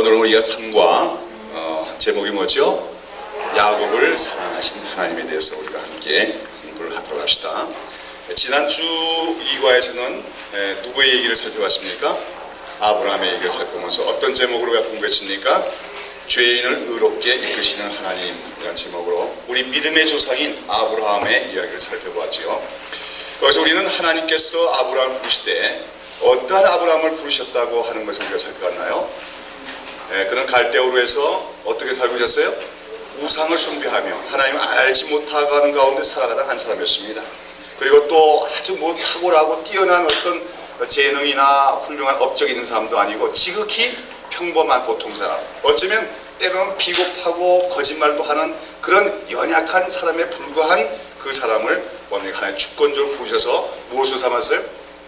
오늘 우리가 3과 제목이 뭐죠? 야곱을 사랑하신 하나님에 대해서 우리가 함께 공부를 하도록 합시다. 지난주 2과에서는 누구의 얘기를 살펴봤습니까? 아브라함의 얘기를 살펴보면서 어떤 제목으로 공부했습니까? 죄인을 의롭게 이끄시는 하나님이라는 제목으로 우리 믿음의 조상인 아브라함의 이야기를 살펴보았지요. 그래서 우리는 하나님께서 아브라함을 부르시되 어떠한 아브라함을 부르셨다고 하는 것을 우리가 살펴봤나요? 그는 갈대우르에서 어떻게 살고 계셨어요? 우상을 숭배하며 하나님을 알지 못하는 가운데 살아가던 한 사람이었습니다. 그리고 또 아주 탁월하고 뛰어난 어떤 재능이나 훌륭한 업적이 있는 사람도 아니고 지극히 평범한 보통 사람, 어쩌면 때로는 비겁하고 거짓말도 하는 그런 연약한 사람에 불과한 그 사람을 하나님 주권적으로 부르셔서 무엇으로 삼았어요?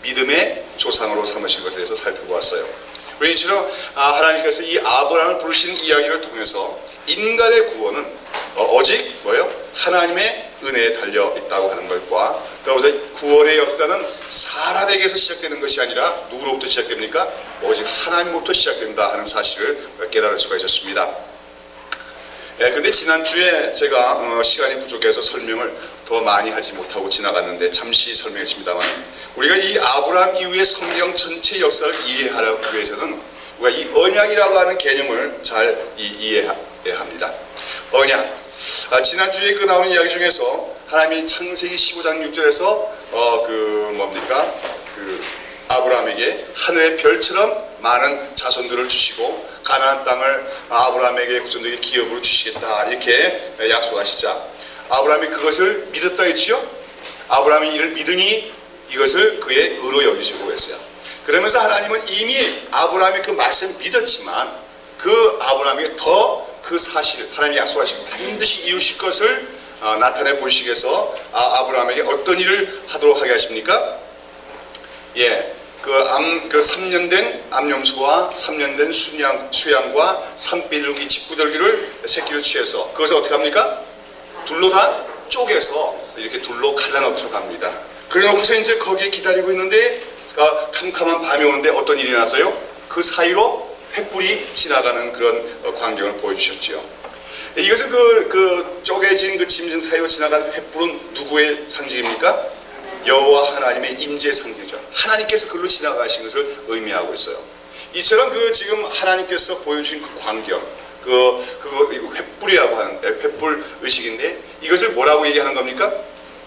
믿음의 조상으로 삼으신 것에 대해서 살펴보았어요. 이처럼 하나님께서 이 아브라함을 부르시는 이야기를 통해서 인간의 구원은 오직 하나님의 은혜에 달려 있다고 하는 것과 그래서 구원의 역사는 사람에게서 시작되는 것이 아니라 누구로부터 시작됩니까? 오직 하나님으로부터 시작된다 하는 사실을 깨달을 수가 있었습니다. 그런데 지난주에 제가 시간이 부족해서 설명을 더 많이 하지 못하고 지나갔는데 잠시 설명했습니다만, 우리가 이 아브라함 이후의 성경 전체 역사를 이해하기 위해서는 우리가 이 언약이라고 하는 개념을 잘 이해해야 합니다. 언약. 지난주에 그 나오는 이야기 중에서 하나님이 창세기 15장 6절에서 아브라함에게 하늘의 별처럼 많은 자손들을 주시고 가나안 땅을 아브라함에게 후손들에게 기업으로 주시겠다 이렇게 약속하시자 아브라함이 그것을 믿었다 했지요. 아브라함이 이를 믿으니 이것을 그의 의로 여기시고 했어요. 그러면서 하나님은 이미 아브라함이 그 말씀을 믿었지만 그 아브라함에게 더 그 사실, 하나님이 약속하신 반드시 이루실 것을 나타내 보이시기 위해서 아브라함에게 어떤 일을 하도록 하게 하십니까? 그 3년 된 암염소와 3년 된 수양과 산비둘기, 집구들기를 새끼를 취해서 그것을 어떻게 합니까? 둘로 다 쪼개서 이렇게 둘로 갈라놓도록 합니다. 그래 놓고서 이제 거기에 기다리고 있는데 캄캄한 밤이 오는데 어떤 일이 났어요? 그 사이로 횃불이 지나가는 그런 광경을 보여주셨지요. 이것은 그 쪼개진 그 짐승 사이로 지나가는 횃불은 누구의 상징입니까? 여호와 하나님의 임재의 상징이죠. 하나님께서 그걸로 지나가신 것을 의미하고 있어요. 이처럼 지금 하나님께서 보여주신 그 광경, 그거 횃불이라고 하는 횃불 의식인데 이것을 뭐라고 얘기하는 겁니까?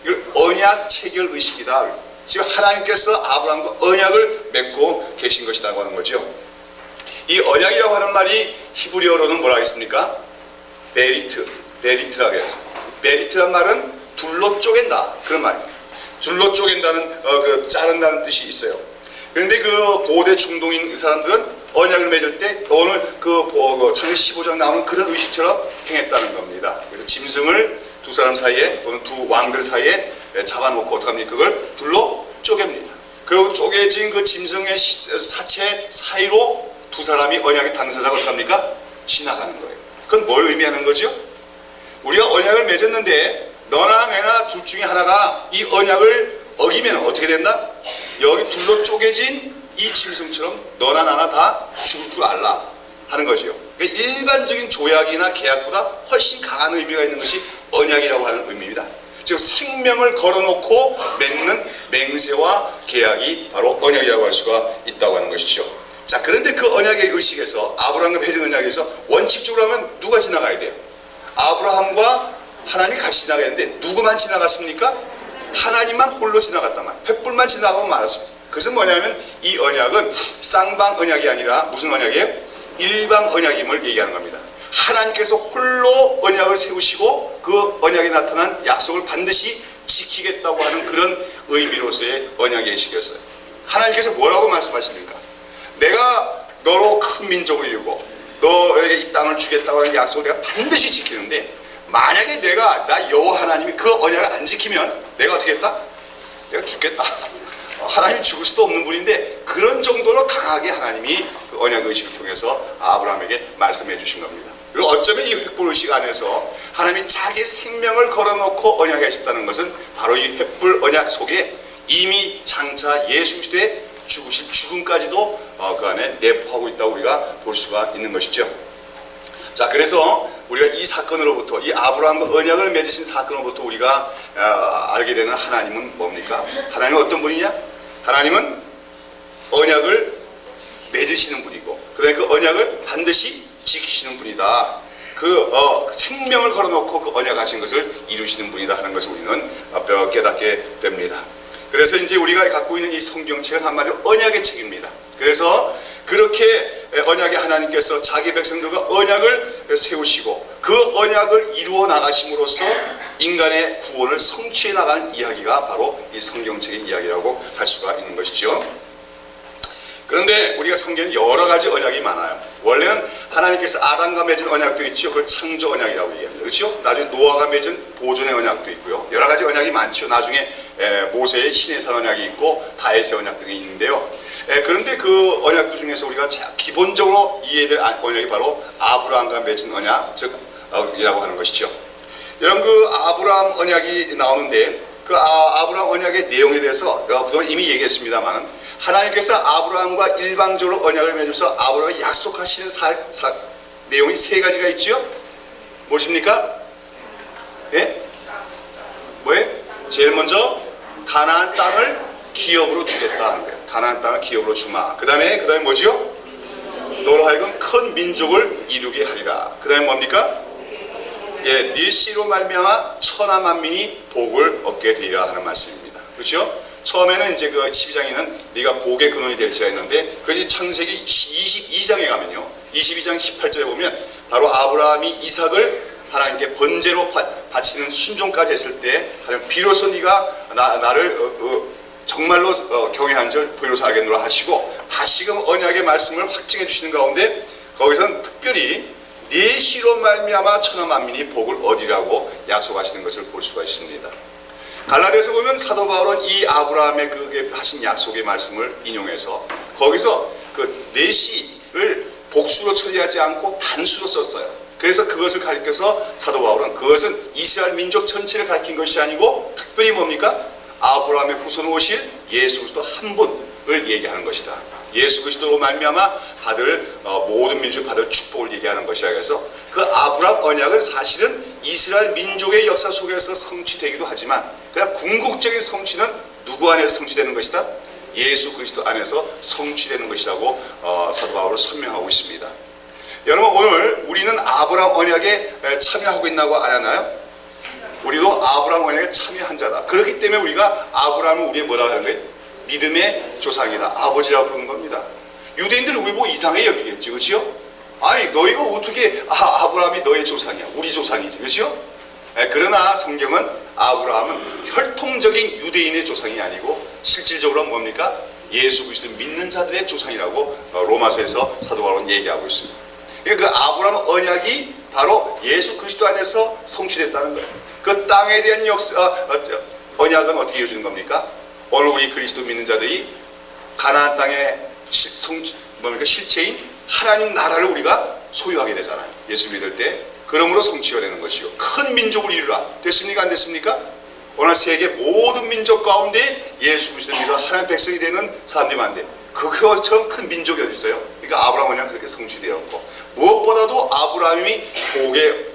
이걸 언약 체결 의식이다. 지금 하나님께서 아브라함과 언약을 맺고 계신 것이라고 하는 거죠. 이 언약이라고 하는 말이 히브리어로는 뭐라 하겠습니까? 베리트라고 해서 베리트란 말은 둘로 쪼갠다 그런 말입니다. 둘로 쪼갠다는 자른다는 뜻이 있어요. 그런데 그 고대 중동인 사람들은 언약을 맺을 때 오늘 창세기 15장 나오는 그런 의식처럼 행했다는 겁니다. 그래서 짐승을 두 사람 사이에 또는 두 왕들 사이에 잡아놓고 어떡합니까? 그걸 둘로 쪼갭니다. 그리고 쪼개진 그 짐승의 사체 사이로 두 사람이 언약의 당사자가 어떡합니까? 지나가는 거예요. 그건 뭘 의미하는 거죠? 우리가 언약을 맺었는데 너나 내나 둘 중에 하나가 이 언약을 어기면 어떻게 된다? 여기 둘로 쪼개진 이 짐승처럼 너나 나나 다 죽을 줄 알라 하는 거죠. 그러니까 일반적인 조약이나 계약보다 훨씬 강한 의미가 있는 것이 언약이라고 하는 의미입니다. 즉 생명을 걸어놓고 맺는 맹세와 계약이 바로 언약이라고 할 수가 있다고 하는 것이죠. 자, 그런데 그 언약의 의식에서 아브라함과 맺은 언약에서 원칙적으로 하면 누가 지나가야 돼요? 아브라함과 하나님이 같이 지나가야 되는데 누구만 지나갔습니까? 하나님만 홀로 지나갔단 말이에요. 횃불만 지나가고 말았습니다. 그것은 뭐냐면 이 언약은 쌍방 언약이 아니라 무슨 언약이에요? 일방 언약임을 얘기하는 겁니다. 하나님께서 홀로 언약을 세우시고 그 언약에 나타난 약속을 반드시 지키겠다고 하는 그런 의미로서의 언약의 의식이었어요. 하나님께서 뭐라고 말씀하십니까? 내가 너로 큰 민족을 이루고 너에게 이 땅을 주겠다고 하는 약속을 내가 반드시 지키는데 만약에 나 여호와 하나님이 그 언약을 안 지키면 내가 어떻게 했다? 내가 죽겠다. 하나님이 죽을 수도 없는 분인데 그런 정도로 강하게 하나님이 그 언약 의식을 통해서 아브라함에게 말씀해 주신 겁니다. 그리고 어쩌면 이 횃불 의식 안에서 하나님이 자기 생명을 걸어놓고 언약하셨다는 것은 바로 이 횃불 언약 속에 이미 장차 예수 그리스도의 죽으실 죽음까지도 그 안에 내포하고 있다고 우리가 볼 수가 있는 것이죠. 자, 그래서 우리가 이 사건으로부터, 이 아브라함과 언약을 맺으신 사건으로부터 우리가 알게 되는 하나님은 뭡니까? 하나님은 어떤 분이냐? 하나님은 언약을 맺으시는 분이고, 그 다음에 그 언약을 반드시 지키시는 분이다. 생명을 걸어놓고 그 언약하신 것을 이루시는 분이다 하는 것을 우리는 깨닫게 됩니다. 그래서 이제 우리가 갖고 있는 이 성경책은 한마디로 언약의 책입니다. 그래서 그렇게 언약의 하나님께서 자기 백성들과 언약을 세우시고 그 언약을 이루어 나가심으로써 인간의 구원을 성취해 나가는 이야기가 바로 이 성경책의 이야기라고 할 수가 있는 것이죠. 그런데 우리가 성경에 여러 가지 언약이 많아요. 원래는 하나님께서 아담과 맺은 언약도 있죠. 그걸 창조 언약이라고 얘기합니다. 그렇죠? 나중에 노아가 맺은 보존의 언약도 있고요. 여러 가지 언약이 많죠. 나중에 모세의 시내산 언약이 있고 다윗의 언약 등이 있는데요. 그런데 그 언약들 중에서 우리가 기본적으로 이해될 언약이 바로 아브라함과 맺은 언약, 이라고 하는 것이죠. 여러분, 그 아브라함 언약이 나오는데 그 아브라함 언약의 내용에 대해서 그동안 이미 얘기했습니다만 하나님께서 아브라함과 일방적으로 언약을 맺으면서 아브라함에 약속하시는 내용이 세 가지가 있죠. 무엇입니까? 예? 뭐예요? 제일 먼저 가나안 땅을 기업으로 주겠다 하는 거예요. 가나안 땅을 기업으로 주마. 그 다음에 뭐지요? 너로 하여금 큰 민족을 이루게 하리라. 그 다음에 뭡니까? 예, 네 씨로 말미암아 천하 만민이 복을 얻게 되리라 하는 말씀입니다. 그렇죠? 처음에는 이제 그 12장에는 네가 복의 근원이 될지라 했는데 그것이 창세기 22장에 가면요, 22장 18절에 보면 바로 아브라함이 이삭을 하나님께 번제로 바치는 순종까지 했을 때 하나님 비로소 네가 나를 정말로 경외한 줄 비로소 알겠노라 하시고 다시금 언약의 말씀을 확증해 주시는 가운데 거기서는 특별히 네 씨로 말미암아 천하 만민이 복을 얻으리라고 약속하시는 것을 볼 수가 있습니다. 갈라디아서 보면 사도 바울은 이 아브라함의 그게 하신 약속의 말씀을 인용해서 거기서 그 네 씨를 복수로 처리하지 않고 단수로 썼어요. 그래서 그것을 가리켜서 사도 바울은 그것은 이스라엘 민족 전체를 가리킨 것이 아니고 특별히 뭡니까? 아브라함의 후손 오실 예수 그리스도 한 분을 얘기하는 것이다. 예수 그리스도로 말미암아 모든 민족이 받을 축복을 얘기하는 것이라 해서 그 아브라함 언약은 사실은 이스라엘 민족의 역사 속에서 성취되기도 하지만 그냥 궁극적인 성취는 누구 안에서 성취되는 것이다? 예수 그리스도 안에서 성취되는 것이라고 사도 바울은 설명하고 있습니다. 여러분, 오늘 우리는 아브라함 언약에 참여하고 있나고 안 하나요? 우리도 아브라함 언약에 참여한 자다. 그렇기 때문에 우리가 아브라함은 우리의 뭐라고 하는 거예요? 믿음의 조상이다. 아버지라고 부르는 겁니다. 유대인들은 우리 보고 이상하게 여기겠지. 그렇죠? 아니, 너희가 어떻게 아브라함이 너의 조상이야. 우리 조상이지. 그렇죠? 그러나 성경은 아브라함은 혈통적인 유대인의 조상이 아니고 실질적으로 뭡니까? 예수 그리스도 믿는 자들의 조상이라고 로마서에서 사도 바울은 얘기하고 있습니다. 그러니까 그 아브라함 언약이 바로 예수 그리스도 안에서 성취됐다는 거예요. 그 땅에 대한 언약은 어떻게 이루어지는 겁니까? 오늘 우리 그리스도 믿는 자들이 가나안 땅의 실체인 하나님 나라를 우리가 소유하게 되잖아요. 예수 믿을 때. 그러므로 성취가 되는 것이요. 큰 민족을 이루라. 됐습니까? 안 됐습니까? 오늘 세계 모든 민족 가운데 예수 그리스도 믿어 하나님 백성이 되는 사람들이 많은데 그것처럼 큰 민족이 어디 있어요? 그러니까 아브라함 언약 그렇게 성취되었고 무엇보다도 아브라함이 복의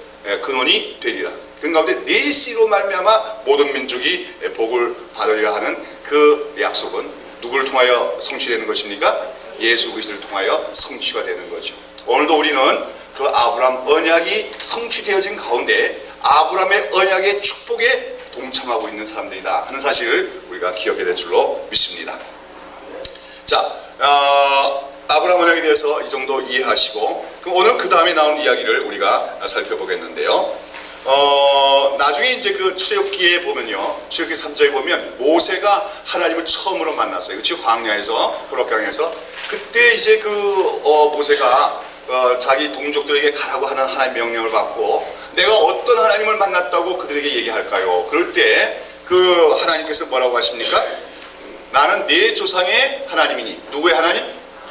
근원이 되리라. 그 가운데 네 씨로 말미암아 모든 민족이 복을 받으리라 하는 그 약속은 누구를 통하여 성취되는 것입니까? 예수 그리스도를 통하여 성취가 되는 거죠. 오늘도 우리는 그 아브라함 언약이 성취되어진 가운데 아브라함의 언약의 축복에 동참하고 있는 사람들이다 하는 사실을 우리가 기억해야 될 줄로 믿습니다. 자, 아브라함 언약에 대해서 이 정도 이해하시고 그럼 오늘 그 다음에 나온 이야기를 우리가 살펴보겠는데요. 나중에 이제 그 출애굽기에 보면요, 출애굽기 3장에 보면 모세가 하나님을 처음으로 만났어요. 그렇죠? 광야에서, 호락강에서. 그때 이제 모세가 자기 동족들에게 가라고 하는 하나님의 명령을 받고 내가 어떤 하나님을 만났다고 그들에게 얘기할까요? 그럴 때 그 하나님께서 뭐라고 하십니까? 나는 네 조상의 하나님이니. 누구의 하나님?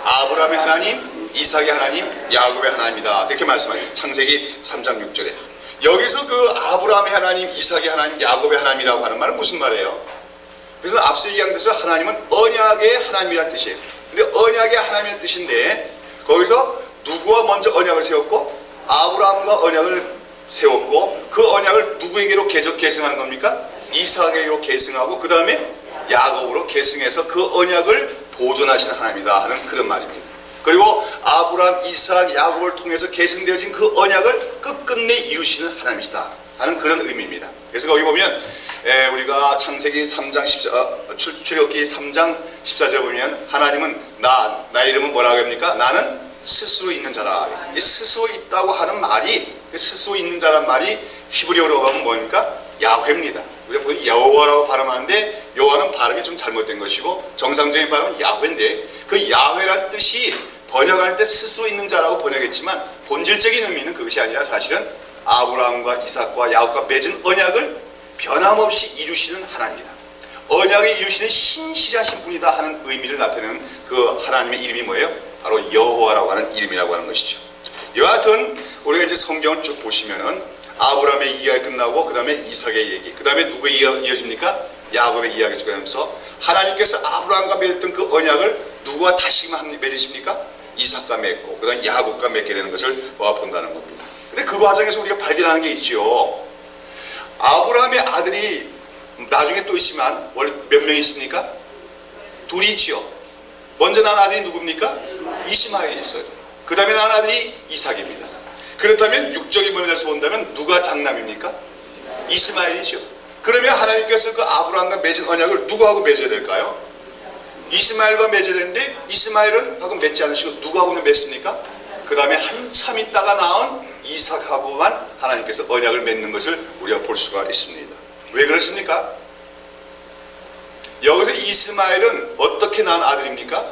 아브라함의 하나님, 이삭의 하나님, 야곱의 하나님이다. 이렇게 말씀하세요. 창세기 3장 6절에. 여기서 그 아브라함의 하나님, 이삭의 하나님, 야곱의 하나님이라고 하는 말은 무슨 말이에요? 그래서 앞서 얘기한 대로 하나님은 언약의 하나님이라는 뜻이에요. 근데 언약의 하나님이라는 뜻인데 거기서 누구와 먼저 언약을 세웠고 아브라함과 언약을 세웠고 그 언약을 누구에게로 계승하는 겁니까? 이삭에게로 계승하고 그 다음에 야곱으로 계승해서 그 언약을 보존하시는 하나님이다 하는 그런 말입니다. 그리고 아브라함, 이삭, 야곱을 통해서 계승되어진 그 언약을 끝끝내 이루시는 하나님이시다 하는 그런 의미입니다. 그래서 거기 보면 우리가 창세기 3장 14, 출애굽기 3장 14절에 보면 하나님은 나 이름은 뭐라고 합니까? 나는 스스로 있는 자라. 스스로 있다고 하는 말이 스스로 있는 자란 말이 히브리어로 가면 뭡니까? 야훼입니다. 우리가 보통 여호와라고 발음하는데 여호와는 발음이 좀 잘못된 것이고 정상적인 발음은 야훼인데 그 야훼란 뜻이 번역할 때 스스로 있는 자라고 번역했지만 본질적인 의미는 그것이 아니라 사실은 아브라함과 이삭과 야곱과 맺은 언약을 변함없이 이루시는 하나님이다. 언약을 이루시는 신실하신 분이다 하는 의미를 나타내는 그 하나님의 이름이 뭐예요? 바로 여호와라고 하는 이름이라고 하는 것이죠. 여하튼 우리가 이제 성경을 쭉 보시면은 아브라함의 이야기 끝나고 그 다음에 이삭의 얘기, 그 다음에 누구의 이어집니까? 야곱의 이야기가 쭉 가면서 하나님께서 아브라함과 맺었던 그 언약을 누구와 다시 맺으십니까? 이삭과 맺고 그 다음에 야곱과 맺게 되는 것을 본다는 겁니다. 근데 그 과정에서 우리가 발견하는 게 있지요. 아브라함의 아들이 나중에 또 있지만 원래 몇 명이 있습니까? 둘이 있지요. 먼저 난 아들이 누굽니까? 이스마엘이 있어요. 그 다음에 난 아들이 이삭입니다. 그렇다면 육적인 면에서 본다면 누가 장남입니까? 이스마엘이죠. 그러면 하나님께서 그 아브라함과 맺은 언약을 누구하고 맺어야 될까요? 이스마엘과 맺어야 되는데 이스마엘은 하고 맺지 않으시고 누구하고는 맺습니까? 그 다음에 한참 있다가 나온 이삭하고만 하나님께서 언약을 맺는 것을 우리가 볼 수가 있습니다. 왜 그렇습니까? 여기서 이스마엘은 어떻게 낳은 아들입니까?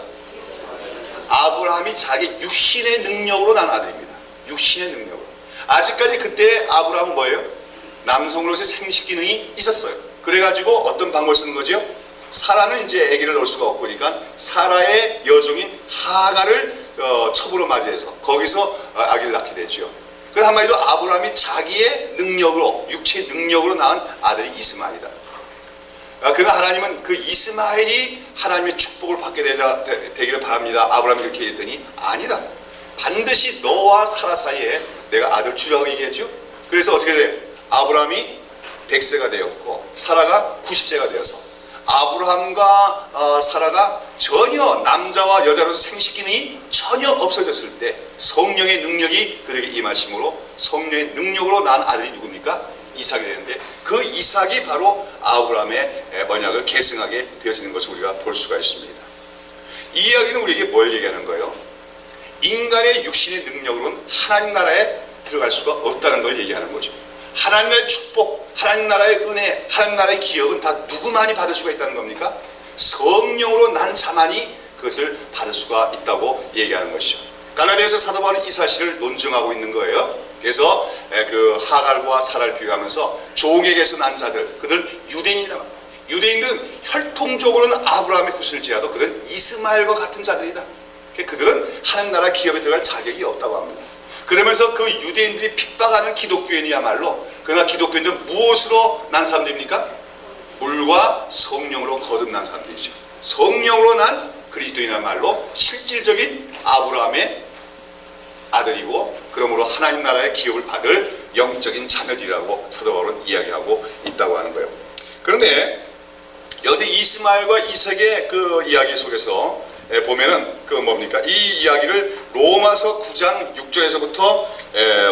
아브라함이 자기 육신의 능력으로 낳은 아들입니다. 육신의 능력으로. 아직까지 그때 아브라함은 뭐예요? 남성으로서 생식 기능이 있었어요. 그래가지고 어떤 방법을 쓰는 거죠? 사라는 이제 아기를 낳을 수가 없으니까 사라의 여종인 하가를 첩으로 맞이해서 거기서 아기를 낳게 되죠. 그 한마디로 아브라함이 자기의 능력으로, 육체의 능력으로 낳은 아들이 이스마엘이다. 그러나 하나님은 그 이스마엘이 하나님의 축복을 받게 되기를 바랍니다. 아브라함이 그렇게 얘기했더니 아니다. 반드시 너와 사라 사이에 내가 아들 주라고 얘기했죠. 그래서 어떻게 돼? 아브라함이 100세가 되었고 사라가 90세가 되어서 아브라함과 사라가 전혀 남자와 여자로서 생식 기능이 전혀 없어졌을 때 성령의 능력이 그들에게 임하심으로 성령의 능력으로 낳은 아들이 누굽니까? 이삭이 되는데 그 이삭이 바로 아브라함의 언약을 계승하게 되어지는 것을 우리가 볼 수가 있습니다. 이 이야기는 우리에게 뭘 얘기하는 거예요? 인간의 육신의 능력으로는 하나님 나라에 들어갈 수가 없다는 걸 얘기하는 거죠. 하나님의 축복, 하나님 나라의 은혜, 하나님 나라의 기업은 다 누구만이 받을 수가 있다는 겁니까? 성령으로 난 자만이 그것을 받을 수가 있다고 얘기하는 것이죠. 갈라디아서 사도 바울은 이 사실을 논증하고 있는 거예요. 그래서 그 하갈과 사라를 비교하면서 종에게서 난 자들, 그들 유대인이다. 유대인들은 혈통적으로는 아브라함의 후손일지라도 그들은 이스마엘과 같은 자들이다. 그들은 하나님 나라 기업에 들어갈 자격이 없다고 합니다. 그러면서 그 유대인들이 핍박하는 기독교인이야말로, 그러나 기독교인들은 무엇으로 난 사람들입니까? 물과 성령으로 거듭난 사람들이죠. 성령으로 난 그리스도인이야말로 실질적인 아브라함의 아들이고, 그러므로 하나님 나라의 기업을 받을 영적인 자녀들이라고 사도 바울은 이야기하고 있다고 하는 거예요. 그런데 여기서 이스마엘과 이삭의 그 이야기 속에서 보면은 그 뭡니까? 이 이야기를 로마서 9장 6절에서부터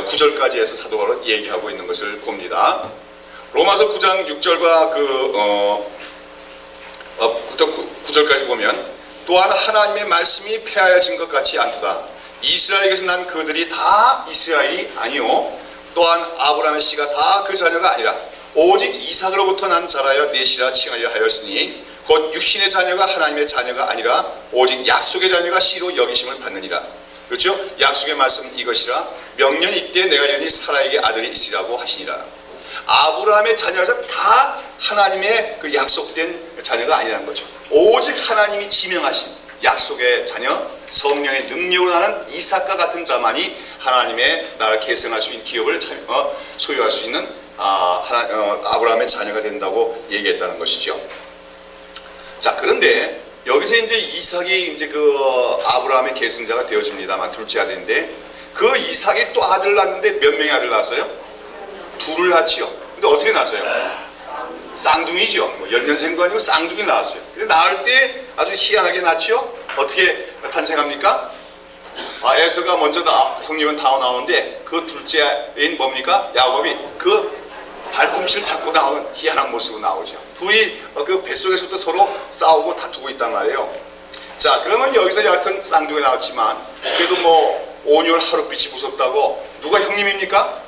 9절까지 해서 사도 바울은 얘기하고 있는 것을 봅니다. 로마서 9장 6절과 9절까지 보면, 또한 하나님의 말씀이 폐하여진 것 같이 않도다. 이스라엘에게서 난 그들이 다 이스라엘이 아니요, 또한 아브라함의 씨가 다 그 자녀가 아니라 오직 이삭으로부터 난 자라여 넷이라 칭하려 하였으니 곧 육신의 자녀가 하나님의 자녀가 아니라 오직 약속의 자녀가 씨로 여기심을 받느니라. 그렇죠? 약속의 말씀 이것이라 명년 이때 내가 이르니 사라에게 아들이 있으리라고 하시니라. 아브라함의 자녀라서 다 하나님의 그 약속된 자녀가 아니라는 거죠. 오직 하나님이 지명하신 약속의 자녀, 성령의 능력으로 나는 이삭과 같은 자만이 하나님의 나라를 계승할 수 있는 기업을 소유할 수 있는 아브라함의 자녀가 된다고 얘기했다는 것이죠. 자, 그런데 여기서 이제 이삭이 이제 그 아브라함의 계승자가 되어집니다만 둘째 아들인데 그 이삭이 또 아들을 낳는데 몇 명의 아들을 낳았어요? 둘을 낳지요. 근데 어떻게 낳았어요? 쌍둥이죠. 뭐 연년생도 아니고 쌍둥이를 낳았어요. 근데 낳을 때 아주 희한하게 낳지요. 어떻게 탄생합니까? 에서가 먼저 형님은 다 나오는데 그 둘째인 뭡니까? 야곱이 그 발꿈치를 잡고 나오는 희한한 모습으로 나오죠. 둘이 그 뱃속에서부터 서로 싸우고 다투고 있단 말이에요. 자, 그러면 여기서 여하튼 쌍둥이가 나왔지만 그래도 뭐 온열 하룻빛이 무섭다고 누가 형님입니까?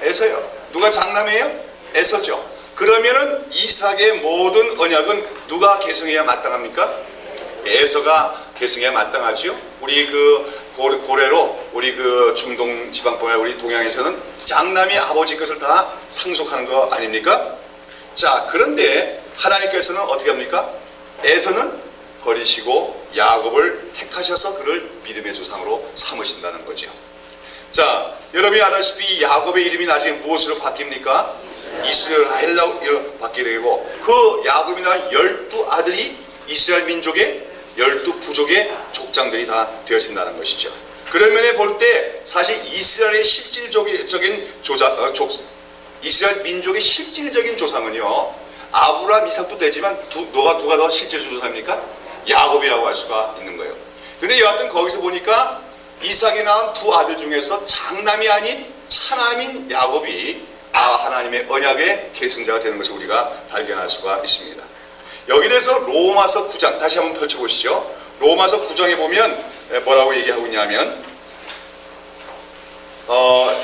에서요. 누가 장남이에요? 에서죠. 그러면은 이삭의 모든 언약은 누가 계승해야 마땅합니까? 에서가 계승해야 마땅하지요. 우리 그 고래로 우리 그 중동 지방법에 우리 동양에서는 장남이 아버지 것을 다 상속하는 거 아닙니까? 자, 그런데 하나님께서는 어떻게 합니까? 에서는 버리시고 야곱을 택하셔서 그를 믿음의 조상으로 삼으신다는 거죠. 자, 여러분이 아다시피 야곱의 이름이 나중에 무엇으로 바뀝니까? 이스라엘로 바뀌게 되고 그 야곱이 낳은 12아들이 이스라엘 민족의 12부족의 족장들이 다 되어진다는 것이죠. 그런 면에 볼 때 사실 이스라엘의 실질적인 이스라엘 민족의 실질적인 조상은요 아브라함, 이삭도 되지만 누가 더 실질적인 조상입니까? 야곱이라고 할 수가 있는 거예요. 근데 여하튼 거기서 보니까 이삭이 낳은 두 아들 중에서 장남이 아닌 차남인 야곱이 하나님의 언약의 계승자가 되는 것을 우리가 발견할 수가 있습니다. 여기 대해서 로마서 9장 다시 한번 펼쳐보시죠. 로마서 9장에 보면 뭐라고 얘기하고 있냐면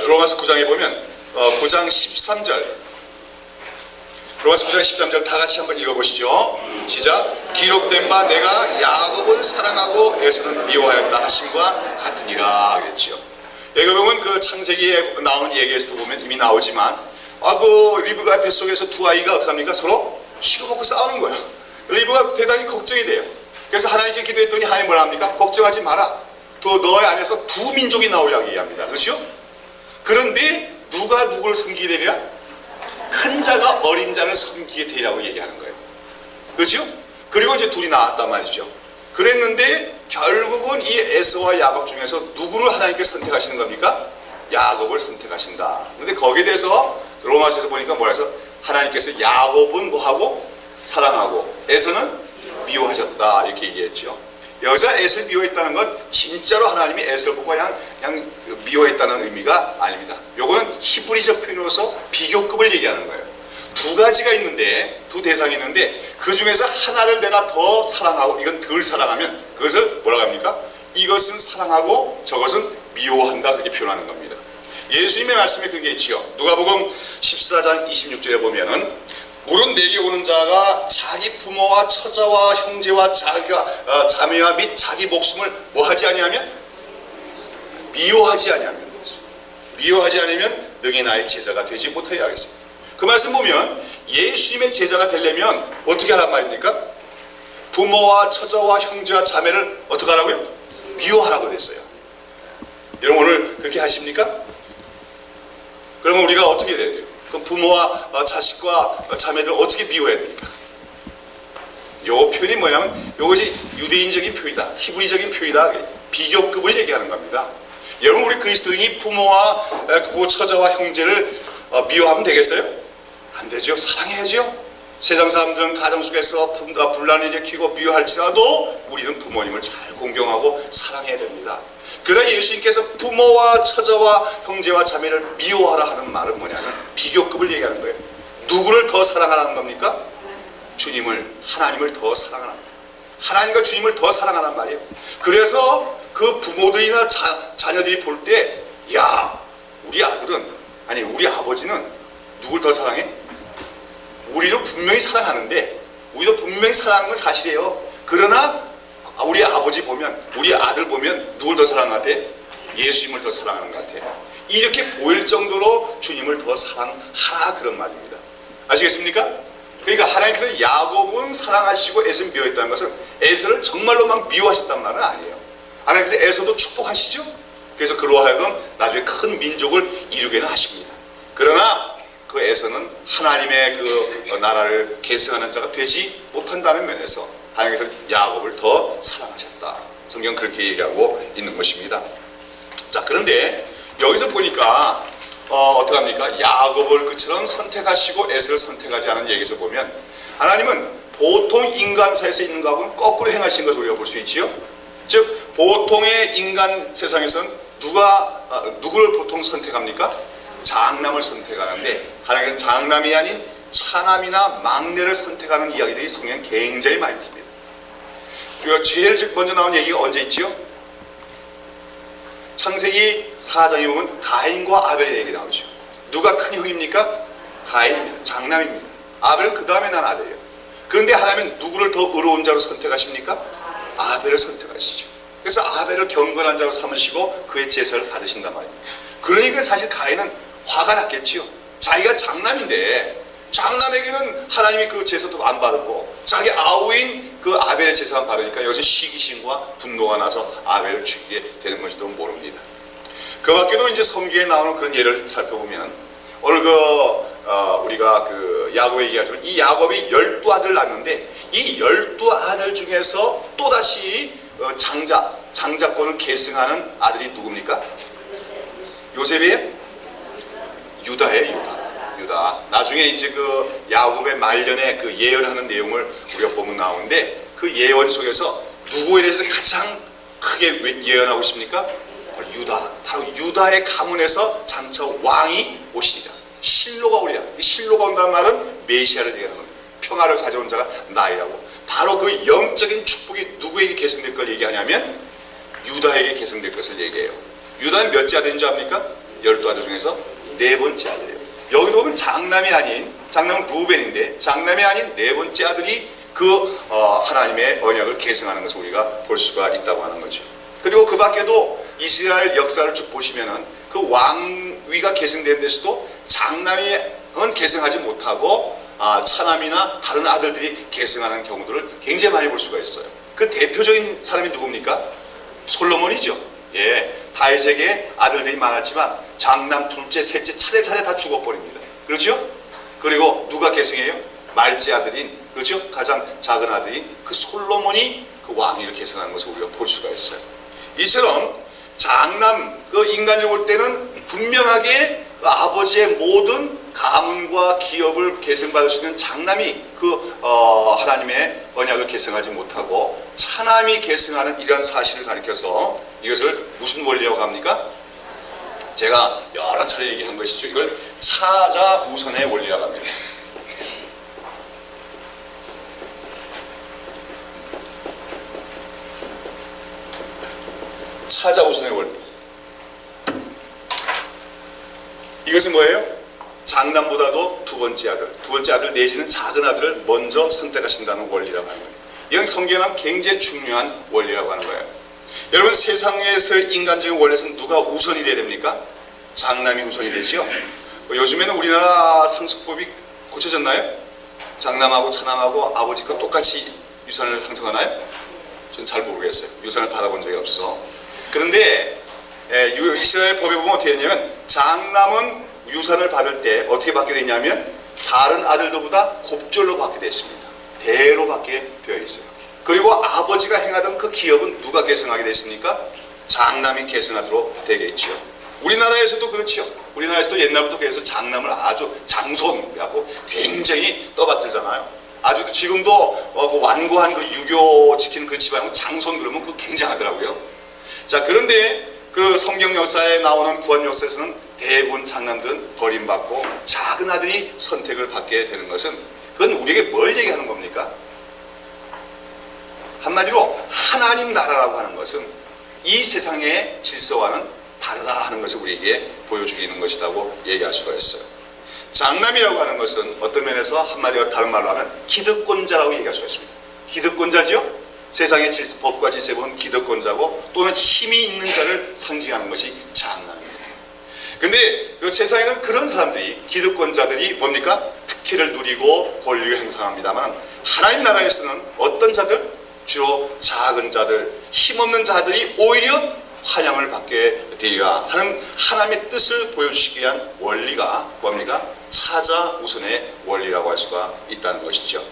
로마서 9장에 보면 9장 13절 로마서 9장 13절 다 같이 한번 읽어보시죠. 시작. 기록된 바 내가 야곱을 사랑하고 에서는 미워하였다 하심과 같으니라 그랬죠. 여기 보면 그 창세기에 나온 얘기에서도 보면 이미 나오지만 그 리브가 뱃속에서 두 아이가 어떡합니까? 서로 치고받고 싸우는 거예요. 리브가 대단히 걱정이 돼요. 그래서 하나님께 기도했더니 하나님 뭐라 합니까? 걱정하지 마라. 너의 안에서 두 민족이 나오려고 얘기합니다. 그렇죠? 그런데 누가 누구를 섬기게 되리라? 큰 자가 어린 자를 섬기게 되리라고 얘기하는 거예요. 그렇죠? 그리고 이제 둘이 나왔단 말이죠. 그랬는데 결국은 이 에서와 야곱 중에서 누구를 하나님께 선택하시는 겁니까? 야곱을 선택하신다. 그런데 거기에 대해서 로마서에서 보니까 뭐라 해서 하나님께서 야곱은 뭐하고? 사랑하고 에서는 미워하셨다 이렇게 얘기했죠. 여기서 에서를 미워했다는 건 진짜로 하나님이 에서를 보고 그냥 미워했다는 의미가 아닙니다. 요거는 히브리적 표현으로서 비교급을 얘기하는 거예요. 두 가지가 있는데 두 대상이 있는데 그 중에서 하나를 내가 더 사랑하고 이건 덜 사랑하면 그것을 뭐라고 합니까? 이것은 사랑하고 저것은 미워한다 그렇게 표현하는 겁니다. 예수님의 말씀에 그런 게 있지요. 누가복음 14장 26절에 보면은 물은 내게 오는 자가 자기 부모와 처자와 형제와 자매와 및 자기 목숨을 뭐하지 아니하면? 미워하지 아니하면 미워하지 않으면 능히 나의 제자가 되지 못하리라 하겠습니다. 그 말씀 보면 예수님의 제자가 되려면 어떻게 하란 말입니까? 부모와 처자와 형제와 자매를 어떻게 하라고요? 미워하라고 그랬어요. 여러분 오늘 그렇게 하십니까? 그러면 우리가 어떻게 돼야 돼요? 그럼 부모와 자식과 자매들을 어떻게 미워해야 됩니까? 요 표현이 뭐냐면 이것이 유대인적인 표현이다. 히브리적인 표현이다. 비교급을 얘기하는 겁니다. 여러분 우리 그리스도인이 부모와 처자와 형제를 미워하면 되겠어요? 안 되죠. 사랑해야죠. 세상 사람들은 가정 속에서 분란을 일으키고 미워할지라도 우리는 부모님을 잘 공경하고 사랑해야 됩니다. 그러나 예수님께서 부모와 처자와 형제와 자매를 미워하라 하는 말은 뭐냐면 비교급을 얘기하는 거예요. 누구를 더 사랑하라는 겁니까? 주님을, 하나님을 더 사랑하라. 하나님과 주님을 더 사랑하란 말이에요. 그래서 그 부모들이나 자녀들이 볼 때 야, 우리 아들은 아니 우리 아버지는 누굴 더 사랑해? 우리도 분명히 사랑하는데 우리도 분명히 사랑하는 건 사실이에요. 그러나 우리 아버지 보면 우리 아들 보면 누굴 더 사랑하는 것 같아? 예수님을 더 사랑하는 것 같아. 이렇게 보일 정도로 주님을 더 사랑하라 그런 말입니다. 아시겠습니까? 그러니까 하나님께서 야곱은 사랑하시고 에서는 미워했다는 것은 에서를 정말로 막 미워하셨단 말은 아니에요. 하나님께서 에서도 축복하시죠. 그래서 그로 하여금 나중에 큰 민족을 이루게는 하십니다. 그러나 그 에서는 하나님의 그 나라를 계승하는 자가 되지 못한다는 면에서 하나님께서 야곱을 더 사랑하셨다. 성경 그렇게 얘기하고 있는 것입니다. 자, 그런데 여기서 보니까 어떻게 합니까? 야곱을 그처럼 선택하시고 에서를 선택하지 않은 얘기에서 보면 하나님은 보통 인간사에서 있는 것하고는 거꾸로 행하신 것을 우리가 볼 수 있지요. 즉 보통의 인간 세상에서는 누구를 보통 선택합니까? 장남을 선택하는데 하나님은 장남이 아닌 차남이나 막내를 선택하는 이야기들이 성경에 굉장히 많이 있습니다. 그리고 제일 먼저 나온 얘기가 언제 있지요? 창세기 4장에 보면 가인과 아벨의 얘기 나오죠. 누가 큰 형입니까? 가인입니다. 장남입니다. 아벨은 그 다음에 난 아들이에요. 그런데 하나님은 누구를 더 의로운 자로 선택하십니까? 아벨을 선택하시죠. 그래서 아벨을 경건한 자로 삼으시고 그의 제사를 받으신단 말입니다. 그러니까 사실 가인은 화가 났겠지요. 자기가 장남인데 장남에게는 하나님이 그 제사도 안 받았고 자기 아우인 그 아벨의 제사만 받으니까 여기서 시기심과 분노가 나서 아벨을 죽이게 되는 것일지도 모릅니다. 그 밖에도 이제 성경에 나오는 그런 예를 살펴보면 오늘 우리가 그 야곱의 얘기하지만 이 야곱이 12아들을 낳았는데 이 12아들 중에서 또다시 장자권을 계승하는 아들이 누굽니까? 요셉이에요? 유다예요. 유다. 나중에 이제 그 야곱의 말년에 그 예언하는 내용을 우리가 보면 나오는데 그 예언 속에서 누구에 대해서 가장 크게 예언하고 있습니까? 유다. 바로 유다의 가문에서 장차 왕이 오시리라. 실로가 오리라. 실로가 온다는 말은 메시아를 얘기하는 겁니다. 평화를 가져온 자가 나이라고. 바로 그 영적인 축복이 누구에게 계승될 걸 얘기하냐면 유다에게 계승될 것을 얘기해요. 유다는 몇째 아들인 줄 압니까? 12아들 중에서 네 번째 아들이에요. 여기 보면 장남이 아닌, 장남은 루벤인데 장남이 아닌 네 번째 아들이 하나님의 언약을 계승하는 것을 우리가 볼 수가 있다고 하는 거죠. 그리고 그 밖에도 이스라엘 역사를 쭉 보시면은 그 왕위가 계승된 데서도 장남은 계승하지 못하고 차남이나 다른 아들들이 계승하는 경우들을 굉장히 많이 볼 수가 있어요. 그 대표적인 사람이 누굽니까? 솔로몬이죠. 예, 다윗에게 아들들이 많았지만 장남, 둘째, 셋째 차례차례 다 죽어버립니다. 그렇죠? 그리고 누가 계승해요? 말째 아들인, 그렇죠? 가장 작은 아들인 그 솔로몬이 그 왕위를 계승하는 것을 우리가 볼 수가 있어요. 이처럼 장남, 그 인간적으로 볼 때는 분명하게 그 아버지의 모든 가문과 기업을 계승받을 수 있는 장남이 하나님의 언약을 계승하지 못하고 차남이 계승하는 이러한 사실을 가리켜서 이것을 무슨 원리라고 합니까? 제가 여러 차례 얘기한 것이죠. 이걸 차자 우선의 원리라고 합니다. 차자 우선의 원리. 이것은 뭐예요? 장남보다도 두 번째 아들 내지는 작은 아들을 먼저 선택하신다는 원리라고 하는 거예요. 이건 성경은 굉장히 중요한 원리라고 하는 거예요. 여러분, 세상에서 인간적인 원리에서는 누가 우선이 돼야 됩니까? 장남이 우선이 되죠. 요즘에는 우리나라 상속법이 고쳐졌나요? 장남하고 차남하고 아버지가 똑같이 유산을 상속하나요? 전 잘 모르겠어요. 유산을 받아본 적이 없어서. 그런데 이스라엘 법에 보면 어떻게 되냐면 장남은 유산을 받을 때 어떻게 받게 되냐면 다른 아들들보다 곱절로 받게 됐습니다. 대로 받게 되어 있어요. 그리고 아버지가 행하던 그 기업은 누가 계승하게 됐습니까? 장남이 계승하도록 되게 있죠. 우리나라에서도 그렇죠. 우리나라에서도 옛날부터 그래서 장남을 아주 장손이라고 굉장히 떠받들잖아요. 아주 지금도 그 완고한 그 유교 지키는 그 집안은 장손 그러면 그 굉장하더라고요. 자, 그런데 그 성경 역사에 나오는 구원 역사에서는 대부분 장남들은 버림받고 작은 아들이 선택을 받게 되는 것은 그건 우리에게 뭘 얘기하는 겁니까? 한마디로 하나님 나라라고 하는 것은 이 세상의 질서와는 다르다 하는 것을 우리에게 보여주기는 것이라고 얘기할 수가 있어요. 장남이라고 하는 것은 어떤 면에서 한마디로 다른 말로 하면 기득권자라고 얘기할 수가 있습니다. 기득권자죠? 세상의 법과 질서에 보면 기득권자고 또는 힘이 있는 자를 상징하는 것이 장남입니다. 근데 그 세상에는 그런 사람들이, 기득권자들이 뭡니까? 특혜를 누리고 권리를 행사합니다만 하나님 나라에서는 어떤 자들? 주로 작은 자들, 힘없는 자들이 오히려 환영을 받게 되리라 하는 하나님의 뜻을 보여주시기 위한 원리가 뭡니까? 차자 우선의 원리라고 할 수가 있다는 것이죠.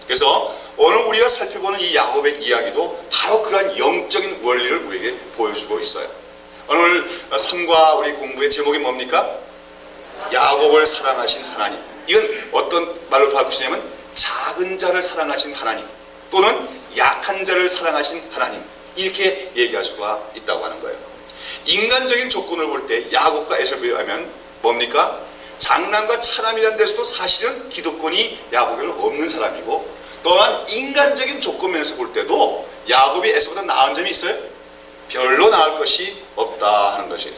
그래서 오늘 우리가 살펴보는 이 야곱의 이야기도 바로 그러한 영적인 원리를 우리에게 보여주고 있어요. 오늘 삶과 우리 공부의 제목이 뭡니까? 야곱을 사랑하신 하나님. 이건 어떤 말로 바꾸시냐면 작은 자를 사랑하신 하나님 또는 약한 자를 사랑하신 하나님, 이렇게 얘기할 수가 있다고 하는 거예요. 인간적인 조건을 볼 때 야곱과 에서에 비하면 뭡니까? 장남과 차남이라는 데서도 사실은 기득권이 야곱에는 없는 사람이고, 또한 인간적인 조건 면에서 볼 때도 야곱이 에서보다 나은 점이 있어요? 별로 나을 것이 없다 하는 것이에요.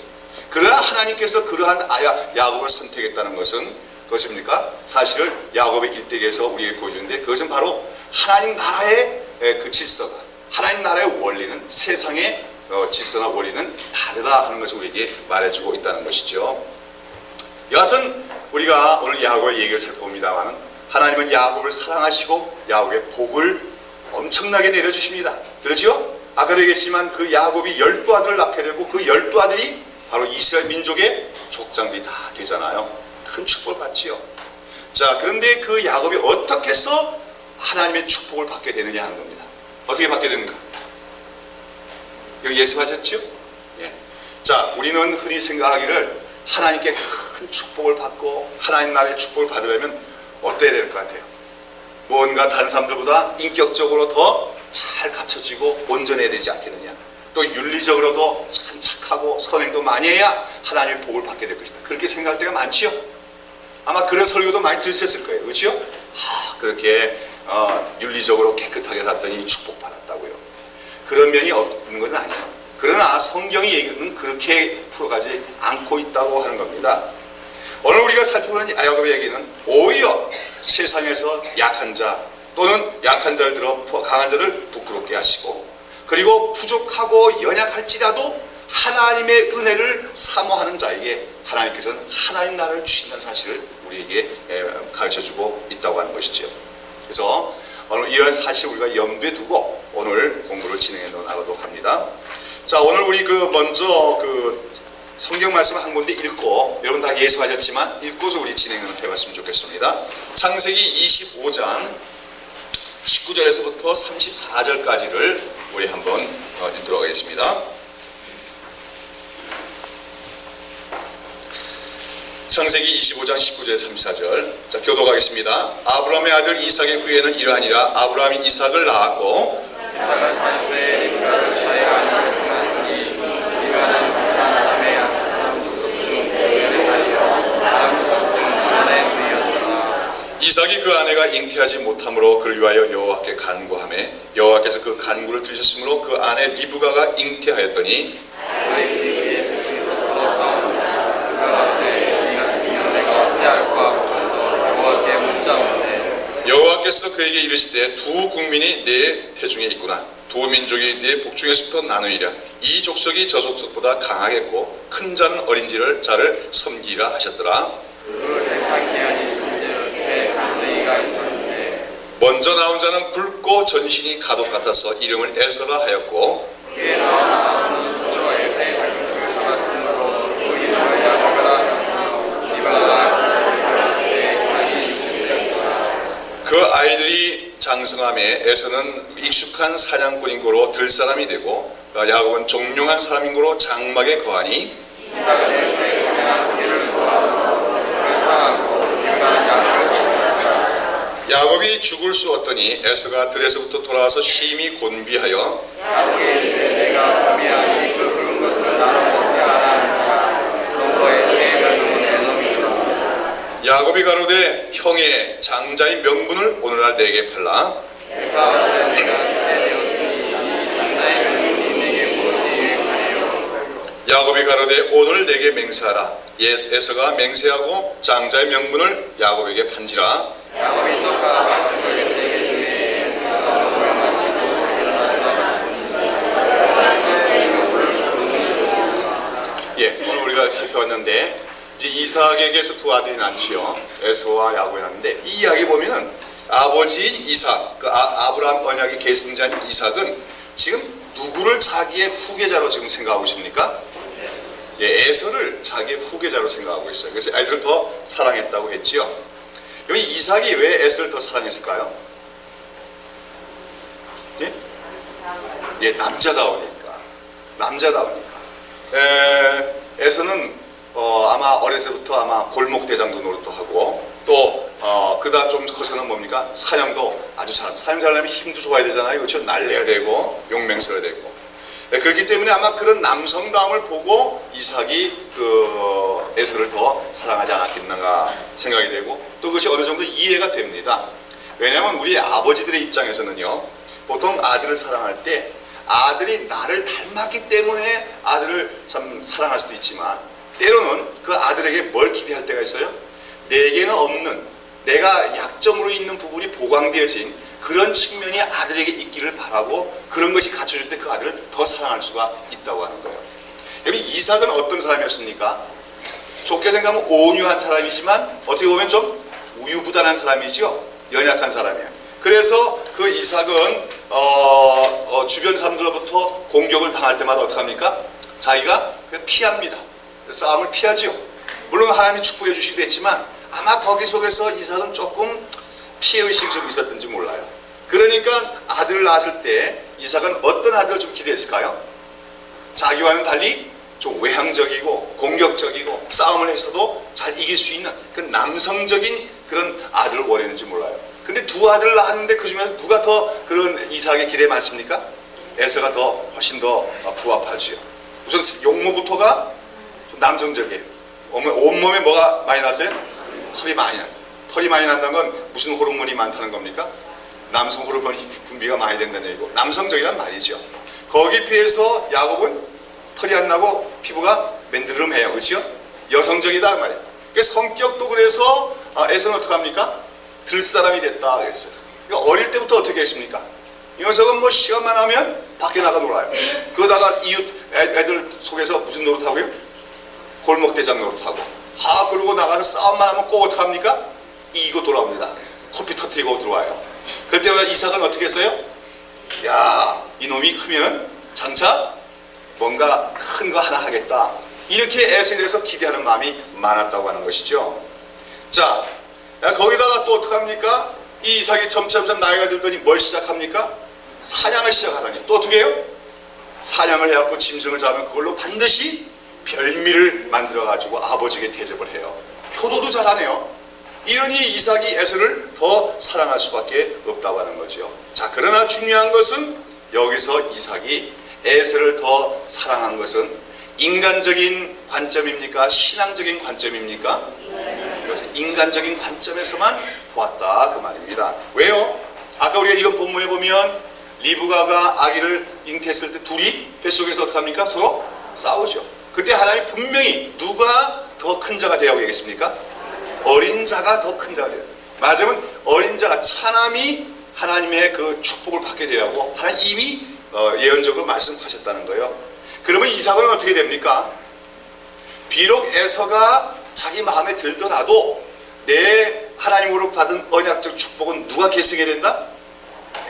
그러나 하나님께서 그러한 야곱을 선택했다는 것은 그것입니까? 사실은 야곱의 일대기에서 우리에게 보여주는데, 그것은 바로 하나님 나라의 그 질서가, 하나님 나라의 원리는 세상의 질서나 원리는 다르다 하는 것을 우리에게 말해주고 있다는 것이죠. 여하튼 우리가 오늘 야곱의 얘기를 살펴봅니다만, 하나님은 야곱을 사랑하시고 야곱의 복을 엄청나게 내려주십니다. 그렇죠? 아까도 얘기했지만 그 야곱이 12아들을 낳게 되고 그 12아들이 바로 이스라엘 민족의 족장들이 다 되잖아요. 큰 축복을 받지요. 자, 그런데 그 야곱이 어떻게 해서 하나님의 축복을 받게 되느냐 하는 겁니다. 어떻게 받게 되는가? 예습하셨죠? 예. 자, 우리는 흔히 생각하기를 하나님께 큰 축복을 받고 하나님 나라의 축복을 받으려면 어때야 될 것 같아요? 뭔가 다른 사람들보다 인격적으로 더 잘 갖춰지고 온전해야 되지 않겠느냐? 또 윤리적으로도 참 착하고 선행도 많이 해야 하나님의 복을 받게 될 것이다. 그렇게 생각할 때가 많지요? 아마 그런 설교도 많이 들으셨을 거예요. 그렇죠? 그렇게 윤리적으로 깨끗하게 살았더니 축복받았다고요. 그런 면이 없는 것은 아니에요. 그러나 성경이 얘기는 그렇게 풀어가지 않고 있다고 하는 겁니다. 오늘 우리가 살펴보는 야곱의 얘기는 오히려 세상에서 약한 자 또는 약한 자를 들어 강한 자를 부끄럽게 하시고, 그리고 부족하고 연약할지라도 하나님의 은혜를 사모하는 자에게 하나님께서는 하나님 나라를 주신다는 사실을 우리에게 가르쳐주고 있다고 하는 것이죠. 그래서 오늘 이런 사실을 우리가 염두에 두고 오늘 공부를 진행해 나가도록 합니다. 자, 오늘 우리 먼저 성경 말씀을 한 군데 읽고, 여러분 다 예수하셨지만 읽고서 우리 진행을 해봤으면 좋겠습니다. 창세기 25장 19절에서부터 34절까지를 우리 한번 읽도록 하겠습니다. 창세기 25장 19절 34절. 자, 교독하겠습니다. 아브라함의 아들 이삭의 후예는 이러하니라. 아브라함이 이삭을 낳았고 이삭은 40세에 리브가를 취하여 아내를 생겼으니 리브가는 다른 아람의 아람 족속 중 베두엘의 딸이요 아람 족속 중 하나의 누이였더라. 이삭이 그 아내가 잉태하지 못함으로 그를 위하여 여호와께 간구하매 여호와께서 그 간구를 들으셨으므로 그 아내 리브가가 잉태하였더니 여호와께서 그에게 이르시되 두 국민이 네 태중에 있구나. 두 민족이 네 복중에서부터 나누이랴. 이 족속이 저 족속보다 강하겠고 큰 자는 어린 자를 섬기라 하셨더라. 먼저 나온 자는 붉고 전신이 가독 같아서 이름을 에서라 하였고, 그 아이들이 장성함에 에서는 익숙한 사냥꾼인 고로 들사람이 되고 야곱은 종용한 사람인 고로 장막에 거하니, 야곱이 죽을 수 없더니 에서가 들에서부터 돌아와서 심히 곤비하여 야곱에게 이르되 내가 고미하니 그 붉은 것을 나로 먹게 하라 하니라. 농거의 새 별명은 에돔이라. 야곱이 가로되 형의 장자의 명분을 오늘날 내게 팔라. 에사가 내가 주태되었으니 이 장자의 명분이 내게 무엇이 유익하리요. 야곱이 가로되 오늘 내게 맹세하라. 에서가 맹세하고 장자의 명분을 야곱에게 판지라. 야곱이 떡과 마침을 에서에게 주니 에서가 먹을 마시고 일어나서 오늘 우리가 살펴봤는데 이제 이삭에게서 두 아들이 낳지요. 에서와 야곱이 낳는데 이 이야기 보면은 아버지 이삭, 아브라함 언약의 계승자인 이삭은 지금 누구를 자기의 후계자로 지금 생각하고 있습니까? 에서를 자기의 후계자로 생각하고 있어요. 그래서 에서를 더 사랑했다고 했지요. 여기 이삭이 왜 에서를 더 사랑했을까요? 예, 남자다우니까. 에서는 아마 어려서부터 아마 골목대장도 노릇도 하고 또 그다음 좀 커서는 뭡니까? 사냥도 아주 잘합니다. 사냥 잘하려면 힘도 좋아야 되잖아요. 그렇죠? 날려야 되고 용맹서야 되고. 그렇기 때문에 아마 그런 남성다움을 보고 이삭이 그 에서를 더 사랑하지 않았겠는가 생각이 되고 또 그것이 어느 정도 이해가 됩니다. 왜냐하면 우리 아버지들의 입장에서는요, 보통 아들을 사랑할 때 아들이 나를 닮았기 때문에 아들을 참 사랑할 수도 있지만 때로는 그 아들에게 뭘 기대할 때가 있어요? 내게는 없는, 내가 약점으로 있는 부분이 보강되어진 그런 측면이 아들에게 있기를 바라고 그런 것이 갖춰질 때 그 아들을 더 사랑할 수가 있다고 하는 거예요. 여러분, 이삭은 어떤 사람이었습니까? 좋게 생각하면 온유한 사람이지만 어떻게 보면 좀 우유부단한 사람이죠. 연약한 사람이에요. 그래서 그 이삭은 주변 사람들로부터 공격을 당할 때마다 어떻게 합니까? 자기가 피합니다. 싸움을 피하지요. 물론 하나님이 축복해 주시기도 했지만 아마 거기 속에서 이삭은 조금 피해의식이 좀 있었던지 몰라요. 그러니까 아들을 낳았을 때 이삭은 어떤 아들을 좀 기대했을까요? 자기와는 달리 좀 외향적이고 공격적이고 싸움을 했어도 잘 이길 수 있는 그 남성적인 그런 아들을 원했는지 몰라요. 근데 두 아들을 낳았는데 그 중에서 누가 더 그런 이삭의 기대에 많습니까? 에서가 훨씬 더 부합하지요. 우선 용모부터가 좀 남성적이에요. 온몸에 뭐가 많이 났어요? 털이 많이 나요. 털이 많이 난다는 건 무슨 호르몬이 많다는 겁니까? 남성 호르몬이 분비가 많이 된다는 얘기고 남성적이란 말이죠. 거기에 비해서 야곱은 털이 안 나고 피부가 맨드름해요. 그렇죠? 여성적이다 말이에요. 그래서 성격도 그래서 에서는 어떻게 합니까? 들사람이 됐다 그랬어요. 그러니까 어릴 때부터 어떻게 했습니까? 이 녀석은 뭐 시간만 하면 밖에 나가 놀아요. 그러다가 이웃 애들 속에서 무슨 노릇하고요? 골목대장 노릇하고. 그러고 나가서 싸움만 하면 꼭 어떻게 합니까? 이기고 돌아옵니다. 커피 터뜨리고 들어와요. 그럴 때마다 이삭은 어떻게 했어요? 야, 이놈이 크면 장차 뭔가 큰 거 하나 하겠다. 이렇게 에서에 대해서 기대하는 마음이 많았다고 하는 것이죠. 자, 거기다가 또 어떡합니까? 이 이삭이 점차 나이가 들더니 뭘 시작합니까? 사냥을 시작하다니. 또 어떻게 해요? 사냥을 해갖고 짐승을 잡으면 그걸로 반드시 별미를 만들어가지고 아버지에게 대접을 해요. 효도도 잘하네요. 이러니 이삭이 에서를 더 사랑할 수밖에 없다고 하는 거죠. 자, 그러나 중요한 것은 여기서 이삭이 에서를 더 사랑한 것은 인간적인 관점입니까? 신앙적인 관점입니까? 이것은 인간적인 관점에서만 보았다 그 말입니다. 왜요? 아까 우리가 이건 본문에 보면 리브가가 아기를 잉태했을 때 둘이 뱃속에서 어떻게 합니까? 서로 싸우죠. 그때 하나님이 분명히 누가 더 큰 자가 되라고 얘기했습니까? 어린 자가 더 큰 자가 되라. 맞으면 어린 자가 차남이 하나님의 그 축복을 받게 되라고 하나님 이미 예언적으로 말씀하셨다는 거예요. 그러면 이삭은 어떻게 됩니까? 비록 에서가 자기 마음에 들더라도 내 하나님으로 받은 언약적 축복은 누가 계승해야 된다?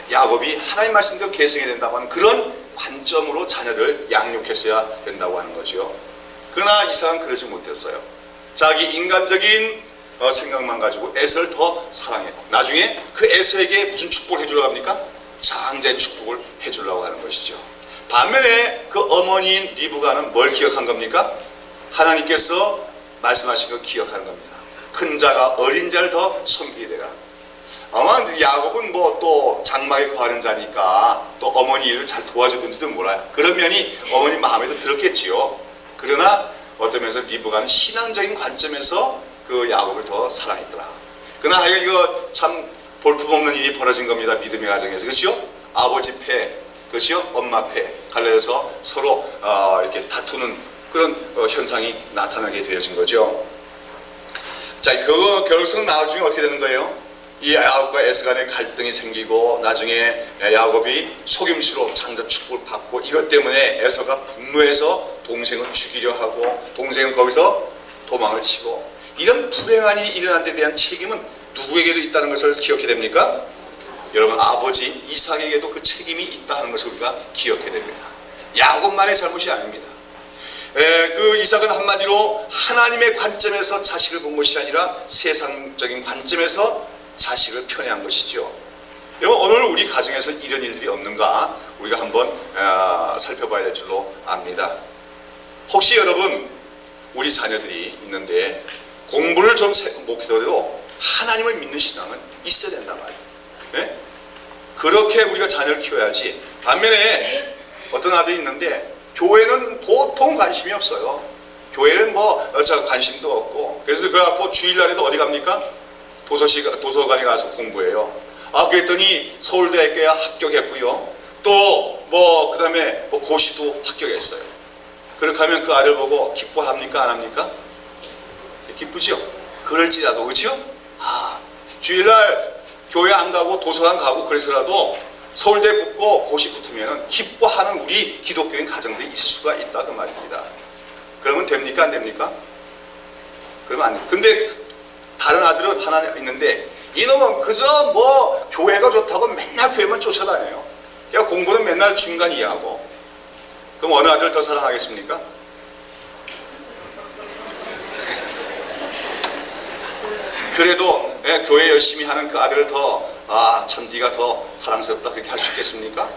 야곱이 하나님 말씀대로 계승해야 된다고 하는 그런 관점으로 자녀들 양육했어야 된다고 하는 거죠. 그러나 이삭은 그러지 못했어요. 자기 인간적인 생각만 가지고 에서를 더 사랑했고 나중에 그 에서에게 무슨 축복을 해주려고 합니까? 장자의 축복을 해주려고 하는 것이죠. 반면에 그 어머니인 리브가는 뭘 기억한 겁니까? 하나님께서 말씀하신 걸 기억하는 겁니다. 큰 자가 어린 자를 더 섬기게 되라. 아마 야곱은 뭐 또 장막에 거하는 자니까 또 어머니 일을 잘 도와주든지도 몰라요. 그런 면이 어머니 마음에도 들었겠지요. 그러나 어떤 면에서 리브가는 신앙적인 관점에서 그 야곱을 더 사랑했더라. 그러나 이거 참 볼품없는 일이 벌어진 겁니다. 믿음의 가정에서. 그렇죠? 아버지 패, 그렇죠? 엄마 패 갈라져서 서로 이렇게 다투는 그런 현상이 나타나게 되어진 거죠. 자, 그 결국은 나중에 어떻게 되는 거예요? 이 야곱과 에서 간에 갈등이 생기고 나중에 야곱이 속임수로 장자 축복을 받고 이것 때문에 에서가 분노해서 동생을 죽이려 하고 동생은 거기서 도망을 치고 이런 불행한 일이 일어난 데 대한 책임은 누구에게도 있다는 것을 기억해야 됩니까? 여러분 아버지 이삭에게도 그 책임이 있다 하는 것을 우리가 기억해야 됩니다. 야곱만의 잘못이 아닙니다. 그 이삭은 한마디로 하나님의 관점에서 자식을 본 것이 아니라 세상적인 관점에서 자식을 편애한 것이죠. 여러분 오늘 우리 가정에서 이런 일들이 없는가 우리가 한번 살펴봐야 될 줄로 압니다. 혹시 여러분 우리 자녀들이 있는데 공부를 좀 못해도 하나님을 믿는 신앙은 있어야 된단 말이에요. 네? 그렇게 우리가 자녀를 키워야지. 반면에 어떤 아들이 있는데 교회는 보통 관심이 없어요. 교회는 관심도 없고, 그래서 그래갖고 주일날에도 어디 갑니까? 도서관에 가서 공부해요. 그랬더니 서울대학교에 합격했고요. 또 그 다음에 고시도 합격했어요. 그렇게 하면 그 아들 보고 기뻐합니까? 안 합니까? 기쁘죠? 그럴지라도, 그렇죠? 주일날 교회 안 가고 도서관 가고 그래서라도 서울대 붙고 고시 붙으면 기뻐하는 우리 기독교인 가정들이 있을 수가 있다 그 말입니다. 그러면 됩니까? 안 됩니까? 그러면 안 돼요. 근데 다른 아들은 하나 있는데 이놈은 그저 교회가 좋다고 맨날 교회만 쫓아다녀요. 그러니까 공부는 맨날 중간 이하고. 그럼 어느 아들을 더 사랑하겠습니까? 그래도 교회 열심히 하는 그 아들을 참 네가 더 사랑스럽다 그렇게 할 수 있겠습니까?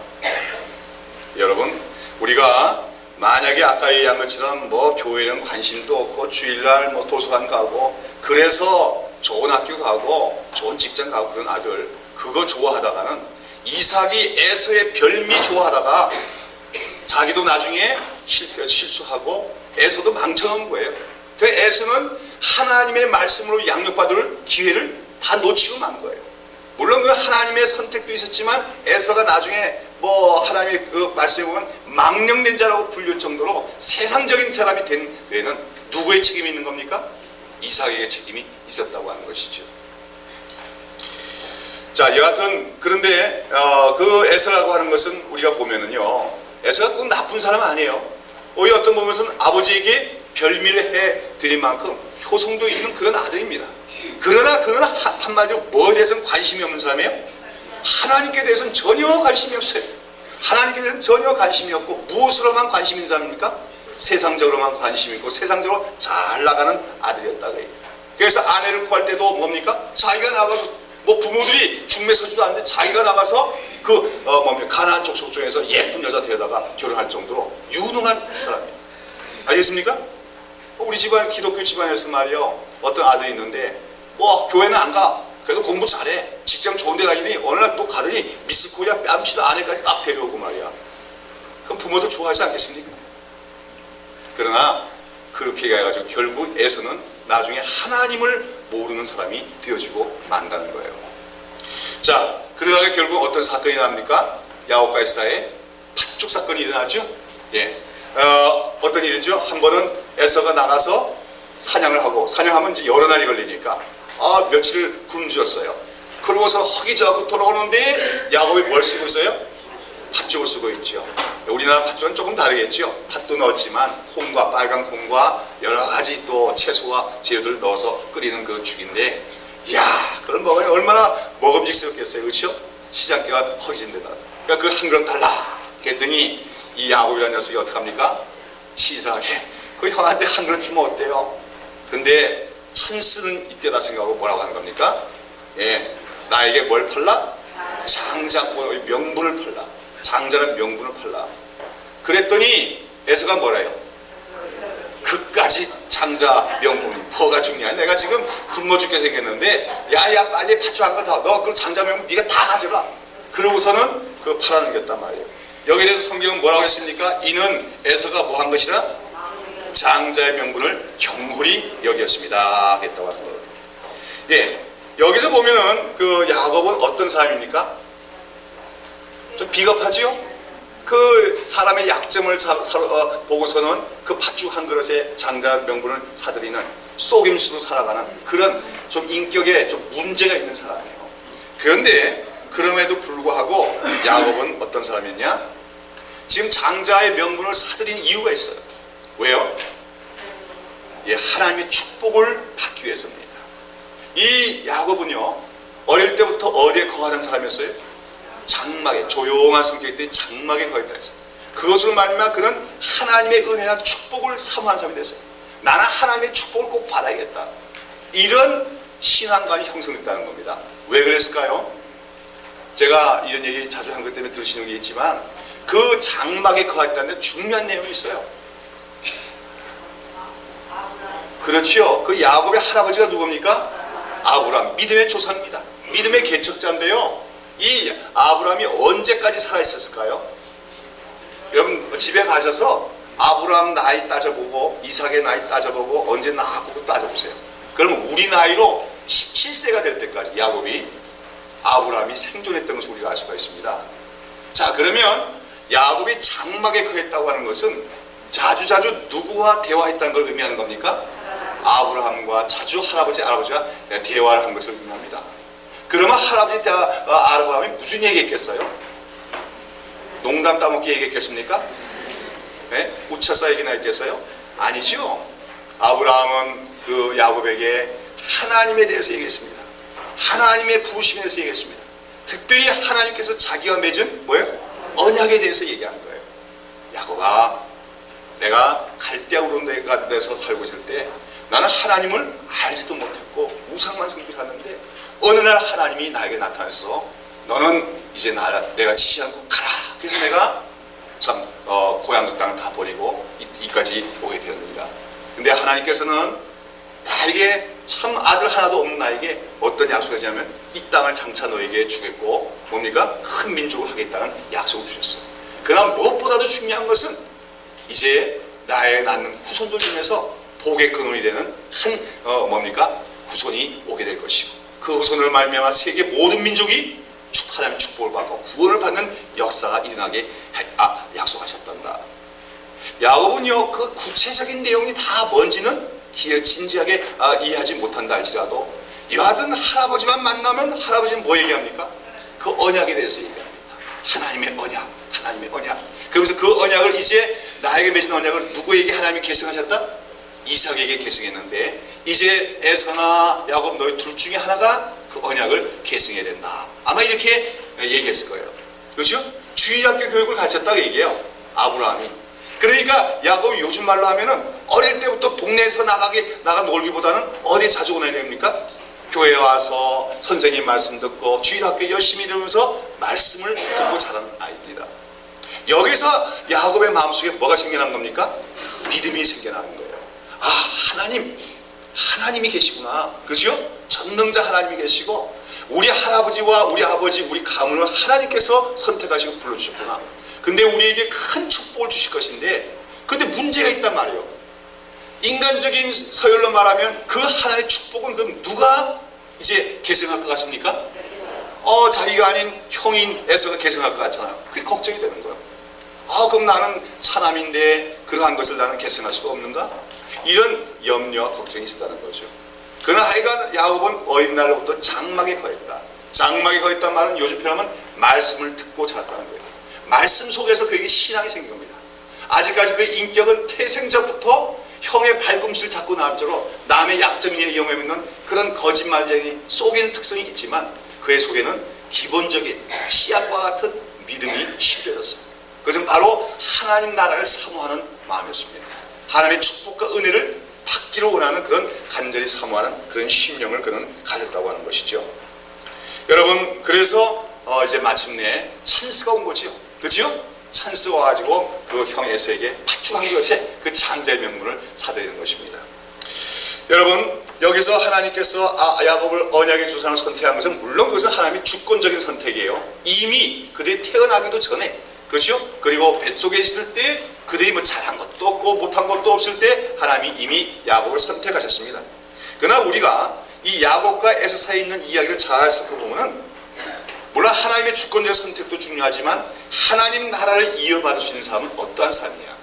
여러분, 우리가 만약에 아까 얘기한 것처럼 교회는 관심도 없고 주일날 도서관 가고 그래서 좋은 학교 가고 좋은 직장 가고 그런 아들 그거 좋아하다가는 이삭이 에서의 별미 좋아하다가 자기도 나중에 실수하고 에서도 망쳐놓은 거예요. 그 에서는 하나님의 말씀으로 양육받을 기회를 다 놓치고 만 거예요. 물론 그 하나님의 선택도 있었지만 에서가 나중에 하나님의 그 말씀에 보면 망령된 자라고 불릴 정도로 세상적인 사람이 된 데에는 누구의 책임이 있는 겁니까? 이삭에게 책임이 있었다고 하는 것이죠. 자, 여하튼 그런데 그 에서라고 하는 것은 우리가 보면은요, 에서가 꼭 나쁜 사람 아니에요. 우리 어떤 보면서는 아버지에게 별미를 해 드릴 만큼 효성도 있는 그런 아들입니다. 그러나 그는 한마디로 뭐에 대해서는 관심이 없는 사람이에요? 하나님께 대해서는 전혀 관심이 없어요. 하나님께 대해서는 전혀 관심이 없고 무엇으로만 관심 있는 사람입니까? 세상적으로만 관심 있고 세상적으로 잘 나가는 아들이었다 그래요. 그래서 아내를 구할 때도 뭡니까? 자기가 나가서 부모들이 중매서지도 않는데 자기가 나가서 가나안 쪽 속중에서 예쁜 여자 데려다가 결혼할 정도로 유능한 사람이에요. 알겠습니까? 우리 집안 기독교 집안에서 말이요, 어떤 아들이 있는데 교회는 안 가. 그래도 공부 잘해. 직장 좋은 데 다니더니 어느 날 또 가더니 미스코리아 뺨치다 아내까지 딱 데려오고 말이야. 그럼 부모도 좋아하지 않겠습니까? 그러나 그렇게 해가지고 결국 에서는 나중에 하나님을 모르는 사람이 되어지고 만다는 거예요. 자, 그러다가 결국 어떤 사건이 납니까? 야곱과 에사의 팥죽 사건이 일어나죠. 예. 어떤 일이죠? 한 번은 에서가 나가서 사냥을 하고, 사냥하면 이제 여러 날이 걸리니까 며칠 굶주렸어요. 그러고서 허기져갖고 돌아오는데 야곱이 뭘 쓰고 있어요? 팥죽을 쓰고 있죠. 우리나라 팥죽은 조금 다르겠죠. 팥도 넣었지만 콩과 빨간 콩과 여러 가지 또 채소와 재료를 넣어서 끓이는 그 죽인데, 이야, 그걸 먹으면 얼마나 먹음직스럽겠어요, 그렇죠? 시장기가 허기진 데다. 그러니까 그 한 그릇 달라 그랬더니 이 야곱이라는 녀석이 어떡합니까? 치사하게 그 형한테 한 그릇 주면 어때요? 근데 찬스는 이때다 생각하고 뭐라고 하는 겁니까? 예, 나에게 뭘 팔라? 장자권의 명분을 팔라. 장자는 명분을 팔라. 그랬더니 에서가 뭐래요? 그까지 장자 명분이 뭐가 중요해? 내가 지금 굶어 죽게 생겼는데 야야 빨리 팥죽 한 거 다 너 그 장자 명분 네가 다 가져가. 그러고서는 그 팔아넘겼단 말이에요. 여기에 대해서 성경은 뭐라고 했습니까? 이는 에서가 뭐 한 것이라? 장자의 명분을 경홀히 여겼습니다. 했다고 하는 거예요. 예, 여기서 보면은 그 야곱은 어떤 사람입니까? 좀 비겁하지요? 그 사람의 약점을 보고서는 그 팥죽 한 그릇에 장자 명분을 사들이는 속임수로 살아가는 그런 좀 인격에 좀 문제가 있는 사람이에요. 그런데 그럼에도 불구하고 야곱은 어떤 사람이냐? 지금 장자의 명분을 사들인 이유가 있어요. 왜요? 예, 하나님의 축복을 받기 위해서입니다. 이 야곱은요, 어릴 때부터 어디에 거하는 사람이었어요? 장막에, 조용한 성격이 때문에 장막에 거했다 했어요. 그것으로 말미암아 그는 하나님의 은혜와 축복을 사모하는 사람이 됐어요. 나는 하나님의 축복을 꼭 받아야겠다. 이런 신앙관이 형성됐다는 겁니다. 왜 그랬을까요? 제가 이런 얘기 자주 한 것 때문에 들으시는 게 있지만 그 장막에 거했다는 중요한 내용이 있어요. 그렇지요. 그 야곱의 할아버지가 누굽니까? 아브라함, 믿음의 조상입니다. 믿음의 개척자인데요. 이 아브라함이 언제까지 살아있었을까요? 여러분 집에 가셔서 아브라함 나이 따져보고 이삭의 나이 따져보고 언제 낳았고 따져보세요. 그러면 우리 나이로 17세가 될 때까지 야곱이 아브라함이 생존했던 것을 우리가 알 수가 있습니다. 자, 그러면 야곱이 장막에 거했다고 하는 것은 자주자주 누구와 대화했다는 걸 의미하는 겁니까? 아브라함과 자주 할아버지가 대화를 한 것을 의미합니다. 그러면 아브라함이 무슨 얘기했겠어요? 농담 따먹기 얘기했겠습니까? 네? 웃쳐서 얘기나 했겠어요? 아니죠. 아브라함은 그 야곱에게 하나님에 대해서 얘기했습니다. 하나님의 부르심에 대해서 얘기했습니다. 특별히 하나님께서 자기와 맺은 뭐예요? 언약에 대해서 얘기한 거예요. 야곱아, 내가 갈대아우로 데서 살고 있을 때 나는 하나님을 알지도 못했고 우상만 섬기었는데 어느 날 하나님이 나에게 나타나서 너는 이제 내가 지시한 곳 가라. 그래서 내가 참 고향 땅을 다 버리고 이까지 오게 되었느니라. 근데 하나님께서는 나에게 참 아들 하나도 없는 나에게 어떤 약속을 하냐면 이 땅을 장차 너에게 주겠고 뭡니까? 큰 민족을 하겠다는 약속을 주셨어요. 그러나 무엇보다도 중요한 것은 이제 나의 낳는 후손들 중에서 복의 근원이 되는 뭡니까? 후손이 오게 될 것이고 그 후손을 말미암아 세계 모든 민족이 하나님의 축복을 받고 구원을 받는 역사가 일어나게 약속하셨단다. 야곱은요, 그 구체적인 내용이 다 뭔지는 진지하게 이해하지 못한다 할지라도 여하튼 할아버지만 만나면 할아버지는 뭐 얘기합니까? 그 언약에 대해서 얘기합니다. 하나님의 언약. 그러면서 그 언약을 이제 나에게 맺은 언약을 누구에게 하나님이 계승하셨다? 이삭에게 계승했는데 이제 에서나 야곱 너희 둘 중에 하나가 그 언약을 계승해야 된다. 아마 이렇게 얘기했을 거예요. 그렇죠? 주일학교 교육을 가르쳤다고 얘기해요. 아브라함이. 그러니까 야곱이 요즘 말로 하면은 어릴 때부터 동네에서 나가 놀기보다는 어디 자주 오나야 됩니까? 교회에 와서 선생님 말씀 듣고 주일학교 열심히 들으면서 말씀을 듣고 자란 아이입니다. 여기서 야곱의 마음속에 뭐가 생겨난 겁니까? 믿음이 생겨나는 거예요. 아, 하나님이 계시구나. 그렇죠? 전능자 하나님이 계시고 우리 할아버지와 우리 아버지, 우리 가문을 하나님께서 선택하시고 불러주셨구나. 근데 우리에게 큰 축복을 주실 것인데 근데 문제가 있단 말이에요. 인간적인 서열로 말하면 그 하나님의 축복은 그럼 누가 이제 계승할 것 같습니까? 자기가 아닌 형인 에서가 계승할 것 같잖아요. 그게 걱정이 되는 거예요. 그럼 나는 차남인데 그러한 것을 나는 계승할 수가 없는가? 이런 염려와 걱정이 있었다는 거죠. 그러나 하여간 야곱은 어린 날로부터 장막에 거했다. 장막에 거했단 말은 요즘 표현하면 말씀을 듣고 자랐다는 거예요. 말씀 속에서 그에게 신앙이 생긴 겁니다. 아직까지 그의 인격은 태생자부터 형의 발꿈치를 잡고 나올 정도로 남의 약점이나 위험에 있는 그런 거짓말쟁이 속에는 특성이 있지만 그의 속에는 기본적인 씨앗과 같은 믿음이 심겨졌어요. 그것은 바로 하나님 나라를 사모하는 마음이었습니다. 하나님의 축복과 은혜를 받기로 원하는 그런 간절히 사모하는 그런 심령을 그는 가졌다고 하는 것이죠. 여러분, 그래서 이제 마침내 찬스가 온 거죠. 그렇죠? 찬스가 와가지고 그 형 에서에게 파축한 것에 그 장자의 명분을 사드리는 것입니다. 여러분, 여기서 하나님께서 야곱을 언약의 조상을 선택한 것은 물론 그것은 하나님의 주권적인 선택이에요. 이미 그들이 태어나기도 전에, 그렇죠? 그리고 뱃속에 있을 때 그들이 뭐 잘한 것도 없고 못한 것도 없을 때 하나님이 이미 야곱을 선택하셨습니다. 그러나 우리가 이 야곱과 에서 사이에 있는 이야기를 잘 살펴보면 물론 하나님의 주권적 선택도 중요하지만 하나님 나라를 이어받을 수 있는 사람은 어떠한 사람이냐?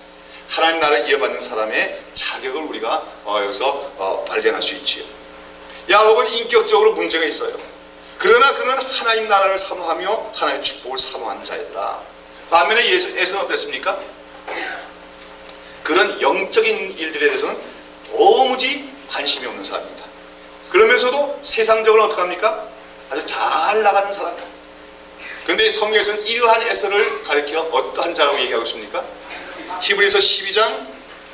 하나님 나라를 이어받는 사람의 자격을 우리가 여기서 발견할 수 있지요. 야곱은 인격적으로 문제가 있어요. 그러나 그는 하나님 나라를 사모하며 하나님의 축복을 사모하는 자였다. 반면에 에서는 어땠습니까? 그런 영적인 일들에 대해서는 도무지 관심이 없는 사람입니다. 그러면서도 세상적으로 어떻게 합니까? 아주 잘 나가는 사람. 그런데 성경에서는 이러한 에서를 가리켜 어떠한 자라고 얘기하고 있습니까? 히브리서 12장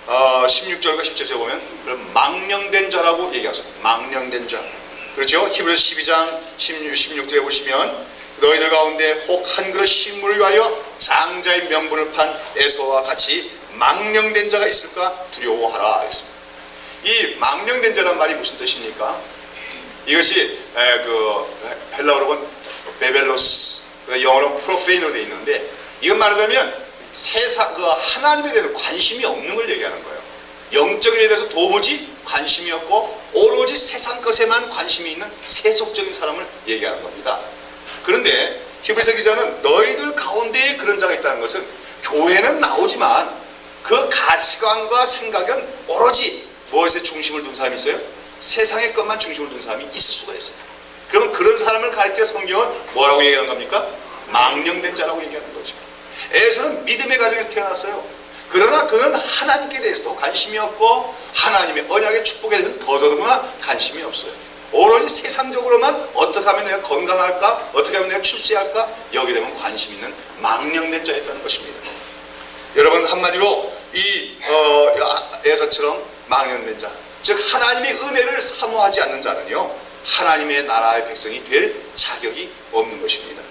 16절과 17절에 보면 그런 망령된 자라고 얘기하습니다. 망령된 자. 그렇죠? 히브리서 12장 16절에 보시면 너희들 가운데 혹 한 그릇 식물을 위하여 장자의 명분을 판 에서와 같이 망령된 자가 있을까 두려워하라 했습니다. 이 망령된 자란 말이 무슨 뜻입니까? 이것이 헬라어로 본 베벨로스, 영어로 프로페인으로 되어 있는데, 이건 말하자면 세상 하나님에 대해서 관심이 없는 걸 얘기하는 거예요. 영적인 에 대해서 도무지 관심이 없고 오로지 세상 것에만 관심이 있는 세속적인 사람을 얘기하는 겁니다. 그런데 히브리서 기자는 너희들 가운데에 그런 자가 있다는 것은 교회는 나오지만 그 가치관과 생각은 오로지 무엇에 중심을 둔 사람이 있어요? 세상의 것만 중심을 둔 사람이 있을 수가 있어요. 그러면 그런 사람을 가리켜 성경은 뭐라고 얘기하는 겁니까? 망령된 자라고 얘기하는 거죠. 에서는 믿음의 가정에서 태어났어요. 그러나 그는 하나님께 대해서도 관심이 없고 하나님의 언약의 축복에 대해서는 더더구나 관심이 없어요. 오로지 세상적으로만 어떻게 하면 내가 건강할까? 어떻게 하면 내가 출세할까? 여기에 대한 관심 있는 망령된 자였다는 것입니다. 여러분, 한마디로 이 에서처럼 망령된 자, 즉 하나님의 은혜를 사모하지 않는 자는요, 하나님의 나라의 백성이 될 자격이 없는 것입니다.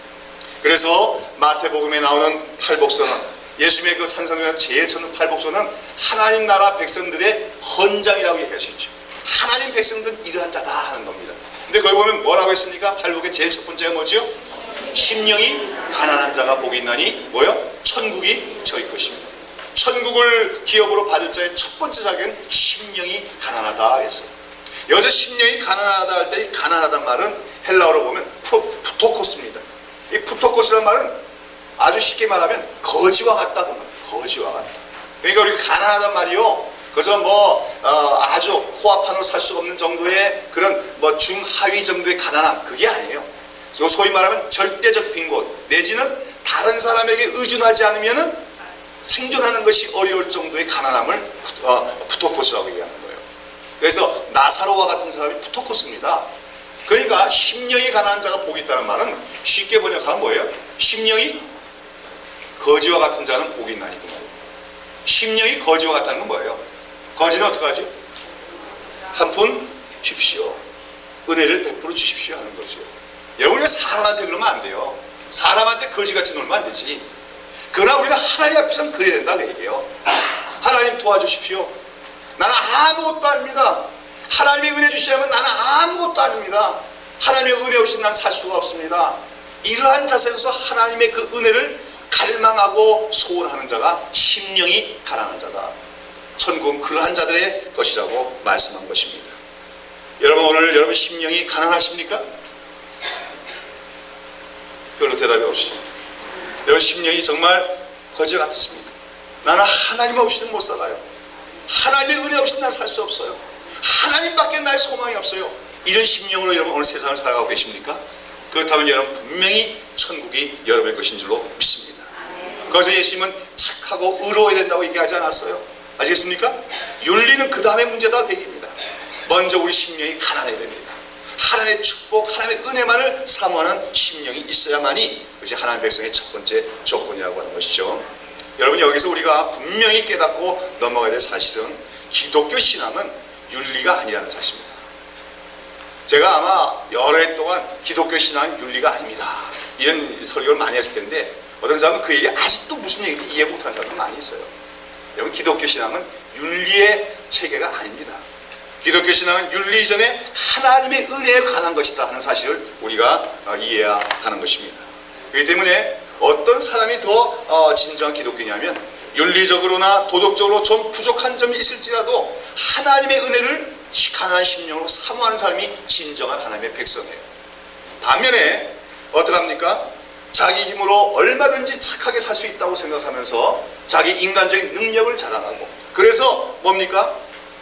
그래서 마태복음에 나오는 팔복서는, 예수님의 그 산상에서 제일 첫는 팔복서는 하나님 나라 백성들의 헌장이라고 얘기하시죠. 하나님 백성들은 이러한 자다 하는 겁니다. 근데 거기 보면 뭐라고 했습니까? 팔복의 제일 첫 번째가 뭐죠? 심령이 가난한 자가 복이 있나니 뭐요? 천국이 저희 것입니다. 천국을 기업으로 받을 자의 첫 번째 자격은 심령이 가난하다 했어요. 여기서 심령이 가난하다 할 때 이 가난하다는 말은 헬라어로 보면 푸토코스입니다. 이 푸토코스라는 말은 아주 쉽게 말하면 거지와 같다 그 말. 거지와 같다. 그러니까 우리가 가난하단 말이요, 그래서 아주 호화판으로 살 수 없는 정도의 그런 중하위 정도의 가난함, 그게 아니에요. 소위 말하면 절대적 빈곤, 내지는 다른 사람에게 의존하지 않으면은 생존하는 것이 어려울 정도의 가난함을 푸토코스라고 얘기하는 거예요. 그래서 나사로와 같은 사람이 푸토코스입니다. 그러니까 심령이 가난한 자가 복이 있다는 말은 쉽게 번역하면 뭐예요? 심령이 거지와 같은 자는 복이 있나니 그 말이에요. 심령이 거지와 같다는 건 뭐예요? 거지는 어떡하죠? 한 푼 주십시오. 은혜를 베풀어 주십시오 하는 거죠. 여러분, 우리가 사람한테 그러면 안 돼요. 사람한테 거지같이 놀면 안 되지. 그러나 우리가 하나님 앞에서는 그래야 된다 그 얘기예요. 하나님 도와주십시오. 나는 아무것도 아닙니다. 하나님의 은혜 주시면 나는 아무것도 아닙니다. 하나님의 은혜 없이 난 살 수가 없습니다. 이러한 자세에서 하나님의 그 은혜를 갈망하고 소원하는 자가 심령이 가난한 자다. 천국은 그러한 자들의 것이라고 말씀한 것입니다. 여러분, 오늘 여러분 심령이 가난하십니까? 별로 대답이 없으시죠. 여러분 심령이 정말 거지 같으십니다. 나는 하나님 없이는 못 살아요. 하나님의 은혜 없이는 난 살 수 없어요. 하나님밖에 나의 소망이 없어요. 이런 심령으로 여러분 오늘 세상을 살아가고 계십니까? 그렇다면 여러분 분명히 천국이 여러분의 것인 줄로 믿습니다. 그래서 예수님은 착하고 의로워야 된다고 얘기하지 않았어요. 아시겠습니까? 윤리는 그 다음에 문제다 그 얘기입니다. 먼저 우리 심령이 가난해야 됩니다. 하나님의 축복, 하나님의 은혜만을 사모하는 심령이 있어야만이 그것이 하나님의 백성의 첫 번째 조건이라고 하는 것이죠. 여러분, 여기서 우리가 분명히 깨닫고 넘어가야 될 사실은 기독교 신앙은 윤리가 아니라는 사실입니다. 제가 아마 여러 해 동안 기독교 신앙은 윤리가 아닙니다, 이런 설교를 많이 했을 텐데 어떤 사람은 그 얘기 아직도 무슨 얘기인지 이해 못하는 사람이 많이 있어요. 여러분, 기독교 신앙은 윤리의 체계가 아닙니다. 기독교 신앙은 윤리 이전에 하나님의 은혜에 관한 것이다 하는 사실을 우리가 이해해야 하는 것입니다. 그렇기 때문에 어떤 사람이 더 진정한 기독교냐면 윤리적으로나 도덕적으로 좀 부족한 점이 있을지라도 하나님의 은혜를 가난한 심령으로 사모하는 사람이 진정한 하나님의 백성이에요. 반면에 어떡합니까? 자기 힘으로 얼마든지 착하게 살 수 있다고 생각하면서 자기 인간적인 능력을 자랑하고, 그래서 뭡니까?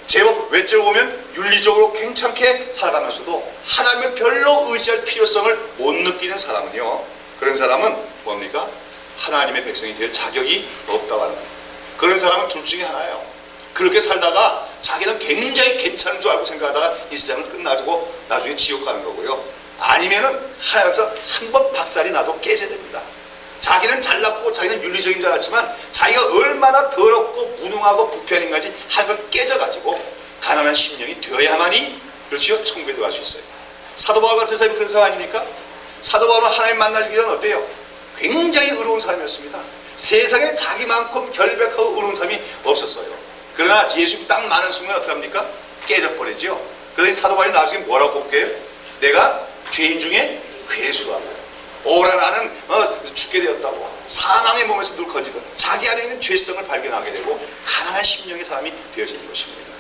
제법 외적으로 보면 윤리적으로 괜찮게 살아가면서도 하나님을 별로 의지할 필요성을 못 느끼는 사람은요, 그런 사람은 뭡니까? 하나님의 백성이 될 자격이 없다고 하는 거예요. 그런 사람은 둘 중에 하나예요. 그렇게 살다가 자기는 굉장히 괜찮은 줄 알고 생각하다가 이 세상을 끝나주고 나중에 지옥 가는 거고요. 아니면은 하나님께서 한번 박살이 나도 깨져야 됩니다. 자기는 잘났고 자기는 윤리적인 줄 알았지만 자기가 얼마나 더럽고 무능하고 부패한인가지 한번 깨져가지고 가난한 심령이 되어야만이, 그렇지요, 천국에 들어갈 수 있어요. 사도 바울 같은 사람이 그런 사람 아닙니까? 사도 바울은 하나님 만나기 전에 어때요? 굉장히 의로운 사람이었습니다. 세상에 자기만큼 결백하고 의로운 사람이 없었어요. 그러나 예수님 딱 많은 순간 어떻게 합니까? 깨져버리죠. 그래서 사도 바울이 나중에 뭐라고 볼게요? 내가 죄인 중에 괴수하고 오라 나는 죽게 되었다고 사망의 몸에서 늘 건지고 자기 안에 있는 죄성을 발견하게 되고 가난한 심령의 사람이 되어지는 것입니다.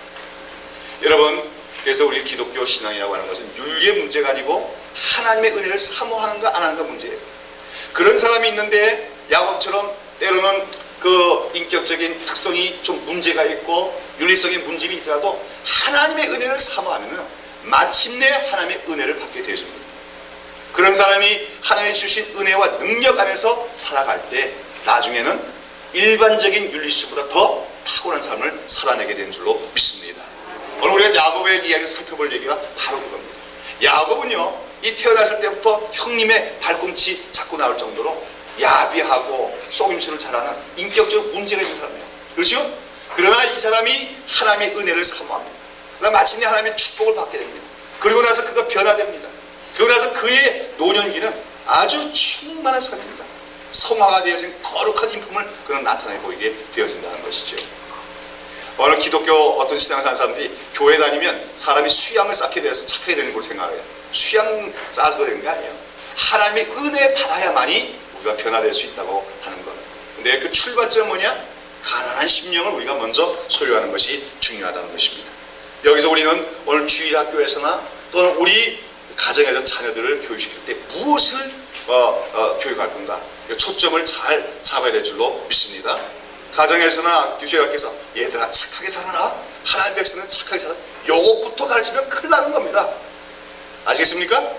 여러분, 그래서 우리 기독교 신앙이라고 하는 것은 윤리의 문제가 아니고 하나님의 은혜를 사모하는가 안 하는가 문제예요. 그런 사람이 있는데 야곱처럼 때로는 그 인격적인 특성이 좀 문제가 있고 윤리성의 문제가 있더라도 하나님의 은혜를 사모하면 마침내 하나님의 은혜를 받게 되어집니다. 그런 사람이 하나님이 주신 은혜와 능력 안에서 살아갈 때 나중에는 일반적인 윤리수보다 더 탁월한 삶을 살아내게 되는 줄로 믿습니다. 오늘 우리가 야곱의 이야기를 살펴볼 얘기가 바로 그겁니다. 야곱은요, 이 태어났을 때부터 형님의 발꿈치 잡고 나올 정도로 야비하고 속임수를 잘하는 인격적으로 문제가 있는 사람이에요. 그렇죠? 그러나 이 사람이 하나님의 은혜를 사모합니다. 그러나 마침내 하나님의 축복을 받게 됩니다. 그리고 나서 그가 변화됩니다. 그리고 나서 그의 노년기는 아주 충만한 삶입니다. 성화가 되어진 거룩한 인품을 그는 나타내 보이게 되어진다는 것이죠. 오늘 기독교 어떤 신앙을 하는 사람들이 교회 다니면 사람이 수양을 쌓게 돼서 착하게 되는 걸 생각해요. 수양 쌓아서 되는 게 아니에요. 하나님의 은혜 받아야만이 우리가 변화될 수 있다고 하는 거예요. 근데 그 출발점은 뭐냐? 가난한 심령을 우리가 먼저 소유하는 것이 중요하다는 것입니다. 여기서 우리는 오늘 주일학교에서나 또는 우리 가정에서 자녀들을 교육시킬 때 무엇을 교육할 건가? 초점을 잘 잡아야 될 줄로 믿습니다. 가정에서나 주일학교에서 얘들아 착하게 살아라. 하나님 백성은 착하게 살아라. 요것부터 가르치면 큰일 나는 겁니다. 아시겠습니까?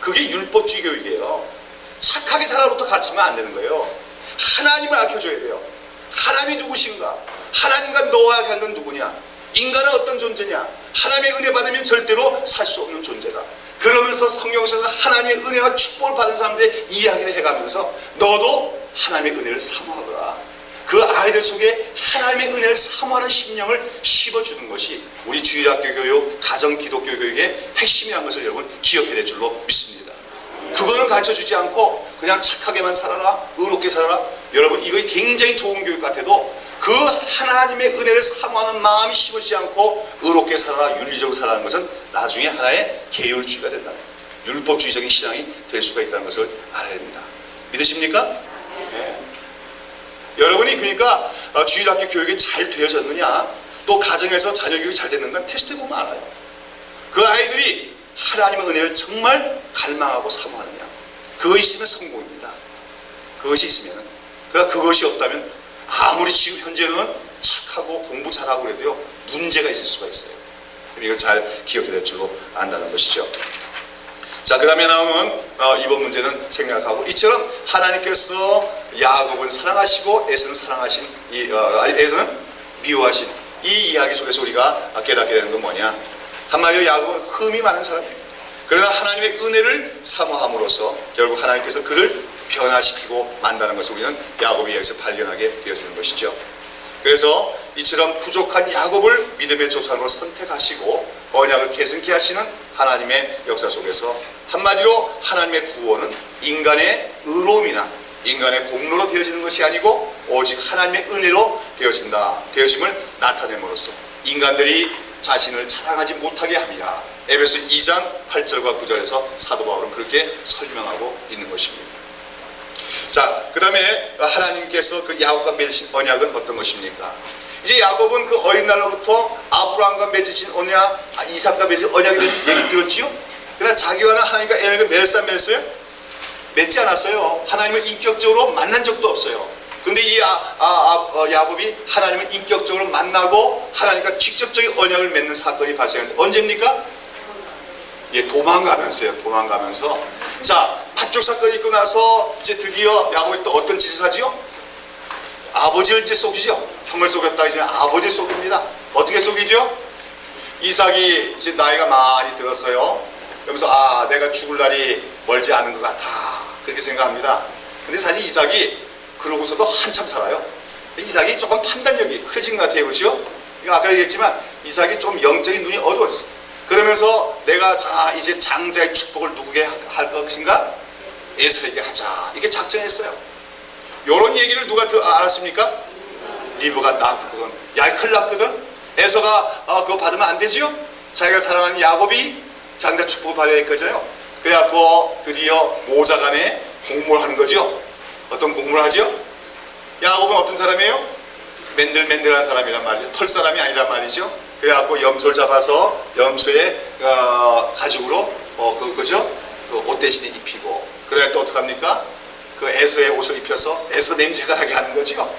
그게 율법주의 교육이에요. 착하게 살아부터 가르치면 안 되는 거예요. 하나님을 알려줘야 돼요. 하나님이 누구신가? 하나님과 너와 한 건 누구냐? 인간은 어떤 존재냐? 하나님의 은혜 받으면 절대로 살 수 없는 존재다. 그러면서 성경에서 하나님의 은혜와 축복을 받은 사람들의 이야기를 해가면서 너도 하나님의 은혜를 사모하거라. 그 아이들 속에 하나님의 은혜를 사모하는 심령을 심어주는 것이 우리 주일학교 교육, 가정 기독교 교육의 핵심이라는 것을 여러분 기억해야 될 줄로 믿습니다. 그거는 가르쳐주지 않고 그냥 착하게만 살아라, 의롭게 살아라. 여러분 이거 굉장히 좋은 교육 같아도 그 하나님의 은혜를 사모하는 마음이 심어지지 않고 의롭게 살아라, 윤리적으로 살아가는 것은 나중에 하나의 계율주의가 된다. 율법주의적인 신앙이 될 수가 있다는 것을 알아야 됩니다. 믿으십니까? 네. 여러분이 그러니까 주일학교 교육이 잘 되어졌느냐, 또 가정에서 자녀 교육이 잘 됐는가 테스트 해보면 알아요. 그 아이들이 하나님의 은혜를 정말 갈망하고 사모하느냐, 그것이 있으면 성공입니다. 그것이 있으면. 그러니까 그것이 없다면 아무리 지금 현재는 착하고 공부 잘하고 그래도요 문제가 있을 수가 있어요. 이걸 잘 기억해야 될 줄로 안다는 것이죠. 자, 그 다음에 나오는 이번 문제는 생각하고, 이처럼 하나님께서 야곱은 사랑하시고 에서는 사랑하신 에서는 미워하신 이 이야기 속에서 우리가 깨닫게 되는 건 뭐냐? 한마디로 야곱은 흠이 많은 사람이에요. 그러나 하나님의 은혜를 사모함으로써 결국 하나님께서 그를 변화시키고 만다는 것을 우리는 야곱의 이야기에서 발견하게 되어지는 것이죠. 그래서 이처럼 부족한 야곱을 믿음의 조상으로 선택하시고 언약을 계승케 하시는 하나님의 역사 속에서 한마디로 하나님의 구원은 인간의 의로움이나 인간의 공로로 되어지는 것이 아니고 오직 하나님의 은혜로 되어짐을 나타냄으로써 인간들이 자신을 자랑하지 못하게 함이라. 에베소 2장 8절과 9절에서 사도 바울은 그렇게 설명하고 있는 것입니다. 자, 그 다음에 하나님께서 그 야곱과 맺으신 언약은 어떤 것입니까? 이제 야곱은 그 어린 날로부터 아브라함과 맺으신 언약, 이삭과 맺은 언약에 대한 얘기 들었지요? 그러나 자기와는 하나님과 언약을 맺었어요? 맺지 않았어요. 하나님을 인격적으로 만난 적도 없어요. 근데 이 야곱이 하나님을 인격적으로 만나고 하나님과 직접적인 언약을 맺는 사건이 발생했는데 언제입니까? 예, 도망가면서. 자, 팥죽 사건이 있고 나서 이제 드디어 야곱이 또 어떤 짓을 하지요? 아버지를 이제 속이죠. 형을 속였다 이제 아버지를 속입니다. 어떻게 속이죠? 이삭이 이제 나이가 많이 들었어요. 그러면서 내가 죽을 날이 멀지 않은 것 같아, 그렇게 생각합니다. 근데 사실 이삭이 그러고서도 한참 살아요. 이삭이 조금 판단력이 흐려진 것 같아요. 그렇죠? 아까 얘기했지만 이삭이 좀 영적인 눈이 어두워졌어요. 그러면서 내가 이제 장자의 축복을 누구에게 할 것인가? 에서에게 하자, 이게 작전했어요. 요런 얘기를 누가 알았습니까? 리브가 나 듣거든. 야, 큰일 났거든. 에서가 그거 받으면 안 되지요? 자기가 사랑하는 야곱이 장자 축복을 받아야 했거든요. 그래갖고 드디어 모자간에 공모를 하는 거죠. 어떤 공모를 하죠? 야곱은 어떤 사람이에요? 맨들맨들한 사람이란 말이죠. 털 사람이 아니란 말이죠. 그래갖고 염소를 잡아서 염소의 가죽으로 그죠? 그 옷 대신에 입히고, 그다음에 또 어떡합니까? 그 에서의 옷을 입혀서 에서 냄새가 나게 하는 거죠.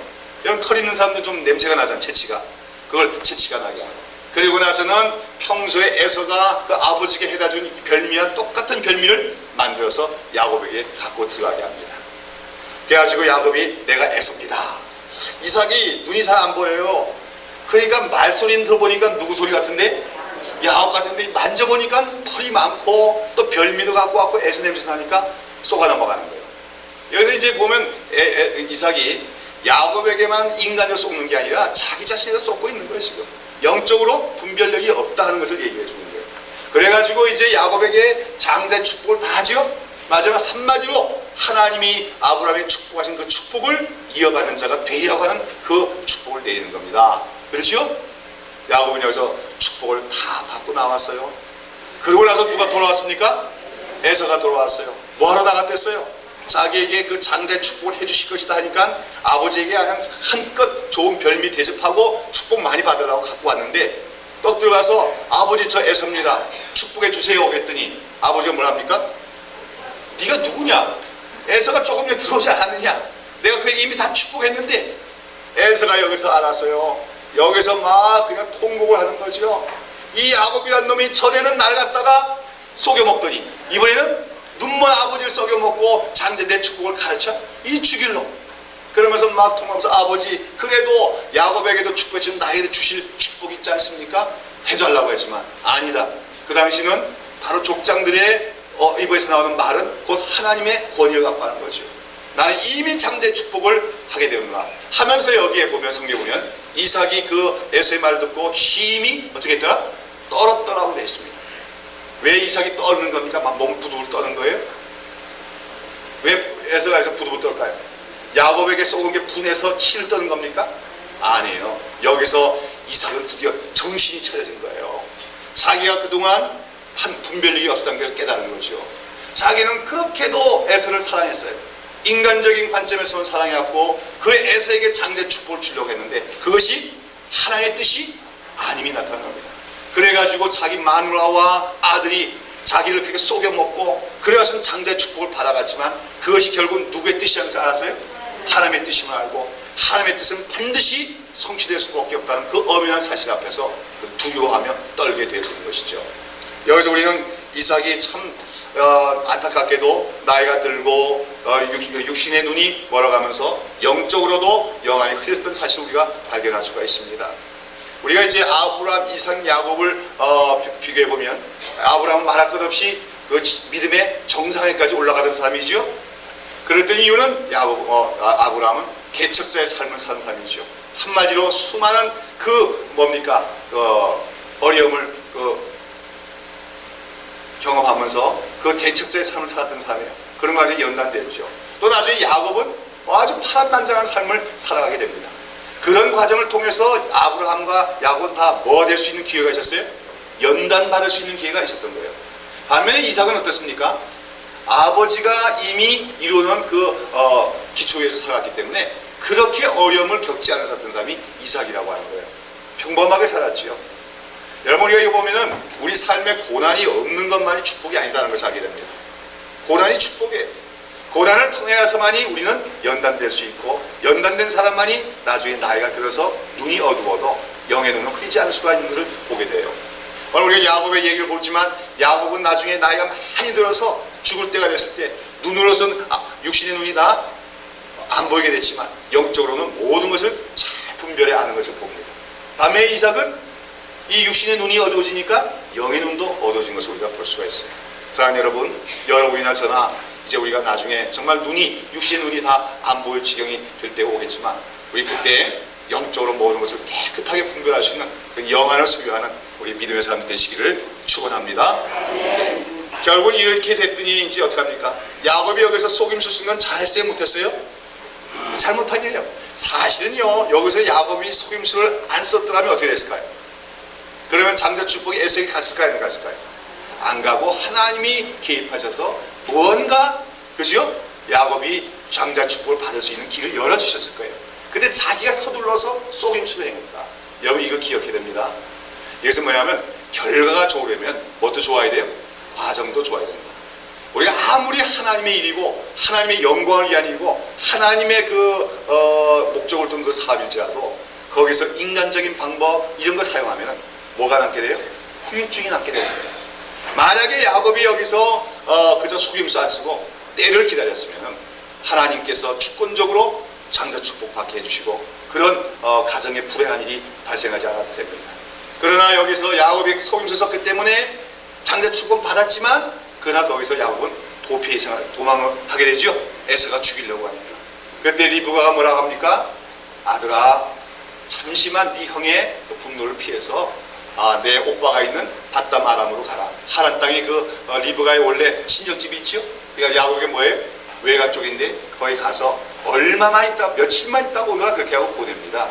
이런 털 있는 사람들 좀 냄새가 나잖아, 채취가. 그걸 채취가 나게 하고. 그리고 나서는 평소에 에서가 그 아버지께 해다 준 별미와 똑같은 별미를 만들어서 야곱에게 갖고 들어가게 합니다. 그래가지고 야곱이 내가 에서입니다. 이삭이 눈이 잘 안 보여요. 그러니까 말소리는 들어보니까 누구 소리 같은데? 야곱 같은데 만져보니까 털이 많고 또 별미도 갖고 왔고 에서 냄새 나니까 쏘가 넘어가는 거예요. 여기서 이제 보면 이삭이 야곱에게만 인간을 쏟는 게 아니라 자기 자신에도 쏟고 있는 거예요. 지금 영적으로 분별력이 없다 하는 것을 얘기해 주는 거예요. 그래가지고 이제 야곱에게 장자의 축복을 다 하죠. 마지막 한마디로 하나님이 아브라함에 축복하신 그 축복을 이어받는 자가 되리라고 하는 그 축복을 내리는 겁니다. 그렇죠? 야곱은 여기서 축복을 다 받고 나왔어요. 그러고 나서 누가 돌아왔습니까? 에서가 돌아왔어요. 뭐하러 나갔댔어요? 자기에게 그 장자의 축복을 해주실 것이다 하니까 아버지에게 그냥 한껏 좋은 별미 대접하고 축복 많이 받으려고 갖고 왔는데, 떡 들어가서 아버지 저 에서입니다, 축복해 주세요 그랬더니 아버지가 뭐랍니까? 네가 누구냐? 에서가 조금 전에 들어오지 않았느냐? 내가 그에게 이미 다 축복했는데. 에서가 여기서 알았어요. 여기서 막 그냥 통곡을 하는 거죠. 이 야곱이란 놈이 전에는 날 갖다가 속여먹더니 이번에는 눈먼 아버지를 썩여먹고 장자 내 축복을 가르쳐? 이 죽일 놈. 그러면서 막 통하면서 아버지, 그래도 야곱에게도 축복했지만 나에게도 주실 축복이 있지 않습니까? 해달라고 했지만 아니다. 그 당시는 바로 족장들의 입에서 나오는 말은 곧 하나님의 권위를 갖고 하는 거죠. 나는 이미 장자의 축복을 하게 되었구나 하면서 여기에 보면 성경에 보면 이삭이 그 에서의 말을 듣고 심히 어떻게 했더라? 떨었더라고 되어 있습니다. 왜 이삭이 떠는 겁니까? 막 몸을 부들부들 떠는 거예요? 왜 에서가 이렇게 부들부들 떨까요? 야곱에게 쏘는 게 분해서 치를 떠는 겁니까? 아니에요. 여기서 이삭은 드디어 정신이 차려진 거예요. 자기가 그동안 한 분별력이 없었던 걸 깨달은 거죠. 자기는 그렇게도 에서를 사랑했어요. 인간적인 관점에서는 사랑해왔고 그 에서에게 장자의 축복을 주려고 했는데 그것이 하나님의 뜻이 아님이 나타난 겁니다. 그래가지고 자기 마누라와 아들이 자기를 그렇게 속여먹고 그래서 장자의 축복을 받아갔지만 그것이 결국 누구의 뜻이라는 것을 알았어요? 하나님의 뜻임을 알고 하나님의 뜻은 반드시 성취될 수밖에 없다는 그 엄연한 사실 앞에서 두려워하며 떨게 되어지는 것이죠. 여기서 우리는 이삭이 참 안타깝게도 나이가 들고 육신의 눈이 멀어가면서 영적으로도 영안이 흐렸던 사실을 우리가 발견할 수가 있습니다. 우리가 이제 아브라함, 이삭, 야곱을 비교해보면 아브라함은 말할 것 없이 그 믿음의 정상에까지 올라가던 사람이죠. 그랬던 이유는 아브라함은 개척자의 삶을 사는 사람이죠. 한마디로 수많은 어려움을 경험하면서 그 개척자의 삶을 살았던 사람이에요. 그런 과정이 연단되죠. 또 나중에 야곱은 아주 파란만장한 삶을 살아가게 됩니다. 그런 과정을 통해서 아브라함과 야곱은 다 뭐 될 수 있는 기회가 있었어요? 연단받을 수 있는 기회가 있었던 거예요. 반면에 이삭은 어떻습니까? 아버지가 이미 이루어놓은 기초에서 살아갔기 때문에 그렇게 어려움을 겪지 않은 사람이 이삭이라고 하는 거예요. 평범하게 살았지요. 여러분, 우리가 이거 보면은 우리 삶에 고난이 없는 것만이 축복이 아니다는 것을 알게 됩니다. 고난이 축복이에요. 고난을 통해서만이 우리는 연단될 수 있고 연단된 사람만이 나중에 나이가 들어서 눈이 어두워도 영의 눈은 흐리지 않을 수가 있는 것을 보게 돼요. 오늘 우리가 야곱의 얘기를 보지만 야곱은 나중에 나이가 많이 들어서 죽을 때가 됐을 때 눈으로서는 육신의 눈이 다 안 보이게 됐지만 영적으로는 모든 것을 잘 분별해 아는 것을 봅니다. 반면에 이삭은 이 육신의 눈이 어두워지니까 영의 눈도 어두워진 것을 우리가 볼 수가 있어요. 사랑하는 여러분, 여러분이나 저나 이제 우리가 나중에 정말 육신의 눈이 다 안 보일 지경이 될 때가 오겠지만 우리 그때 영적으로 모든 것을 깨끗하게 분별할 수 있는 그 영안을 소유하는 우리 믿음의 사람 되시기를 축원합니다. 결국 이렇게 됐더니 이제 어떡합니까? 야곱이 여기서 속임수 쓴 건 잘했어요? 못했어요? 잘못한 일이에요. 사실은요, 여기서 야곱이 속임수를 안 썼더라면 어떻게 됐을까요? 그러면 장자 축복이 에서에게 갔을까요? 안 갔을까요? 안 가고 하나님이 개입하셔서 무언가, 그죠? 야곱이 장자 축복을 받을 수 있는 길을 열어주셨을 거예요. 근데 자기가 서둘러서 속임수를 행했다. 여러분 이거 기억해야 됩니다. 여기서 뭐냐면 결과가 좋으려면 뭣도 좋아야 돼요? 과정도 좋아야 됩니다. 우리가 아무리 하나님의 일이고 하나님의 영광을 위한 일이고 하나님의 목적을 둔 그 사업일지라도 거기서 인간적인 방법 이런 걸 사용하면 뭐가 남게 돼요? 후유증이 남게 됩니다. 만약에 야곱이 여기서 그저 속임수 안 쓰고 때를 기다렸으면 하나님께서 주권적으로 장자 축복받게 해주시고 그런 가정에 불행한 일이 발생하지 않아도 됩니다. 그러나 여기서 야곱이 속임수 썼기 때문에 장자 축복 받았지만 그러나 거기서 야곱은 도피의 생활, 도망을 하게 되죠. 에서가 죽이려고 하니까. 그때 리브가가 뭐라고 합니까? 아들아, 잠시만 네 형의 그 분노를 피해서 내 오빠가 있는 밧담 아람으로 가라. 하란 땅에 리브가의 원래 친정집이 있죠. 그러니까 야곱이 뭐예요? 외가 쪽인데 거기 가서 얼마만 있다, 며칠만 있다고 오느라 그렇게 하고 보냅니다.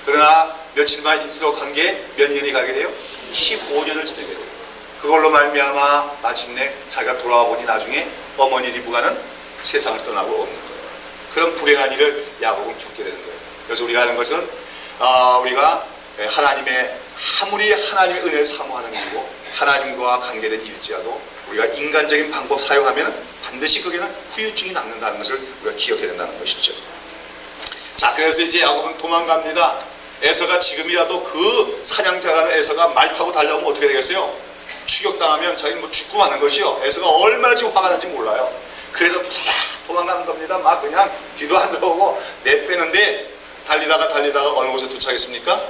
그러나 며칠만 있으러 간 게 몇 년이 가게 돼요? 15년을 지내게 돼요. 그걸로 말미암아 마침내 자기가 돌아와 보니 나중에 어머니 리브가는 세상을 떠나고 없는 거예요. 그런 불행한 일을 야곱은 겪게 되는 거예요. 그래서 우리가 하는 것은 우리가 아무리 하나님의 은혜를 사모하는 일이고 하나님과 관계된 일일지라도 우리가 인간적인 방법 사용하면 반드시 거기에는 후유증이 남는다는 것을 우리가 기억해야 된다는 것이죠. 자, 그래서 이제 야곱은 도망갑니다. 에서가 지금이라도 그 사냥자라는 에서가 말 타고 달려오면 어떻게 되겠어요? 추격당하면 자기는 뭐 죽고 마는 것이요. 에서가 얼마나 지금 화가 난지 몰라요. 그래서 도망가는 겁니다. 막 그냥 뒤도 안 돌아오고 내빼는데 달리다가 어느 곳에 도착했습니까?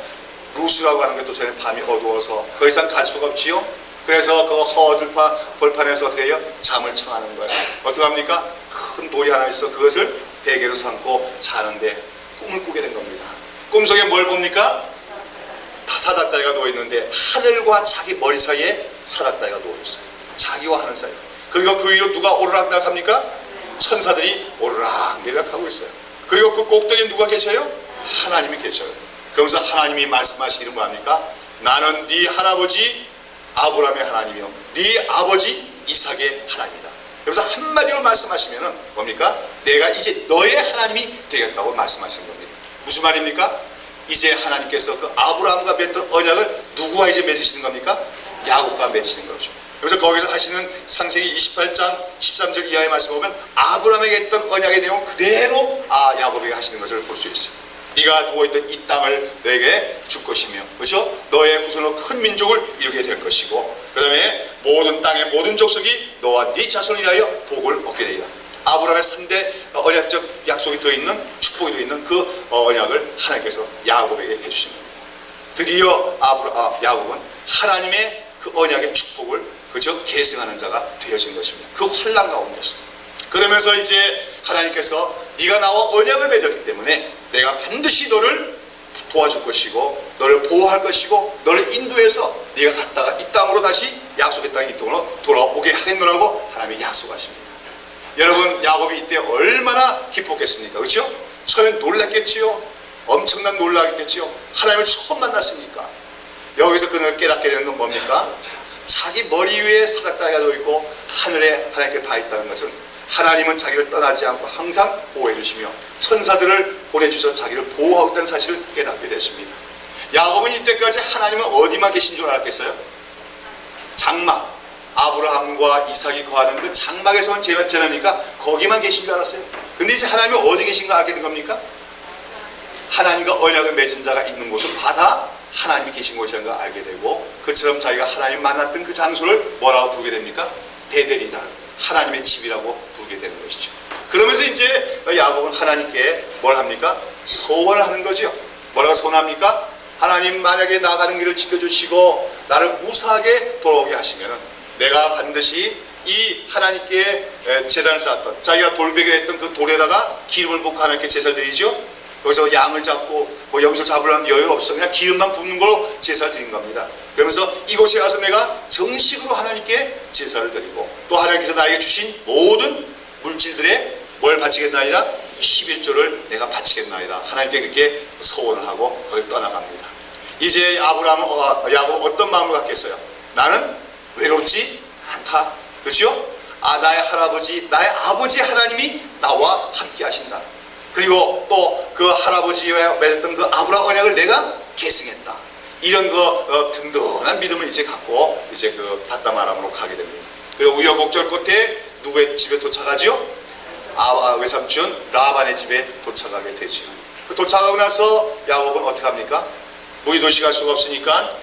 루스라고 하는 게 또 전에 밤이 어두워서 더 이상 갈 수가 없지요. 그래서 그 벌판에서 어떻게 해요? 잠을 청하는 거예요. 어떻게 합니까? 큰 돌이 하나 있어 그것을 베개로 삼고 자는데 꿈을 꾸게 된 겁니다. 꿈속에 뭘 봅니까? 사닥다리가 누워있는데 하늘과 자기 머리 사이에 사닥다리가 누워있어요. 자기와 하늘 사이. 그리고 그 위로 누가 오르락내락 합니까? 천사들이 오르락내락 하고 있어요. 그리고 그 꼭대기에 누가 계셔요? 하나님이 계셔요. 그러면서 하나님이 말씀하시기를 뭐합니까? 나는 네 할아버지 아브라함의 하나님이요 네 아버지 이삭의 하나님이다. 그래서 한마디로 말씀하시면은 뭡니까? 내가 이제 너의 하나님이 되겠다고 말씀하시는 겁니다. 무슨 말입니까? 이제 하나님께서 그 아브라함과 맺던 언약을 누구와 이제 맺으시는 겁니까? 야곱과 맺으시는 거죠. 그래서 거기서 하시는 창세기 28장 13절 이하의 말씀 보면 아브라함에게 했던 언약의 내용 그대로 야곱에게 하시는 것을 볼 수 있어요. 네가 누워있던 이 땅을 너에게 줄 것이며, 그렇죠? 너의 후손으로 큰 민족을 이루게 될 것이고, 그 다음에 모든 땅의 모든 족속이 너와 네 자손을 위하여 복을 얻게 되리라. 아브라함의 3대 언약적 약속이 들어있는 축복이 들어있는 그 언약을 하나님께서 야곱에게 해주신 겁니다. 드디어 야곱은 하나님의 그 언약의 축복을 그저 계승하는 자가 되어진 것입니다. 그 환난 가운데서. 그러면서 이제 하나님께서 네가 나와 언약을 맺었기 때문에 내가 반드시 너를 도와줄 것이고 너를 보호할 것이고 너를 인도해서 네가 갔다가 이 땅으로 다시 약속의 땅 이 땅으로 돌아오게 하겠노라고 하나님이 약속하십니다. 여러분 야곱이 이때 얼마나 기뻤겠습니까? 그렇죠? 처음엔 놀랐겠지요. 엄청난 놀라겠지요. 하나님을 처음 만났으니까. 여기서 그를 깨닫게 되는 건 뭡니까? 자기 머리 위에 사닥다리가 져 있고 하늘에 하나님께 다 있다는 것은 하나님은 자기를 떠나지 않고 항상 보호해 주시며 천사들을 보내주셔서 자기를 보호하고 있다는 사실을 깨닫게 되십니다. 야곱은 이때까지 하나님은 어디만 계신 줄 알았겠어요? 장막, 아브라함과 이삭이 거하는 그 장막에서만 지내니까 거기만 계신 줄 알았어요. 근데 이제 하나님이 어디 계신가 알게 된 겁니까? 하나님과 언약을 맺은 자가 있는 곳은 바다 하나님이 계신 곳이라는 걸 알게 되고, 그처럼 자기가 하나님 만났던 그 장소를 뭐라고 부르게 됩니까? 베델이다, 하나님의 집이라고 부르게 되는 것이죠. 그러면서 이제 야곱은 하나님께 뭘 합니까? 소원을 하는 거죠. 뭐라고 소원합니까? 하나님 만약에 나가는 길을 지켜주시고 나를 무사하게 돌아오게 하시면 내가 반드시 이 하나님께 제단을 쌓았던, 자기가 돌베개 했던 그 돌에다가 기름을 붓고 하나님께 제사를 드리죠. 여기서 양을 잡고 뭐 염소를 잡으려면 여유가 없어. 그냥 기름만 붓는 걸로 제사를 드린 겁니다. 그러면서 이곳에 가서 내가 정식으로 하나님께 제사를 드리고 또 하나님께서 나에게 주신 모든 물질들에 뭘 바치겠나 아니라 11조를 내가 바치겠나이다. 하나님께 그렇게 서원을 하고 거기를 떠나갑니다. 이제 야곱은 어떤 마음을 갖겠어요? 나는 외롭지 않다. 그렇죠? 나의 할아버지, 나의 아버지 하나님이 나와 함께 하신다. 그리고 또 그 할아버지와 맺었던 그 아브라함 언약을 내가 계승했다. 이런 든든한 믿음을 이제 갖고 이제 그 바담 아람으로 가게 됩니다. 그리고 우여곡절 끝에 누구의 집에 도착하지요? 외삼촌 라반의 집에 도착하게 되죠. 도착하고 나서 야곱은 어떻게 합니까? 무의도시 갈 수가 없으니까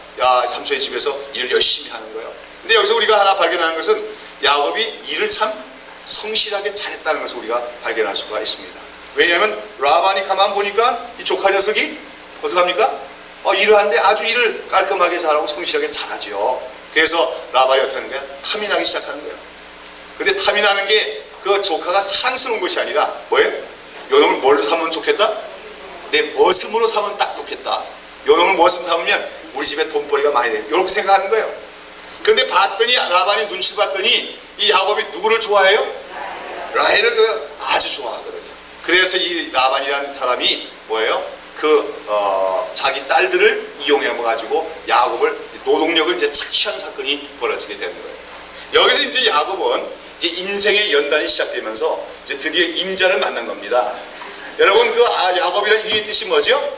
삼촌의 집에서 일을 열심히 하는 거예요. 근데 여기서 우리가 하나 발견하는 것은 야곱이 일을 참 성실하게 잘했다는 것을 우리가 발견할 수가 있습니다. 왜냐하면 라반이 가만 보니까 이 조카 녀석이 어떻게 합니까? 일을 하는데 아주 일을 깔끔하게 잘하고 성실하게 잘하죠. 그래서 라반이 어떻게 하는 거야? 탐이 나기 시작하는 거예요. 근데 탐이 나는 게 그 조카가 사랑스러운 것이 아니라 뭐예요? 요놈을 뭘 사면 좋겠다? 내 머슴으로 사면 딱 좋겠다. 요놈을 머슴 삼으면 우리 집에 돈벌이가 많이 돼. 이렇게 생각하는 거예요. 근데 봤더니 라반이 눈치를 봤더니 이 야곱이 누구를 좋아해요? 라헬을 아주 좋아하거든요. 그래서 이 라반이라는 사람이 뭐예요? 자기 딸들을 이용해 가지고 야곱을 노동력을 이제 착취하는 사건이 벌어지게 되는 거예요. 여기서 이제 야곱은 이제 인생의 연단이 시작되면서 이제 드디어 임자를 만난 겁니다. 여러분 야곱이라는 이름의 뜻이 뭐죠?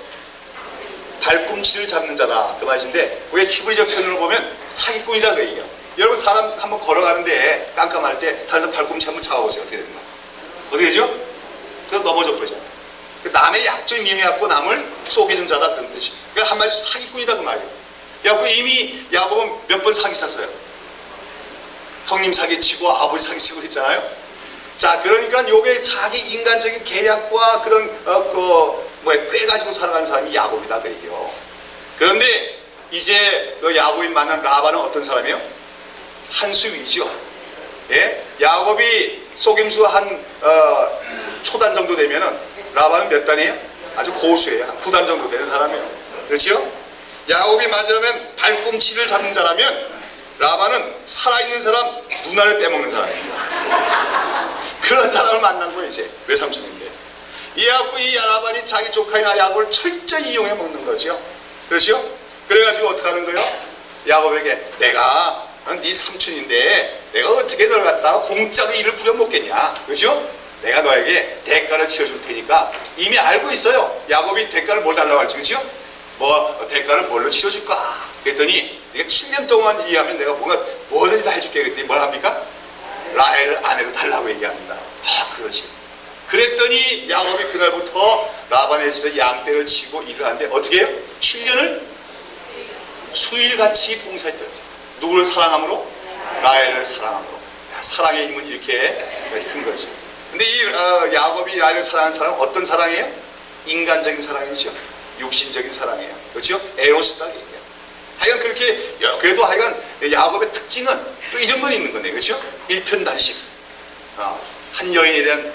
발꿈치를 잡는 자다 그 말인데 그게 히브리적 표현으로 보면 사기꾼이다 그 얘기예요. 여러분 사람 한번 걸어가는데 깜깜할 때 다른 사람 발꿈치 한번 잡아보세요. 어떻게 되는가? 어떻게 되죠? 그래서 넘어져 버리잖아요. 남의 약점이 미행해갖고 남을 속이는 자다 그런 뜻이. 그러니까 한마디로 사기꾼이다 그 말이에요. 그래갖고 이미 야곱은 몇 번 사기쳤어요. 형님 사기치고 아버지 사기치고 했잖아요. 자, 그러니까 요게 자기 인간적인 계략과 그런 꿰가지고 살아가는 사람이 야곱이다 그 얘기예요. 그런데 이제 야곱이 만난 라반은 어떤 사람이에요? 한수위죠. 예? 야곱이 속임수 한 초단 정도 되면은 라반은 몇 단이에요? 아주 고수예요. 한 9단 정도 되는 사람이에요. 그렇죠? 야곱이 맞으면 발꿈치를 잡는 자라면 라반은 살아있는 사람 누나를 빼먹는 사람입니다. 그런 사람을 만난 거예요. 이제 외삼촌인데 이해하고 이 라반이 자기 조카이나 야곱을 철저히 이용해 먹는 거죠. 그렇죠? 그래가지고 어떻게 하는 거예요? 야곱에게 내가 네 삼촌인데 내가 어떻게 널 갖다가 공짜로 일을 부려먹겠냐. 그렇죠? 내가 너에게 대가를 치러줄 테니까 이미 알고 있어요. 야곱이 대가를 뭘 달라고 할지. 그렇죠? 대가를 뭘로 치러줄까? 그랬더니 네가 7년 동안 일하면 내가 뭐든지 다 해줄게. 그랬더니 뭘 합니까? 라헬을 아내로 달라고 얘기합니다. 그러지. 그랬더니 야곱이 그날부터 라반의 집에서 양떼를 치고 일을 하는데 어떻게 해요? 7년을 수일같이 봉사했더니 누구를 사랑함으로? 라헬을 사랑함으로. 사랑의 힘은 이렇게 큰 거죠. 근데 이 야곱이 라헬을 사랑하는 사랑은 어떤 사랑이에요? 인간적인 사랑이죠. 육신적인 사랑이에요. 그렇죠? 에로스다 얘기해요. 하여간 그렇게 그래도 하여간 야곱의 특징은 또 이런 건 있는 건데 그렇죠? 일편단심. 한 여인에 대한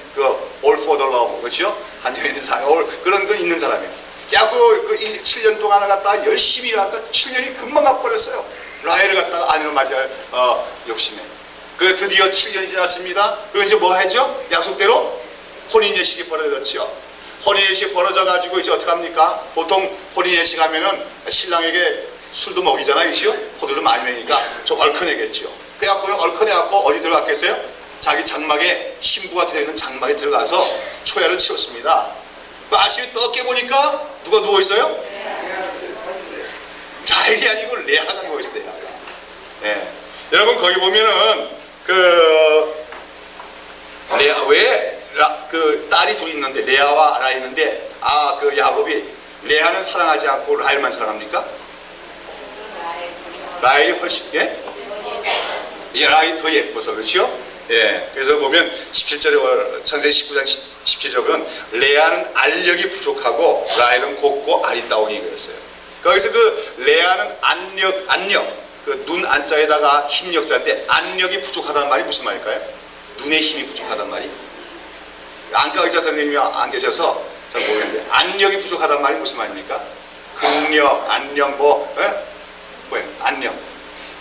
all for the love 그렇죠? 한 여인에 대한 사랑 그런 거 있는 사람이에요. 야곱 7년 동안을 갖다가 열심히 일하다가 7년이 금방 가버렸어요. 라헬을 갖다가 아내로 맞이할 욕심에. 드디어 7년이 지났습니다. 그리고 이제 뭐 하죠? 약속대로 혼인 예식이 벌어졌죠. 혼인 예식이 벌어져가지고 이제 어떻게 합니까? 보통 혼인 예식 하면은 신랑에게 술도 먹이잖아요. 그렇죠? 호두를 많이 먹으니까 좀 얼큰해겠죠. 그래갖고 얼큰해갖고 어디 들어갔겠어요? 자기 장막에 신부가 기다리는 장막에 들어가서 초야를 치렀습니다. 아침에 떠 깨보니까 누가 누워있어요? 라헬이 아니고 레아가 누워있어요. 레아가. 네. 여러분 거기 보면은 레아 왜 딸이 둘이 있는데 레아와 라헬이 있는데 야곱이 레아는 사랑하지 않고 라헬만 사랑합니까? 라헬이 훨씬 라헬이 더 예뻐서 그렇죠? 예. 그래서 보면 17절에 창세기 19장 17절에 보면 레아는 알력이 부족하고 라헬은 곱고 아리따우니 그랬어요. 거기서 레아는 안력 눈 안자에다가 힘력자인데 안력이 부족하다는 말이 무슨 말일까요? 눈의 힘이 부족하다는 말이? 안과 의사 선생님이 안 계셔서 잘 모르겠는데 안력이 부족하다는 말이 무슨 말입니까? 근력, 안력 안력.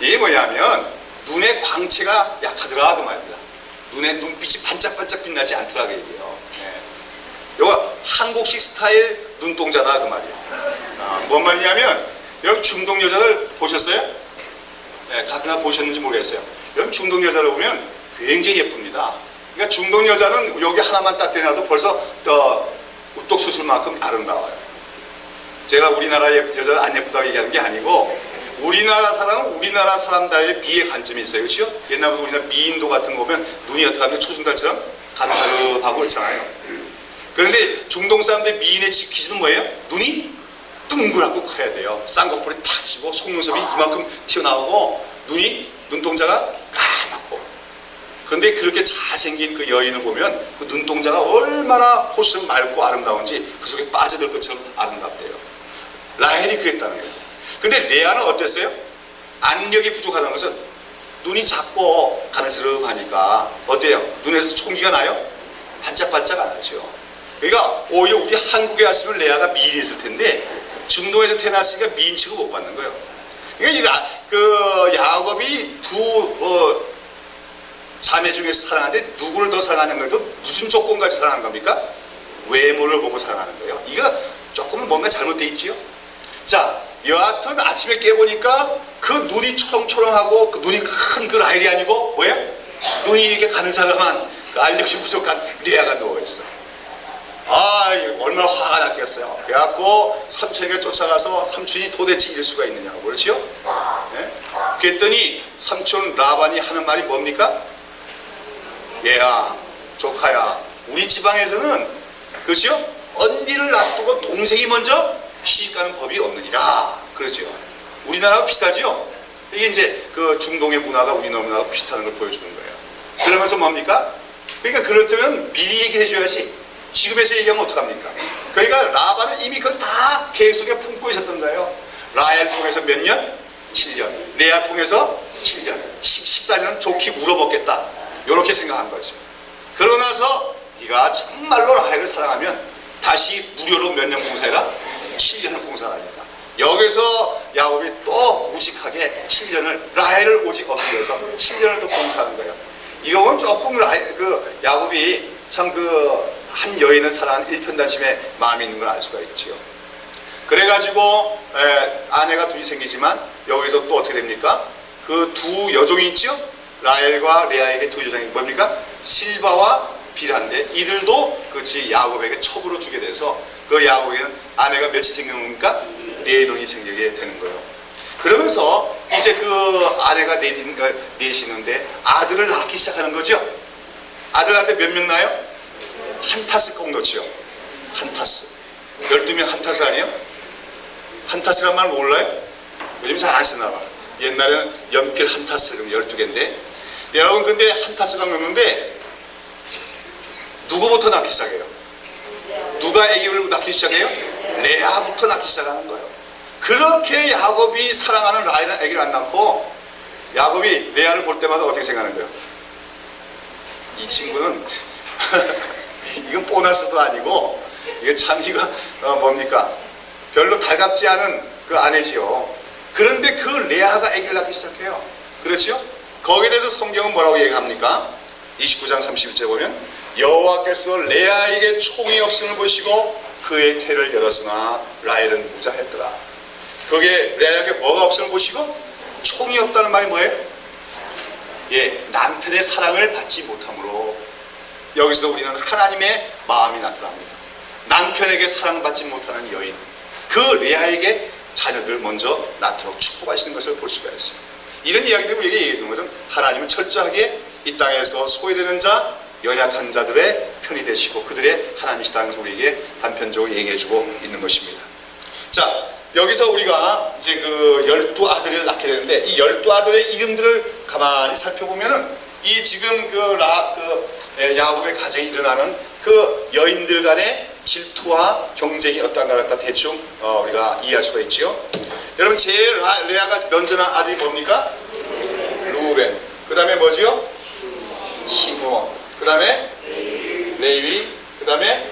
이게 뭐냐면 눈의 광채가 약하더라 그 말입니다. 눈빛이 반짝반짝 빛나지 않더라 그 얘기예요. 네. 한국식 스타일 눈동자다 그 말이에요. 뭔 말이냐면 여러분 중동 여자를 보셨어요? 네, 가끔가 보셨는지 모르겠어요. 여러분 중동 여자를 보면 굉장히 예쁩니다. 그러니까 중동 여자는 여기 하나만 딱 대놔도 벌써 우뚝 수술만큼 아름다워요. 제가 우리나라 여자를 안 예쁘다고 얘기하는 게 아니고 우리나라 사람은 우리나라 사람들의 미의 관점이 있어요. 그렇죠? 옛날부터 우리나라 미인도 같은 거 보면 눈이 어떻게 하면 초승달처럼 가느다르하고 그렇잖아요. 그런데 중동 사람들 미인의 기준은 뭐예요? 눈이 둥그랗고 커야 돼요. 쌍꺼풀이 탁 지고 속눈썹이 이만큼 튀어나오고 눈동자가 까맣고. 그런데 그렇게 잘생긴 그 여인을 보면 그 눈동자가 얼마나 호수 맑고 아름다운지 그 속에 빠져들 것처럼 아름답대요. 라헬이 그랬다는 거예요. 근데 레아는 어땠어요? 안력이 부족하다는 것은 눈이 작고 가느스름하니까 어때요? 눈에서 총기가 나요? 반짝반짝 안 하죠. 그러니까 오히려 우리 한국에 왔으면 레아가 미인이었을 텐데 중동에서 태어났으니까 미인 취급 못 받는 거예요. 그러니까 그 야곱이 두 자매 중에서 사랑하는데 누구를 더 사랑하는 거예요? 무슨 조건까지 사랑하는 겁니까? 외모를 보고 사랑하는 거예요. 이거 조금은 뭔가 잘못되어 있지요. 자, 여하튼 아침에 깨보니까 그 눈이 초롱초롱하고 그 눈이 큰 그 라헬이 아니고 뭐야? 눈이 이렇게 가느사름한 그 알력이 부족한 레아가 누워있어. 얼마나 화가 났겠어요. 그래갖고 삼촌에게 쫓아가서 삼촌이 도대체 이럴 수가 있느냐고 그렇지요? 네? 그랬더니 삼촌 라반이 하는 말이 뭡니까? 얘야, 조카야, 우리 지방에서는 그렇지요? 언니를 놔두고 동생이 먼저 시집가는 법이 없느니라. 그렇죠. 우리나라가 비슷하죠? 이게 이제 그 중동의 문화가 우리나라 문화가 비슷하는 걸 보여주는 거예요. 그러면서 뭡니까? 그러니까 그렇다면 미리 얘기해 줘야지. 지금에서 얘기하면 어떡합니까? 그러니까 라반은 이미 그걸 다 계획 속에 품고 있었던 거예요. 라헬 통해서 몇 년? 7년. 레아 통해서 7년. 14년은 좋게 울어먹겠다. 이렇게 생각한 거죠. 그러고 나서 네가 정말로 라헬을 사랑하면 다시 무료로 몇 년 봉사해라? 7년을 봉사합니다. 여기서 야곱이 또 우직하게 7년을 라헬을 오직 얻기 위해서 7년을 또 봉사하는 거예요. 이거는 조금 그 야곱이 참 그 한 여인을 사랑하는 일편단심의 마음이 있는 걸 알 수가 있지요. 그래가지고 아내가 둘이 생기지만 여기서 또 어떻게 됩니까? 그 두 여종이 있죠? 라헬과 레아에게 두 여종이 뭡니까? 실바와 빌한데 이들도 그렇지 야곱에게 첩으로 주게 돼서 그 야곱에게는 아내가 몇이 생기는 겁니까? 4명이 생기게 되는 거예요. 그러면서 이제 그 아내가 내시는데 아들을 낳기 시작하는 거죠. 아들한테 몇 명 나요? 한 타스 꼭 넣지요. 한 타스. 12명 한 타스 아니에요? 한 타스란 말 몰라요? 요즘 잘 안 쓰나 봐. 옛날에는 연필 한 타스 그럼 12개인데 여러분 근데 한 타스가 넣는데 누구부터 낳기 시작해요? 누가 아기를 낳기 시작해요? 레아부터 낳기 시작하는 거예요. 그렇게 야곱이 사랑하는 라헬은 아기를 안 낳고 야곱이 레아를 볼 때마다 어떻게 생각하는 거예요? 이 친구는 이건 보너스도 아니고 이게 참 이거 뭡니까? 별로 달갑지 않은 그 아내지요. 그런데 그 레아가 아기를 낳기 시작해요. 그렇죠? 거기에 대해서 성경은 뭐라고 얘기합니까? 29장 31절 보면 여호와께서 레아에게 총이 없음을 보시고 그의 태를 열었으나 라헬은 무자했더라. 거기에 레아에게 뭐가 없음을 보시고 총이 없다는 말이 뭐예요? 예, 남편의 사랑을 받지 못함으로 여기서도 우리는 하나님의 마음이 나타납니다. 남편에게 사랑받지 못하는 여인, 그 레아에게 자녀들을 먼저 낳도록 축복하시는 것을 볼 수가 있어요. 이런 이야기들을 우리에게 얘기해 주는 것은 하나님은 철저하게 이 땅에서 소외되는 자, 연약한 자들의 편이 되시고 그들의 하나님이시다는 것을 우리에게 단편적으로 얘기해 주고 있는 것입니다. 자, 여기서 우리가 이제 그 12아들을 낳게 되는데 이 12아들의 이름들을 가만히 살펴보면은 이 지금 야곱의 가정에 일어나는 그 여인들 간의 질투와 경쟁이 어떤가 갖다 대충 우리가 이해할 수가 있죠. 여러분 제일 레아가 면전한 아들이 뭡니까? 루벤. 그 다음에 뭐지요? 시므온. 그 다음에 레위. 그 다음에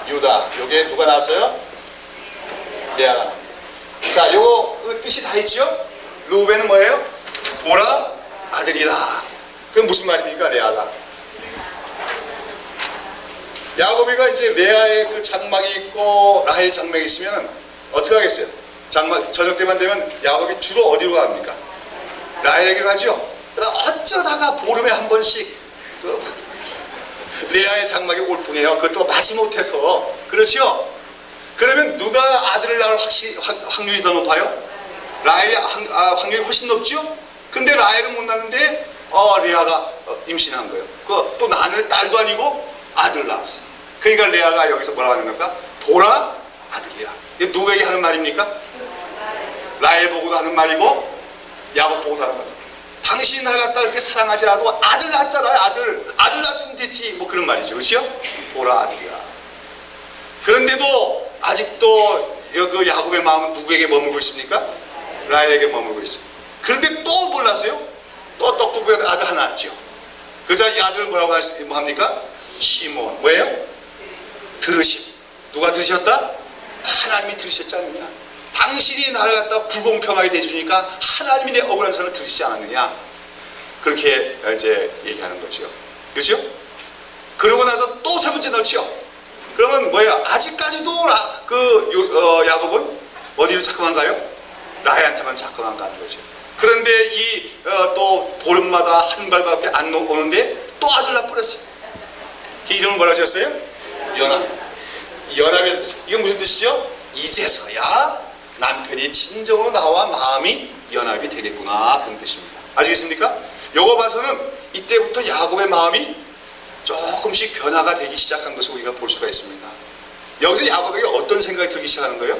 유다. 요게 누가 나왔어요? 레아가 나옵니다. 자, 요거 그 뜻이 다 있죠? 루벤은 뭐예요? 보라 아들이다. 그건 무슨 말입니까? 레아가 야곱이가 이제 레아의 그 장막이 있고 라헬 장막이 있으면 어떻게 하겠어요? 장막 저녁 때만 되면 야곱이 주로 어디로 갑니까? 라헬에게 가죠. 어쩌다가 보름에 한 번씩 그 레아의 장막에 올 뿐이에요. 그것도 마지못해서. 그렇죠? 그러면 누가 아들을 낳을 확률이 더 높아요? 라헬이 확률이 훨씬 높죠? 근데 라헬은 못 낳는데 레아가 임신한 거예요. 또 낳는 딸도 아니고 아들을 낳았어요. 그러니까 레아가 여기서 뭐라고 하는 겁니까? 보라 아들이야. 이게 누구에게 하는 말입니까? 라헬 보고도 하는 말이고 야곱 보고도 하는 거죠. 당신이 날 갖다 그렇게 사랑하지 않아도 아들 낳았잖아요. 아들 낳았으면 됐지. 뭐 그런 말이죠. 그렇죠? 보라 아들이야. 그런데도 아직도 그 야곱의 마음은 누구에게 머물고 있습니까? 라헬에게 머물고 있어요. 그런데 또 몰랐어요? 또 똑똑하게 아들 하나 낳았죠. 그래서 이 아들을 뭐라고 합니까? 시몬. 뭐예요? 들으심. 누가 들으셨다? 하나님이 들으셨지 않느냐? 당신이 나를 갖다 불공평하게 대주니까 하나님이 내 억울한 선을 들으시지 않았느냐? 그렇게 이제 얘기하는 거죠. 그렇죠? 그러고 나서 또 세 번째 넣죠. 그러면 뭐예요? 아직까지도 야곱은 어디로 자꾸만 라헬한테만 자꾸만 가는 거죠. 그런데 또 보름마다 한 발밖에 안 오는데 또 아들 낳아버렸어요. 그 이름을 뭐라고 지었어요? 연합. 연합이라는 뜻이에요. 이건 무슨 뜻이죠? 이제서야 남편이 진정으로 나와 마음이 연합이 되겠구나, 그런 뜻입니다. 아시겠습니까? 요거 봐서는 이때부터 야곱의 마음이 조금씩 변화가 되기 시작한 것을 우리가 볼 수가 있습니다. 여기서 야곱에게 어떤 생각이 들기 시작하는 거예요?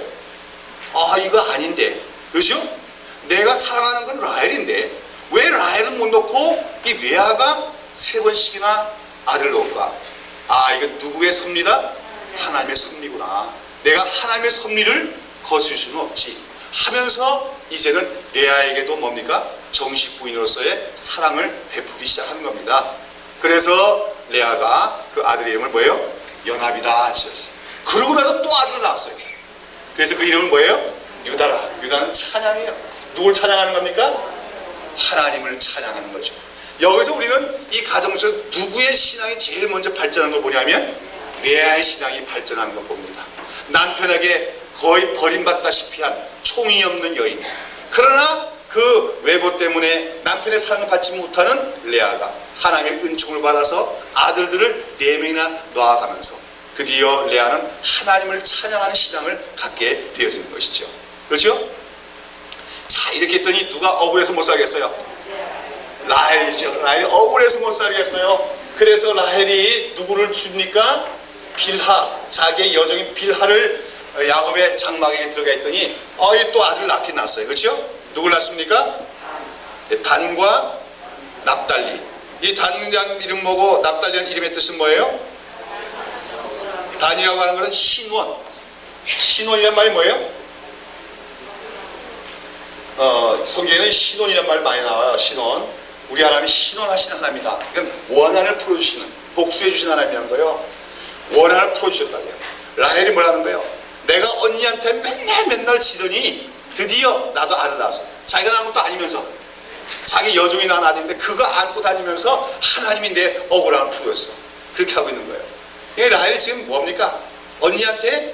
이거 아닌데. 그렇죠? 내가 사랑하는 건 라헬인데 왜 라헬은 못 놓고 이 레아가 세 번씩이나 아들을 놓을까? 이거 누구의 섭리다? 하나님의 섭리구나. 내가 하나님의 섭리를 거슬 수는 없지 하면서 이제는 레아에게도 뭡니까? 정식 부인으로서의 사랑을 베풀기 시작하는 겁니다. 그래서 레아가 그 아들의 이름을 뭐예요? 연합이다 지었어요. 그러고 나서 또 아들을 낳았어요. 그래서 그 이름은 뭐예요? 유다라. 유다는 찬양이에요. 누굴 찬양하는 겁니까? 하나님을 찬양하는 거죠. 여기서 우리는 이 가정 속에서 누구의 신앙이 제일 먼저 발전한 걸 보냐면 레아의 신앙이 발전하는 걸 봅니다. 남편에게 거의 버림받다시피 한 총이 없는 여인. 그러나 그 외모 때문에 남편의 사랑을 받지 못하는 레아가 하나님의 은총을 받아서 아들들을 4명이나 낳아가면서 드디어 레아는 하나님을 찬양하는 신앙을 갖게 되어지는 것이죠. 그렇죠? 자, 이렇게 했더니 누가 억울해서 못 살겠어요? 라헬이죠. 라헬이 억울해서 못 살겠어요. 그래서 라헬이 누구를 줍니까? 빌하, 자기의 여종인 빌하를 야곱의 장막에 들어가 있더니 또 아들을 낳긴 낳았어요. 그렇죠? 누굴 낳습니까? 단과 납달리. 이 단이라는 이름 뭐고 납달리라는 이름의 뜻은 뭐예요? 단이라고 하는 것은 신원. 신원이란 말이 뭐예요? 성경에는 신원이란 말 많이 나와요. 신원. 우리 하나님이 신원하신 하나님이다. 이건 원한을 풀어주시는, 복수해주신 하나님이란 거예요. 원한을 풀어주셨다고요. 라헬이 뭐라는 거예요? 내가 언니한테 맨날 지더니 드디어 나도 아들 낳아서 자기가 낳은 것도 아니면서 자기 여종이 낳은 아들인데 그거 안고 다니면서 하나님이 내 억울함을 풀었어. 그렇게 하고 있는 거예요. 라헬이 지금 뭡니까? 언니한테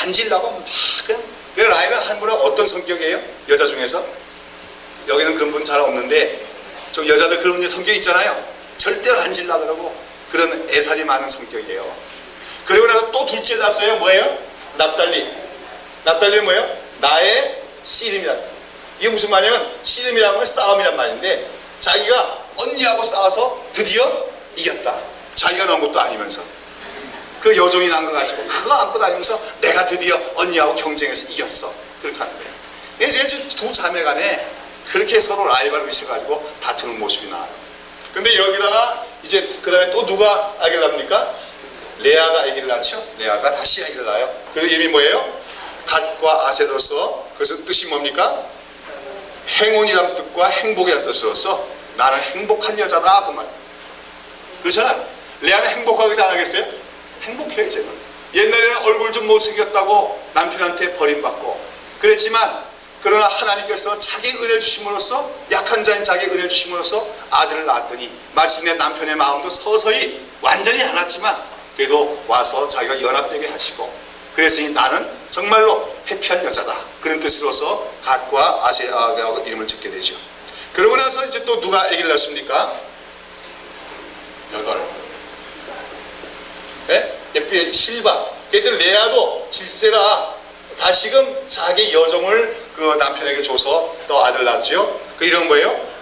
앉으려고 막 그냥. 라헬은 한분은 어떤 성격이에요? 여자 중에서? 여기는 그런 분 잘 없는데 좀 여자들 그런 성격 있잖아요. 절대로 앉으려고 그러고 그런 애살이 많은 성격이에요. 그리고 나서 또 둘째 낳았어요. 뭐예요? 납달리. 납달리는 뭐예요? 나의 씨름이라. 이게 무슨 말이냐면 씨름이라는 건 싸움이란 말인데 자기가 언니하고 싸워서 드디어 이겼다. 자기가 낳은 것도 아니면서 그 여종이 낳은 거 가지고 그거 안고 다니면서 내가 드디어 언니하고 경쟁해서 이겼어. 그렇게 하는 거예요. 이제 두 자매 간에 그렇게 서로 라이벌을 있어가지고 다투는 모습이 나와요. 근데 여기다가 이제 그 다음에 또 누가 아기를 낳습니까? 레아가 아기를 낳죠. 레아가 다시 아기를 낳아요. 그 이름이 뭐예요? 갓과 아세로서. 그것은 뜻이 뭡니까? 행운이란 뜻과 행복이란 뜻으로서 나는 행복한 여자다 그 말. 그렇잖아요. 레아는 행복하게 안 하겠어요? 행복해요 이제는. 옛날에는 얼굴 좀 못생겼다고 남편한테 버림받고 그랬지만 그러나 하나님께서 자기 은혜를 주심으로써 약한 자인 자기 은혜를 주심으로써 아들을 낳았더니 마침내 남편의 마음도 서서히 완전히 안 왔지만 그래도 와서 자기가 연합되게 하시고, 그랬으니 나는 정말로 해피한 여자다, 그런 뜻으로서 갓과 아세아라고 이름을 짓게 되죠. 그러고 나서 이제 또 누가 아기를 낳습니까? 8. 예? 예쁘게 실바. 걔들 레아도 질세라 다시금 자기 여종을 그 남편에게 줘서 또 아들 낳았죠. 그 이름은 뭐예요?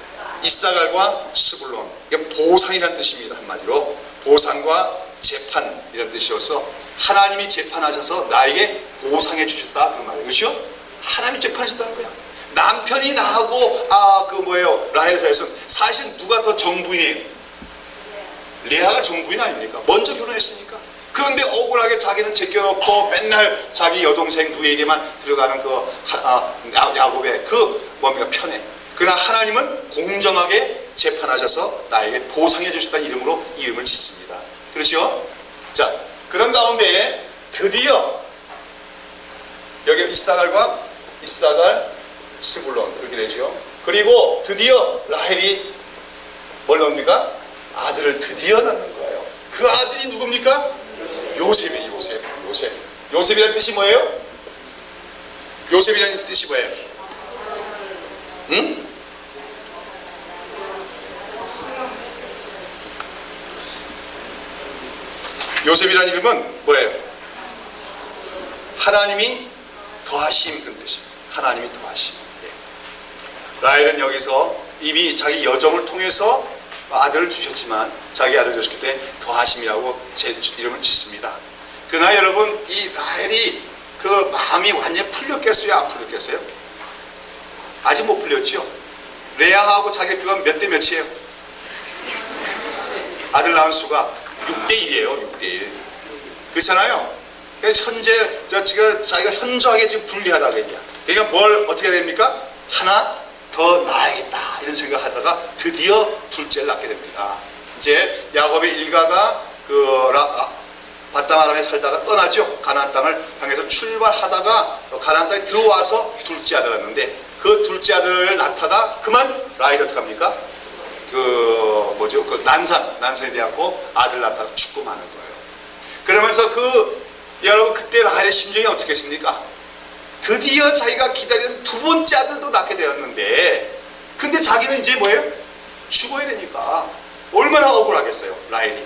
이사갈과 스불론. 이게 보상이라는 뜻입니다. 한마디로 보상과 재판 이런 뜻이어서 하나님이 재판하셔서 나에게 보상해 주셨다, 그런 말이에요. 그렇죠? 하나님이 재판하셨다는 거야. 남편이 나하고 라헬 사이에서는 사실 누가 더 정부인이에요? 레아가 정부인 아닙니까? 먼저 결혼했으니까. 그런데 억울하게 자기는 제껴놓고 맨날 자기 여동생 누이에게만 들어가는 야곱의 편에. 그러나 하나님은 공정하게 재판하셔서 나에게 보상해 주셨다는 이름으로 이름을 짓습니다. 그렇죠? 자, 그런 가운데 드디어 여기 이사갈, 스불론 그렇게 되죠. 그리고 드디어 라헬이 뭘 넣습니까? 아들을 드디어 낳는 거예요. 그 아들이 누굽니까? 요셉이에요. 요셉. 요셉이라는 뜻이 뭐예요? 요셉이라는 뜻이 뭐예요? 응? 요셉이라는 이름은 뭐예요? 하나님이 더하심, 그런 뜻입니다. 하나님이 더하심. 라헬은 여기서 이미 자기 여정을 통해서 아들을 주셨지만 자기 아들을 주셨기 때문에 더하심이라고 제 이름을 짓습니다. 그러나 여러분, 이 라헬이 그 마음이 완전히 풀렸겠어요? 안 풀렸겠어요? 아직 못 풀렸죠? 레아하고 자기 비교가 몇 대 몇이에요? 아들 낳은 수가 6대1이에요. 6대1. 그렇잖아요? 그래서 현재 자기가 현저하게 지금 불리하다고 얘기야. 그러니까 뭘 어떻게 해야 됩니까? 하나 더 낳아야겠다, 이런 생각하다가 드디어 둘째를 낳게 됩니다. 이제 야곱의 일가가 바담 아람에 살다가 떠나죠. 가나안 땅을 향해서 출발하다가 가나안 땅에 들어와서 둘째 아들을 낳는데, 그 둘째 아들을 낳다가 그만 라헬이 어떻게 합니까? 난산에 대하고 아들 낳다가 죽고 마는 거예요. 그러면서 여러분, 그때 라헬의 심정이 어떻게 했습니까? 드디어 자기가 기다리는 두 번째 아들도 낳게 되었는데, 근데 자기는 이제 뭐예요? 죽어야 되니까 얼마나 억울하겠어요, 라헬이.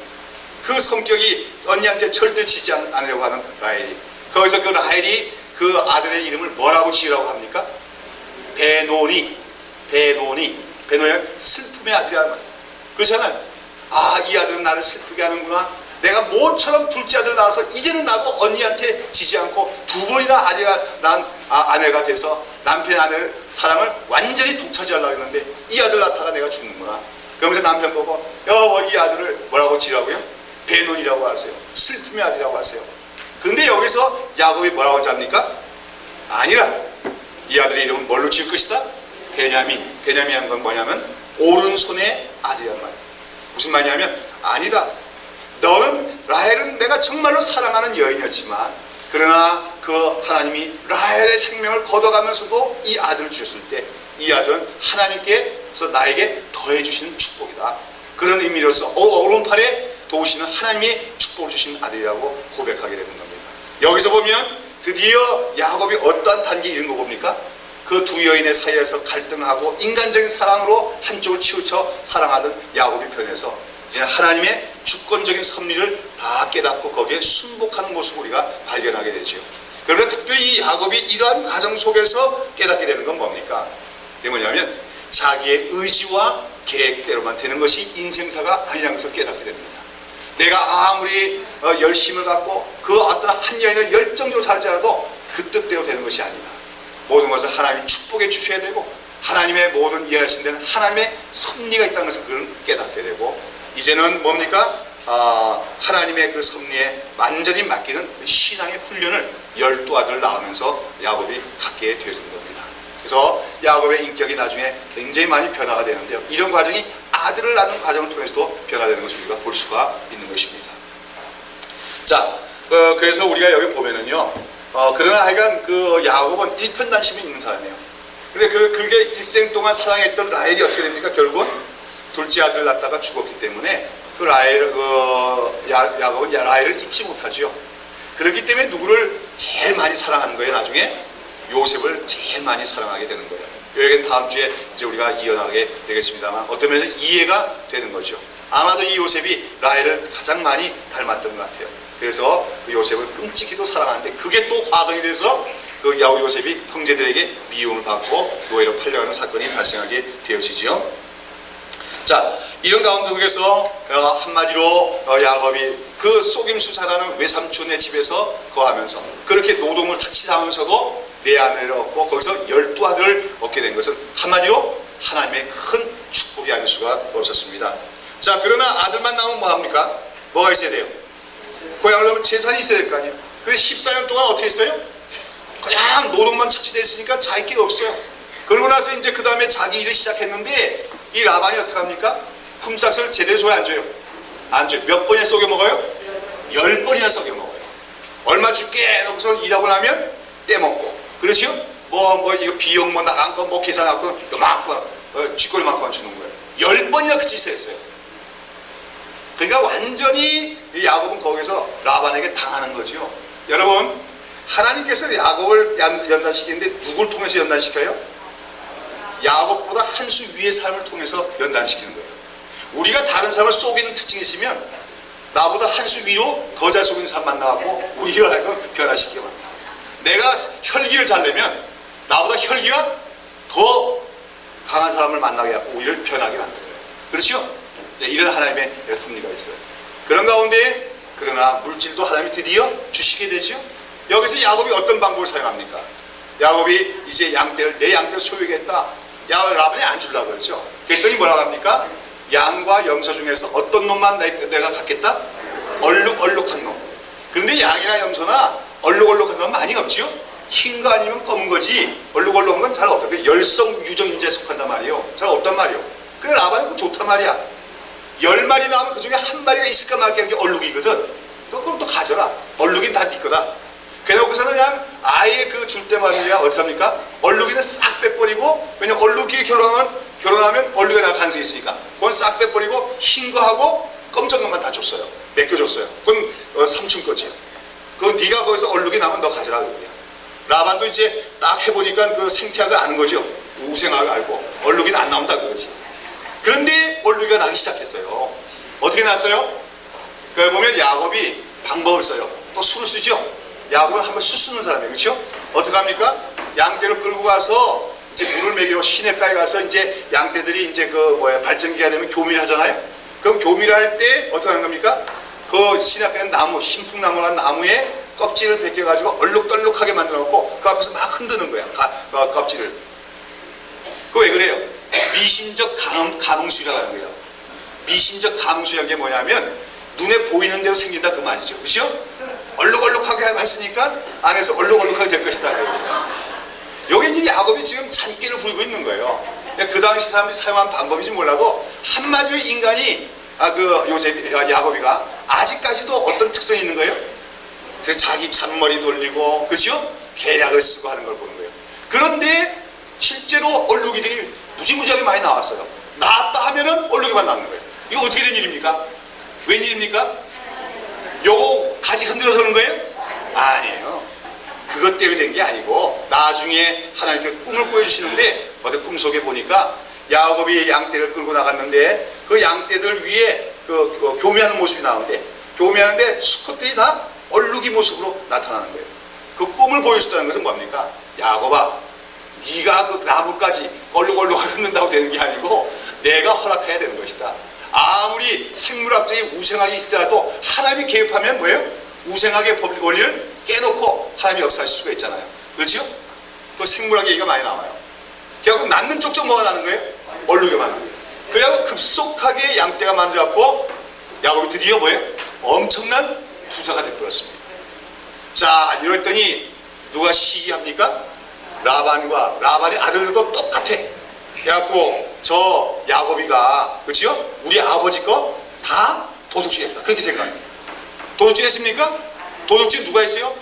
그 성격이 언니한테 절대 지지 않으려고 하는 라헬이. 거기서 그 라헬이 그 아들의 이름을 뭐라고 지으라고 합니까? 베노니. 슬픔의 아들이라는 말. 그렇잖아요. 아, 이 아들은 나를 슬프게 하는구나. 내가 모처럼 둘째 아들 낳아서 이제는 나도 언니한테 지지 않고 두 번이나 낳은 아내가 돼서 남편의 아내의 사랑을 완전히 독차지하려고 했는데 이 아들 낳다가 내가 죽는구나. 그러면서 남편 보고 여보, 이 아들을 뭐라고 지라고요? 베논이라고 하세요. 슬픔의 아들이라고 하세요. 근데 여기서 야곱이 뭐라고 잡니까? 아니라 이 아들의 이름은 뭘로 지을 것이다? 베냐민이라는 건 뭐냐면 오른손의 아들이란 말이에요. 무슨 말이냐면, 아니다, 너는, 라헬은 내가 정말로 사랑하는 여인이었지만, 그러나 그 하나님이 라헬의 생명을 걷어가면서도 이 아들을 주셨을 때 이 아들은 하나님께서 나에게 더해 주시는 축복이다, 그런 의미로서 오른팔에 도우시는 하나님이 축복을 주신 아들이라고 고백하게 되는 겁니다. 여기서 보면 드디어 야곱이 어떠한 단계에 이른 거 봅니까? 그 두 여인의 사이에서 갈등하고 인간적인 사랑으로 한쪽을 치우쳐 사랑하던 야곱이 변해서 이제 하나님의 주권적인 섭리를 다 깨닫고 거기에 순복하는 모습을 우리가 발견하게 되죠. 그러나 특별히 이 야곱이 이러한 과정 속에서 깨닫게 되는 건 뭡니까? 그게 뭐냐면 자기의 의지와 계획대로만 되는 것이 인생사가 아니라는 것을 깨닫게 됩니다. 내가 아무리 열심을 갖고 그 어떤 한 여인을 열정적으로 살지라도 그 뜻대로 되는 것이 아니다. 모든 것을 하나님이 축복해 주셔야 되고, 하나님의 모든 이해하신 데는 하나님의 섭리가 있다는 것을 그걸 깨닫게 되고, 이제는 뭡니까? 하나님의 그 섭리에 완전히 맡기는 신앙의 훈련을 12아들을 낳으면서 야곱이 갖게 되어진 겁니다. 그래서 야곱의 인격이 나중에 굉장히 많이 변화가 되는데요, 이런 과정이 아들을 낳는 과정을 통해서도 변화되는 것을 우리가 볼 수가 있는 것입니다. 자, 그래서 우리가 여기 보면은요, 그러나 하여간 그 야곱은 일편단심이 있는 사람이에요. 근데 그게 일생 동안 사랑했던 라헬이 어떻게 됩니까? 결국은 둘째 아들을 낳다가 죽었기 때문에 그 라헬, 야곱은 라헬을 잊지 못하지요. 그렇기 때문에 누구를 제일 많이 사랑하는 거예요? 나중에 요셉을 제일 많이 사랑하게 되는 거예요. 여기는 다음 주에 이제 우리가 이어나가게 되겠습니다만 어떤 면에서 이해가 되는 거죠. 아마도 이 요셉이 라헬을 가장 많이 닮았던 것 같아요. 그래서 그 요셉을 끔찍이도 사랑하는데 그게 또 화동이 돼서 그 요셉이 형제들에게 미움을 받고 노예로 팔려가는 사건이 발생하게 되어지지요. 자, 이런 가운데 속에서 한마디로 야곱이 그 속임수 잘하는 외삼촌의 집에서 거하면서 그렇게 노동을 착취하면서도 내 아내를 얻고 거기서 12아들을 얻게 된 것은 한마디로 하나님의 큰 축복이 아닐 수가 없었습니다. 자, 그러나 아들만 나오면 뭐합니까? 뭐가 있어야 돼요? 고향을 가면 재산이 있어야 될 거 아니에요. 근데 14년 동안 어떻게 했어요? 그냥 노동만 착취되어 있으니까 자기 게 없어요. 그러고 나서 이제 그 다음에 자기 일을 시작했는데 이 라반이 어떻게 합니까? 품삯을 제대로 줘야 안 줘요? 안 줘요. 몇 번이나 썩여 먹어요? 10번이나 썩여 먹어요. 얼마 줄게 놓고서 일하고 나면 떼먹고. 그렇죠? 이거 비용 나간 거 계산하고 요만큼 쥐꼬리만큼만 주는 거예요. 10번이나 그 짓을 했어요. 그러니까 완전히 야곱은 거기서 라반에게 당하는 거죠. 여러분, 하나님께서 야곱을 연단시키는데 누굴 통해서 연단시켜요? 야곱보다 한 수 위의 삶을 통해서 연단시키는 거예요. 우리가 다른 사람을 속이는 특징이 있으면 나보다 한 수 위로 더 잘 속이는 사람 만나갖고 우리를 하여금 변화시키게 만들어요. 내가 혈기를 잘 내면 나보다 혈기가 더 강한 사람을 만나게 하고 우리를 변하게 만들어요. 그렇죠? 이런 하나님의 섭리가 있어요. 그런 가운데 그러나 물질도 하나님이 드디어 주시게 되죠. 여기서 야곱이 어떤 방법을 사용합니까? 야곱이 이제 내 양떼를 소유하겠다. 라반이 안 주려고 그러죠. 그랬더니 뭐라고 합니까? 양과 염소 중에서 어떤 놈만 내가 갖겠다? 얼룩얼룩한 놈. 그런데 양이나 염소나 얼룩얼룩한 놈은 많이 없지요? 흰 거 아니면 검은 거지 얼룩얼룩한 건 잘 없다. 열성 유정 인자에 속한단 말이에요. 잘 없단 말이에요. 근데 라반이 그거 좋단 말이야. 10마리 나오면 그 중에 한 마리가 있을까 말까 한 게 얼룩이거든. 그럼 또 가져라. 얼룩이 다 네 거다. 그래놓고서는 그냥 아예 그 줄 때만 우리가 어떻게 합니까? 얼룩이는 싹 빼버리고, 왜냐면 얼룩이 결혼하면 얼룩이 날 가능성이 있으니까 그건 싹 빼버리고 흰 거하고 검정 것만 다 줬어요. 맡겨줬어요. 그건 삼촌 거지. 그건 네가 거기서 얼룩이 나면 너 가져라 그거야. 라반도 이제 딱 해보니까 그 생태학을 아는 거죠. 우생학을 알고 얼룩이는 안 나온다 그거지. 그런데 얼룩이가 나기 시작했어요. 어떻게 났어요? 그 보면 야곱이 방법을 써요. 또 술을 쓰죠. 야곱은 한번 술 쓰는 사람이에요. 그렇죠? 어떻게 합니까? 양떼를 끌고 가서 이제 물을 먹이러 시냇가에 가서 이제 양떼들이 이제 발전기가 되면 교미를 하잖아요. 그럼 교미를 할 때 어떻게 하는 겁니까? 그 시냇가에 나무, 신풍나무라는 나무에 껍질을 벗겨가지고 얼룩덜룩하게 만들어 놓고 그 앞에서 막 흔드는 거야. 껍질을. 그거 왜 그래요? 미신적 감흥술이라고 하는 거예요. 미신적 감흥술이라는 게 뭐냐면 눈에 보이는 대로 생긴다 그 말이죠. 그렇죠? 얼룩얼룩하게 했으니까 안에서 얼룩얼룩하게 될 것이다. 여기 이제 야곱이 지금 잔기를 부리고 있는 거예요. 그 당시 사람들이 사용한 방법인지 몰라도 한마디로 인간이 야곱이가 아직까지도 어떤 특성이 있는 거예요? 그래서 자기 잔머리 돌리고 그렇죠? 계략을 쓰고 하는 걸 보는 거예요. 그런데 실제로 얼룩이들이 무지무지하게 많이 나왔어요. 나왔다 하면은 얼룩이만 나오는 거예요. 이거 어떻게 된 일입니까? 웬일입니까? 요거 가지 흔들어서 그런 거예요? 아니에요. 그것 때문에 된 게 아니고 나중에 하나님께 꿈을 꾸어주시는데 어제 꿈속에 보니까 야곱이 양떼를 끌고 나갔는데 그 양떼들 위에 교미하는 모습이 나오는데 교미하는데 수컷들이 다 얼룩이 모습으로 나타나는 거예요. 그 꿈을 보여줬다는 것은 뭡니까? 야곱아, 네가 그 나무까지 얼룩얼룩하게 흔든다고 되는 게 아니고 내가 허락해야 되는 것이다. 아무리 생물학적인 우생학이 있더라도 하나님이 개입하면 뭐예요? 우생학의 법리 원리를 깨놓고 하나님이 역사하실 수가 있잖아요. 그렇죠? 그 생물학 얘기가 많이 나와요. 결국 낳는 쪽쪽 뭐가 나는 거예요? 얼룩이만 나는 거예요. 그래서 급속하게 양떼가 만져갖고 야곱이 드디어 뭐예요? 엄청난 부자가 돼버렸습니다. 자, 이랬더니 누가 시기합니까? 라반의 아들들도 똑같아. 그래갖고 저 야곱이가 그렇죠? 우리 아버지 거 다 도둑질했다. 그렇게 생각해요. 도둑질했습니까? 도둑질 누가 했어요?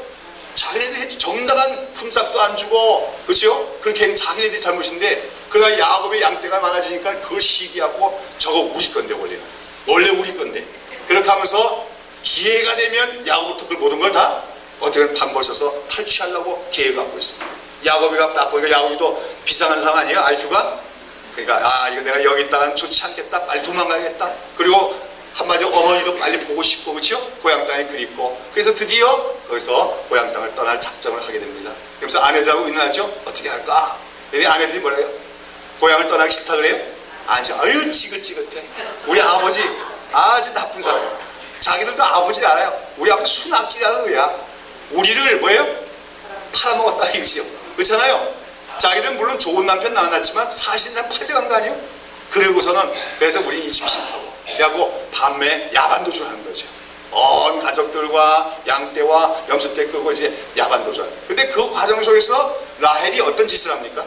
자기네들이 했지. 정당한 품삯도 안 주고 그렇죠? 그렇게 했는 자기네들이 잘못인데 그러나 야곱의 양떼가 많아지니까 그걸 시기하고 저거 우리 건데 원리는 원래 우리 건데. 그렇게 하면서 기회가 되면 야곱부터 그 모든 걸 다 어떻게 방법을 써서 탈취하려고 계획을 갖고 있습니다. 야곱이가 딱 보니까 야곱이도 비상한 사람 아니에요? IQ가? 그러니까 이거 내가 여기 있다가는 좋지 않겠다. 빨리 도망가야겠다. 그리고 한마디로 어머니도 빨리 보고 싶고, 그렇죠? 고향 땅이 그립고. 그래서 드디어 거기서 고향 땅을 떠날 작정을 하게 됩니다. 그래서 아내들하고 의논하죠. 어떻게 할까? 근데 아내들이 뭐래요? 고향을 떠나기 싫다 그래요? 아니죠. 아유 지긋지긋해. 우리 아버지 아주 나쁜 사람이야. 자기들도 아버지를 알아요. 우리 아버지 순악질이라는 거야. 우리를 뭐예요? 팔아먹었다 이거지요. 그렇잖아요. 자기들은 물론 좋은 남편 낳았지만 사실 난 팔려간 거 아니에요? 그러고서는 그래서 우리 인심 싫다고 그래갖고 밤에 야반도주를 하는 거죠. 온 가족들과 양떼와 염소떼 끌고 이제 야반도주. 근데 그 과정 속에서 라헬이 어떤 짓을 합니까?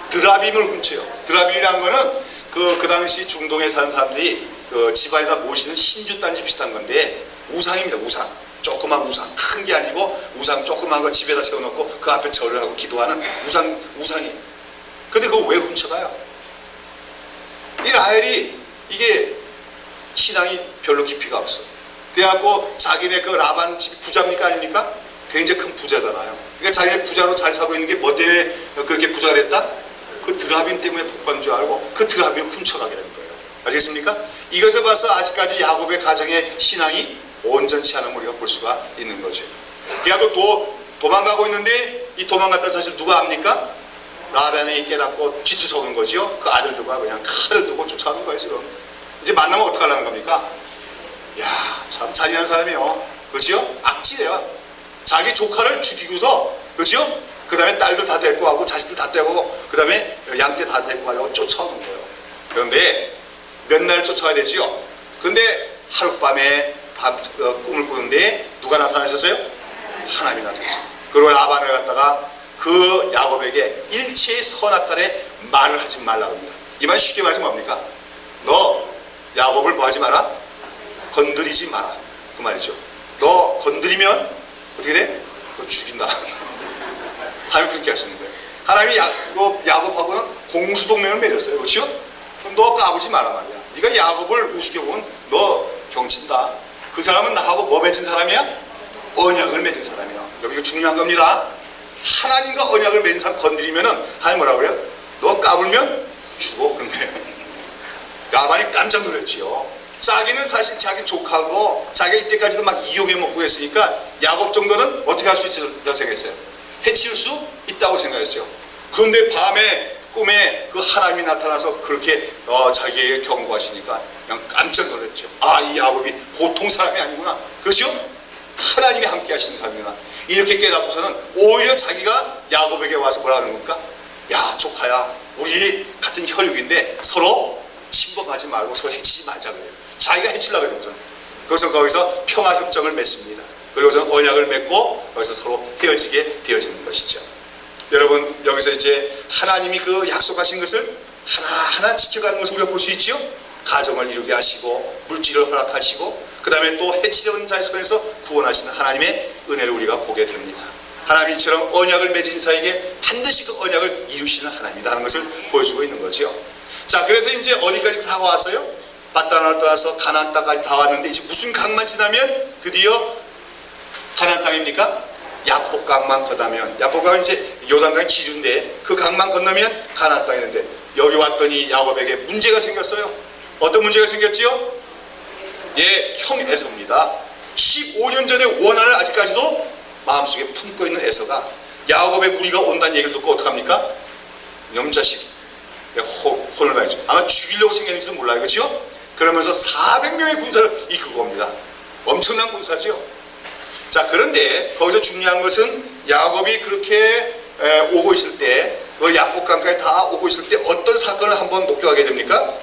드라빔을 훔쳐요. 드라빔이란 거는 그 당시 중동에 사는 사람들이 그 집안에다 모시는 신주단지 비슷한 건데 우상입니다. 우상. 조그만 우상. 큰 게 아니고 우상 조그만 거 집에다 세워놓고 그 앞에 절을 하고 기도하는 우상이. 근데 그거 왜 훔쳐가요? 이 라헬이 이게 신앙이 별로 깊이가 없어. 그래갖고 자기네 그 라반 집이 부자입니까 아닙니까? 굉장히 큰 부자잖아요. 그러니까 자기네 부자로 잘 살고 있는 게 뭐 때문에 그렇게 부자가 됐다? 그 드라빔 때문에 복받은 줄 알고 그 드라빔을 훔쳐가게 된 거예요. 아시겠습니까? 이것을 봐서 아직까지 야곱의 가정의 신앙이 온전치 않은 우리가 볼 수가 있는 거죠. 그래갖고 또 도망가고 있는데 이 도망갔다 사실 누가 압니까? 라반이 깨닫고 뒤쫓아오는 거지요. 그 아들들과 그냥 칼을 두고 쫓아오는 거예요 지금. 이제 만나면 어떻게 하려는 겁니까? 야, 참 잔인한 사람이에요. 그렇지요? 악질이에요. 자기 조카를 죽이고서, 그렇지요? 그 다음에 딸들 다 데리고 가고 자식들 다 데리고 가고 그 다음에 양떼 다 데리고 가려고 쫓아오는 거예요. 그런데 몇 날 쫓아가야 되지요? 근데 하룻밤에 꿈을 꾸는데 누가 나타나셨어요? 하나님이 나타나셨어요. 그리고 라반을 갖다가 그 야곱에게 일체의 선악간에 말을 하지 말라고 합니다. 이 말 쉽게 말해서 뭡니까? 너 야곱을 뭐 하지 마라? 건드리지 마라. 그 말이죠. 너 건드리면 어떻게 돼? 너 죽인다. 하나님 그렇게 하시는 거예요. 하나님이 야곱하고는 공수동맹을 맺었어요. 그렇죠? 그럼 너 까부지 마라 말이야. 네가 야곱을 우습게 보면 너 경친다. 그 사람은 나하고 뭐 맺은 사람이야? 언약을 맺은 사람이야. 여기 이거 중요한 겁니다. 하나님과 언약을 맺은 사람 건드리면은 하나님 뭐라고 그래요? 너 까불면 죽어. 그런 거예요. 라반이 깜짝 놀랐지요. 자기는 사실 자기 조카고 자기가 이때까지도 막 이용해 먹고 했으니까 야곱 정도는 어떻게 할 수 있을까 생각했어요. 해칠 수 있다고 생각했어요. 그런데 밤에 꿈에 그 하나님이 나타나서 그렇게 자기에게 경고하시니까 그냥 깜짝 놀랐죠. 이 야곱이 보통 사람이 아니구나. 그렇죠? 하나님이 함께 하시는 사람이구나. 이렇게 깨닫고서는 오히려 자기가 야곱에게 와서 뭐라 하는 겁니까? 야 조카야, 우리 같은 혈육인데 서로 침범하지 말고 서로 해치지 말자 그래요. 자기가 해치려고 그러거든. 그래서 거기서 평화협정을 맺습니다. 그리고서 언약을 맺고 거기서 서로 헤어지게 되어지는 것이죠. 여러분 여기서 이제 하나님이 그 약속하신 것을 하나하나 지켜가는 것을 우리가 볼 수 있지요. 가정을 이루게 하시고 물질을 허락하시고 그 다음에 또 해치려는 자의 손에서 구원하시는 하나님의 은혜를 우리가 보게 됩니다. 하나님이 이처럼 언약을 맺으신 자에게 반드시 그 언약을 이루시는 하나님이다 하는 것을 보여주고 있는 거죠. 자, 그래서 이제 어디까지 다 왔어요? 바단을 떠나서 가나안 땅까지 다 왔는데 이제 무슨 강만 지나면 드디어 가나안 땅입니까? 야복강만 건너면, 야복강은 이제 요단강 지류인데 그 강만 건너면 가나안 땅이는데 여기 왔더니 야곱에게 문제가 생겼어요. 어떤 문제가 생겼지요? 예, 형 에서입니다. 15년 전의 원한을 아직까지도 마음속에 품고 있는 에서가 야곱의 무리가 온다는 얘기를 듣고 어떡합니까? 염자식 혼을 말이죠. 아마 죽이려고 생겼는지도 몰라요. 그렇죠? 그러면서 400명의 군사를 이끌고 옵니다. 엄청난 군사죠. 자, 그런데 거기서 중요한 것은 야곱이 그렇게 오고 있을 때, 그 야복강까지 다 오고 있을 때 어떤 사건을 한번 목격하게 됩니까?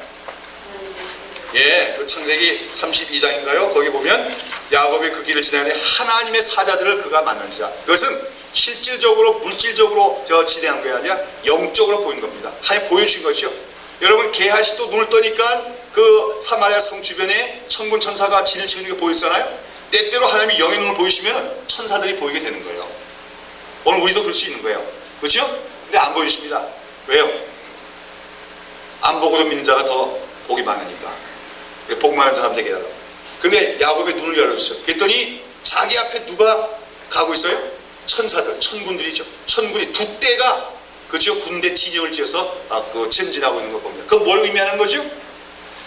예, 그 창세기 32장인가요? 거기 보면 야곱이 그 길을 지나는데 하나님의 사자들을 그가 만난지라. 그것은 실질적으로 물질적으로 진행한 게 아니라 영적으로 보인 겁니다. 하나님 보여주신 것이요. 여러분 게하시도 눈을 떠니까 그 사마리아 성 주변에 천군 천사가 진을 치는 게 보였잖아요. 때때로 하나님이 영의 눈을 보이시면 천사들이 보이게 되는 거예요. 오늘 우리도 그럴 수 있는 거예요. 그렇죠? 근데 안 보이십니다. 왜요? 안 보고도 믿는 자가 더 복이 많으니까. 복 많은 사람 되게 해달라고. 근데 야곱의 눈을 열어줬어요. 그랬더니 자기 앞에 누가 가고 있어요? 천사들, 천군들이죠. 천군이 두 대가 그죠? 군대 진영을 지어서 그 전진하고 있는 걸 봅니다. 그건 뭘 의미하는 거죠?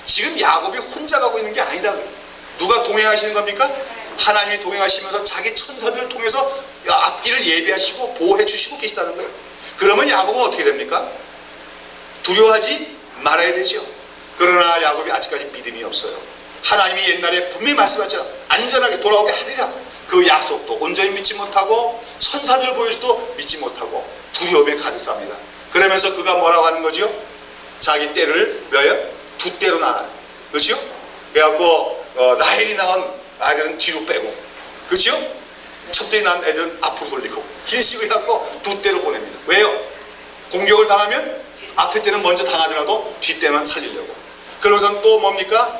지금 야곱이 혼자 가고 있는 게 아니다. 누가 동행하시는 겁니까? 하나님이 동행하시면서 자기 천사들을 통해서 앞길을 예비하시고 보호해 주시고 계시다는 거예요. 그러면 야곱은 어떻게 됩니까? 두려워하지 말아야 되죠. 그러나 야곱이 아직까지 믿음이 없어요. 하나님이 옛날에 분명히 말씀하셨죠. 안전하게 돌아오게 하리라. 그 약속도 온전히 믿지 못하고 천사들을 보여줘도 믿지 못하고 두려움에 가득 쌉니다. 그러면서 그가 뭐라고 하는 거죠? 자기 떼를 몇요? 두 떼로 나눠요. 그렇죠? 그래갖고 라헬이 낳은 아이들은 뒤로 빼고, 그렇죠? 첩대에 낳은 애들은 앞으로 돌리고, 이런 식으로 해갖고 두 떼로 보냅니다. 왜요? 공격을 당하면 앞에 떼는 먼저 당하더라도 뒷 떼만 살리려고. 그러고선 또 뭡니까?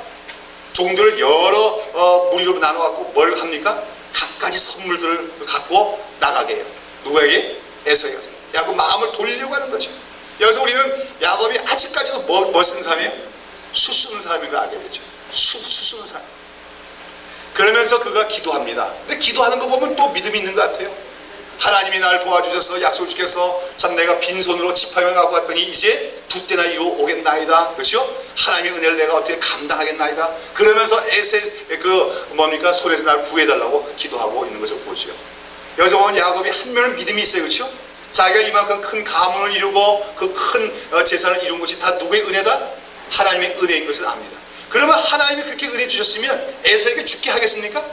종들을 여러 무리로 나눠갖고 뭘 합니까? 갖가지 선물들을 갖고 나가게 해요. 누구에게? 에서에게. 야곱 마음을 돌리려고 하는 거죠. 여기서 우리는 야곱이 아직까지도 뭐 쓰는 사람이에요? 수 쓰는 사람인 걸 알게 되죠. 수 쓰는 사람. 그러면서 그가 기도합니다. 근데 기도하는 거 보면 또 믿음이 있는 것 같아요. 하나님이 날 도와주셔서 약속을 지켜서 참 내가 빈손으로 지팡이를 갖고 왔더니 이제 두 때나 이루 오겠나이다. 그렇죠? 하나님의 은혜를 내가 어떻게 감당하겠나이다. 그러면서 에세 뭡니까? 손에서 날 구해달라고 기도하고 있는 것을 보죠. 여기서 보면 야곱이 한면은 믿음이 있어요. 그렇죠? 자기가 이만큼 큰 가문을 이루고 그 큰 재산을 이룬 것이 다 누구의 은혜다? 하나님의 은혜인 것을 압니다. 그러면 하나님이 그렇게 은혜 주셨으면 에서에게 죽게 하겠습니까?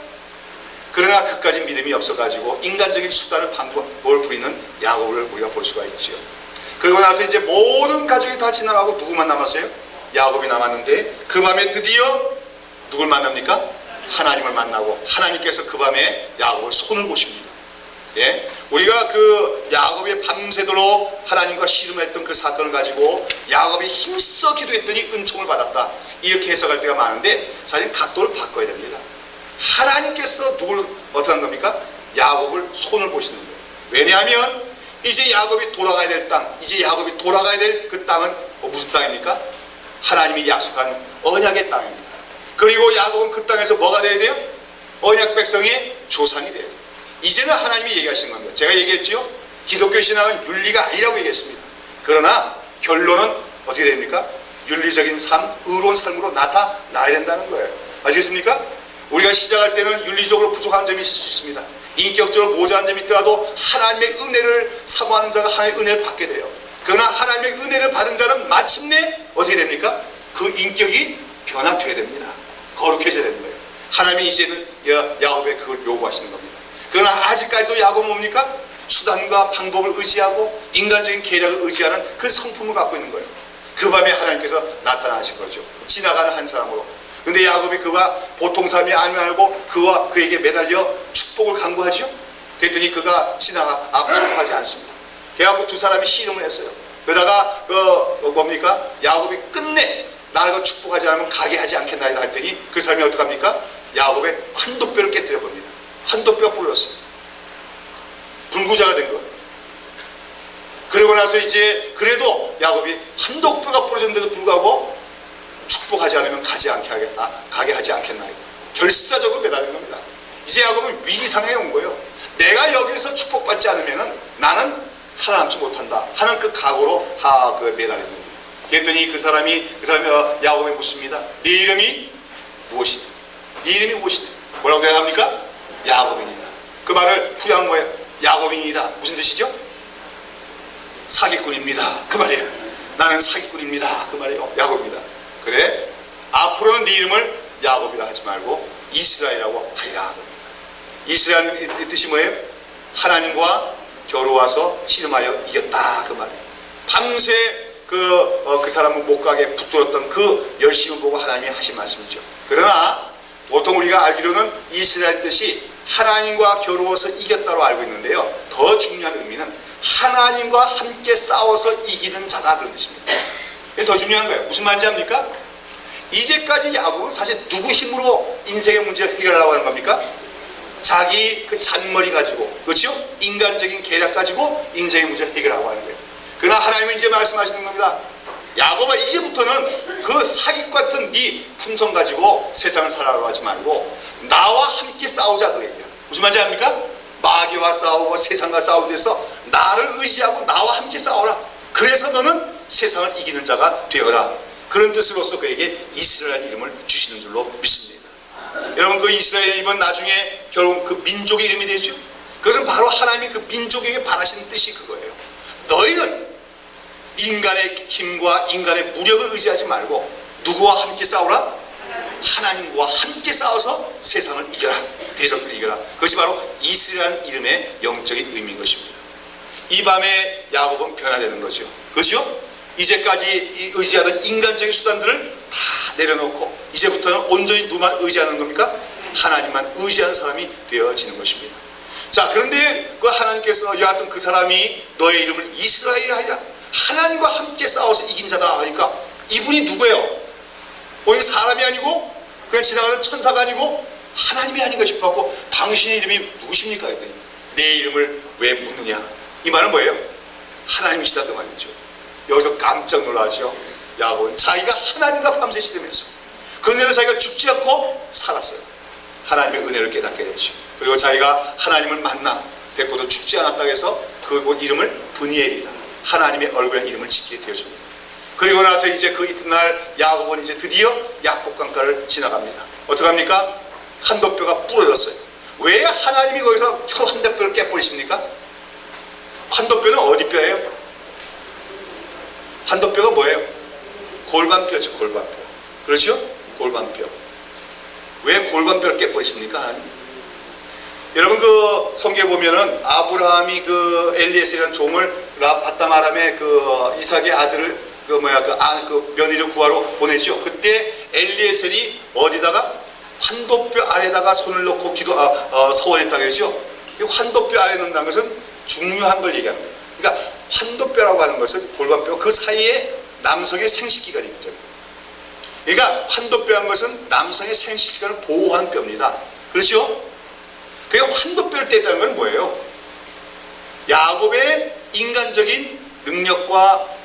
그러나 그까지 믿음이 없어가지고 인간적인 수단을 방법을 부리는 야곱을 우리가 볼 수가 있죠. 그러고 나서 이제 모든 가족이 다 지나가고 누구만 남았어요? 야곱이 남았는데 그 밤에 드디어 누굴 만납니까? 하나님을 만나고 하나님께서 그 밤에 야곱을 손을 보십니다. 예? 우리가 그 야곱이 밤새도록 하나님과 씨름했던 그 사건을 가지고 야곱이 힘써 기도했더니 은총을 받았다, 이렇게 해석할 때가 많은데 사실 각도를 바꿔야 됩니다. 하나님께서 누굴 어떻게 한 겁니까? 야곱을 손을 보시는 거예요. 왜냐하면 이제 야곱이 돌아가야 될 땅, 이제 야곱이 돌아가야 될 그 땅은 무슨 땅입니까? 하나님이 약속한 언약의 땅입니다. 그리고 야곱은 그 땅에서 뭐가 돼야 돼요? 언약 백성의 조상이 돼야 돼요. 이제는 하나님이 얘기하시는 겁니다. 제가 얘기했죠? 기독교 신앙은 윤리가 아니라고 얘기했습니다. 그러나 결론은 어떻게 됩니까? 윤리적인 삶, 의로운 삶으로 나타나야 된다는 거예요. 아시겠습니까? 우리가 시작할 때는 윤리적으로 부족한 점이 있을 수 있습니다. 인격적으로 모자란 점이 있더라도 하나님의 은혜를 사모하는 자가 하나님의 은혜를 받게 돼요. 그러나 하나님의 은혜를 받은 자는 마침내 어떻게 됩니까? 그 인격이 변화되어야 됩니다. 거룩해져야 되는 거예요. 하나님이 이제는 야곱에 그걸 요구하시는 겁니다. 그러나 아직까지도 야곱은 뭡니까? 수단과 방법을 의지하고 인간적인 계략을 의지하는 그 성품을 갖고 있는 거예요. 그 밤에 하나님께서 나타나신 거죠. 지나가는 한 사람으로. 근데 야곱이 그가 보통 사람이 아니고 그와 그에게 매달려 축복을 간구하죠. 그랬더니 그가 지나가 축복하지 않습니다. 그래갖고 두 사람이 씨름을 했어요. 그러다가 뭡니까? 야곱이 끝내 나를 축복하지 않으면 가게 하지 않겠나이다 했더니 그 사람이 어떡합니까? 야곱의 환도뼈를 깨뜨려 봅니다. 환도뼈가 부러졌어요. 불구자가 된 거예요. 그러고 나서 이제 그래도 야곱이 환도뼈가 부러졌는데도 불구하고 축복하지 않으면 가게 하지 않겠나이다. 결사적으로 매달린 겁니다. 이제 야곱은 위기상에 온 거예요. 내가 여기서 축복받지 않으면 나는 살아남지 못한다 하는 그 각오로 매달린 겁니다. 그랬더니 그 사람이 야곱에 묻습니다. 네 이름이 무엇이냐? 네 이름이 무엇이냐? 뭐라고 대답합니까? 야곱입니다. 그 말을 후한 거예요. 야곱입니다. 무슨 뜻이죠? 사기꾼입니다. 그 말이에요. 나는 사기꾼입니다. 그 말이에요. 야곱입니다. 그래? 앞으로는 네 이름을 야곱이라 하지 말고 이스라엘이라고 하리라. 이스라엘의 뜻이 뭐예요? 하나님과 겨루와서 씨름하여 이겼다. 그 말이에요. 밤새 그 사람은 못 가게 붙들었던 그 열심을 보고 하나님이 하신 말씀이죠. 그러나 보통 우리가 알기로는 이스라엘 뜻이 하나님과 겨루어서 이겼다로 알고 있는데요. 더 중요한 의미는 하나님과 함께 싸워서 이기는 자다, 그런 뜻입니다. 이게 더 중요한 거예요. 무슨 말인지 압니까? 이제까지 야곱은 사실 누구 힘으로 인생의 문제를 해결하려고 하는 겁니까? 자기 그 잔머리 가지고, 그렇죠? 인간적인 계략 가지고 인생의 문제를 해결하려고 하는 거예요. 그러나 하나님은 이제 말씀하시는 겁니다. 야곱아, 이제부터는 그 사기 같은 네 품성 가지고 세상을 살아가려고 하지 말고 나와 함께 싸우자 그 얘기야. 무슨 말인지 압니까? 마귀와 싸우고 세상과 싸우기 위해서 나를 의지하고 나와 함께 싸워라. 그래서 너는 세상을 이기는 자가 되어라. 그런 뜻으로서 그에게 이스라엘 이름을 주시는 줄로 믿습니다. 여러분, 그 이스라엘 이름은 나중에 결국 그 민족의 이름이 되죠. 그것은 바로 하나님이 그 민족에게 바라시는 뜻이 그거예요. 너희는 인간의 힘과 인간의 무력을 의지하지 말고 누구와 함께 싸우라? 하나님과 함께 싸워서 세상을 이겨라. 대적들을 이겨라. 그것이 바로 이스라엘 이름의 영적인 의미인 것입니다. 이 밤에 야곱은 변화되는 거죠. 그렇죠? 이제까지 의지하던 인간적인 수단들을 다 내려놓고 이제부터는 온전히 누구만 의지하는 겁니까? 하나님만 의지하는 사람이 되어지는 것입니다. 자, 그런데 그 하나님께서 여하튼 그 사람이 너의 이름을 이스라엘 하리라. 하나님과 함께 싸워서 이긴 자다 하니까 이분이 누구예요? 거기 사람이 아니고 그냥 지나가는 천사가 아니고 하나님이 아닌가 싶어갖고 당신의 이름이 누구십니까? 했더니 내 이름을 왜 묻느냐? 이 말은 뭐예요? 하나님이시다 그 말이죠. 여기서 깜짝 놀라죠. 야곱은 자기가 하나님과 밤새 씨름했어. 그 은혜로 자기가 죽지 않고 살았어요. 하나님의 은혜를 깨닫게 되죠. 그리고 자기가 하나님을 만나 뵙고도 죽지 않았다고 해서 그 이름을 브니엘이다. 하나님의 얼굴에 이름을 짓게 되어집니다. 그리고 나서 이제 그 이튿날 야곱은 이제 드디어 약복강가를 지나갑니다. 어떡합니까? 한도뼈가 부러졌어요. 왜 하나님이 거기서 한도뼈를 깨버리십니까? 한도뼈는 어디 뼈예요? 한도뼈가 뭐예요? 골반뼈죠. 골반뼈. 그렇죠? 골반뼈. 왜 골반뼈를 깨버리십니까? 하나님? 여러분, 그 성경에 보면은 아브라함이 그 엘리에셀이라는 종을 바다마람의 그 이삭의 아들을 그 며느리를 구하러 보내죠. 그때 엘리에셀이 어디다가 환도뼈 아래다가 손을 놓고 서원했다고 하죠. 이 환도뼈 아래 넣는다는 것은 중요한 걸 얘기하는 거예요. 그러니까 환도뼈라고 하는 것은 골반뼈 그 사이에 남성의 생식기관이 있죠. 그러니까 환도뼈라는 것은 남성의 생식기관을 보호하는 뼈입니다. 그렇죠? 그러니까 환도뼈를 뗐다는 건 뭐예요? 야곱의 인간적인 능력과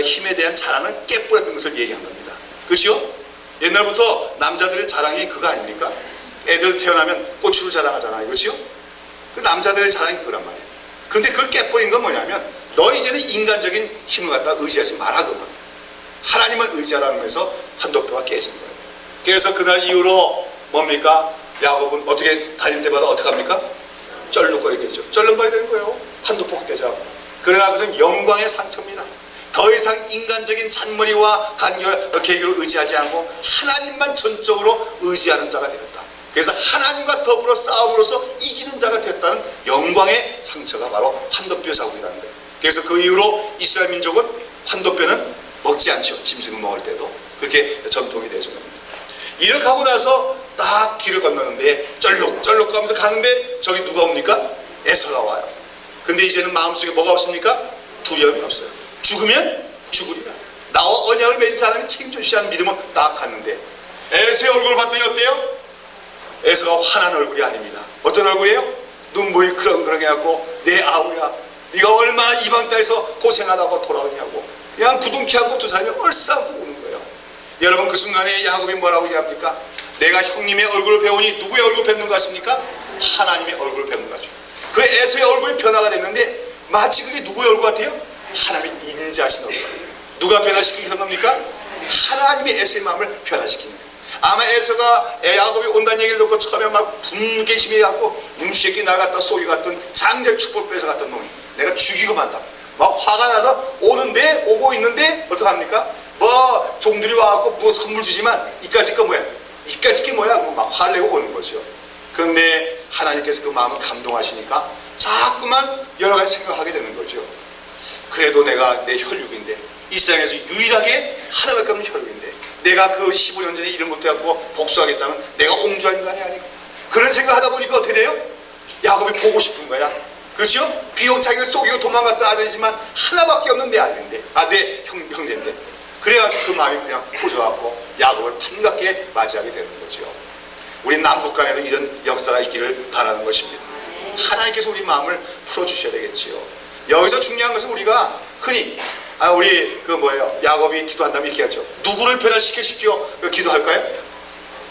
힘에 대한 자랑을 깨뿌렸던 것을 얘기한 겁니다. 그렇죠? 옛날부터 남자들의 자랑이 그거 아닙니까? 애들 태어나면 고추를 자랑하잖아요. 그렇죠? 그 남자들의 자랑이 그거란 말이에요. 근데 그걸 깨뿌린 건 뭐냐면 너 이제는 인간적인 힘을 갖다 의지하지 마라 그 말이에요. 하나님을 의지하라는 거에서 환도뼈가 깨진 거예요. 그래서 그날 이후로 뭡니까? 야곱은 어떻게 달릴 때마다 어떻게 합니까? 쩔룩거리게 되죠. 쩔룩거리게 되는 거예요. 환도뼈가 깨져갖고. 그러나 그것은 영광의 상처입니다. 더 이상 인간적인 잔머리와 계교를 의지하지 않고 하나님만 전적으로 의지하는 자가 되었다. 그래서 하나님과 더불어 싸움으로써 이기는 자가 되었다는 영광의 상처가 바로 환도뼈 자국이라는 거예요. 그래서 그 이후로 이스라엘 민족은 환도뼈는 먹지 않죠. 짐승을 먹을 때도. 그렇게 전통이 되어진 겁니다. 이렇게 하고 나서 딱 길을 건너는데 쩔룩 가면서 가는데 저기 누가 옵니까? 에서가 와요. 근데 이제는 마음속에 뭐가 없습니까? 두려움이 없어요. 죽으면 죽으리라. 나와 언약을 맺은 사람이 책임져 주시지 않은 믿음은 딱 갔는데 에서의 얼굴을 봤더니 어때요? 에서가 환한 얼굴이 아닙니다. 어떤 얼굴이에요? 눈물이 그렁그렁 해갖고 내 아우야 네가 얼마나 이방 땅에서 고생하다가 돌아오냐고 그냥 부둥켜안고 두 사람이 얼싸안고 우는 거예요. 여러분, 그 순간에 야곱이 뭐라고 얘기합니까? 내가 형님의 얼굴을 배우니 누구의 얼굴을 뵙는 것 같습니까? 하나님의 얼굴을 뵙는 거죠. 그 에서의 얼굴이 변화가 됐는데 마치 그게 누구의 얼굴 같아요? 하나님의 인자하신 얼굴 같아요. 누가 변화시킨 겁니까? 하나님이 에서의 마음을 변화시키는 거예요. 아마 에서가 야곱이 온다는 얘기를 듣고 처음에 막 분개심이 갖고 임수새끼 날 갖다 쏘기 같은 장제 축복 뺏어 갔던 놈이 내가 죽이고 만다. 막 화가 나서 오고 있는데 어떡합니까? 뭐 종들이 와갖고 뭐 선물 주지만 이까짓 거 뭐야? 이까짓 게 뭐야? 막 화를 내고 오는 거죠. 그런데 하나님께서 그 마음을 감동하시니까 자꾸만 여러 가지 생각하게 되는 거죠. 그래도 내가 내 혈육인데 이 세상에서 유일하게 하나밖에 없는 혈육인데 내가 그 15년 전에 일을 못해갖고 복수하겠다면 내가 옹주한 인간이 아니고 그런 생각하다 보니까 어떻게 돼요? 야곱이 보고 싶은 거야. 그렇죠? 비록 자기를 속이고 도망갔다 아들이지만 하나밖에 없는 내 아들인데 내 형제인데 그래가지고 그 마음이 그냥 커져갖고 야곱을 반갑게 맞이하게 되는 거죠. 우리 남북 간에도 이런 역사가 있기를 바라는 것입니다. 하나님께서 우리 마음을 풀어주셔야 되겠지요. 여기서 중요한 것은 우리가 흔히 우리 야곱이 기도한다면 이렇게 하죠. 누구를 변화시키십시오? 기도할까요?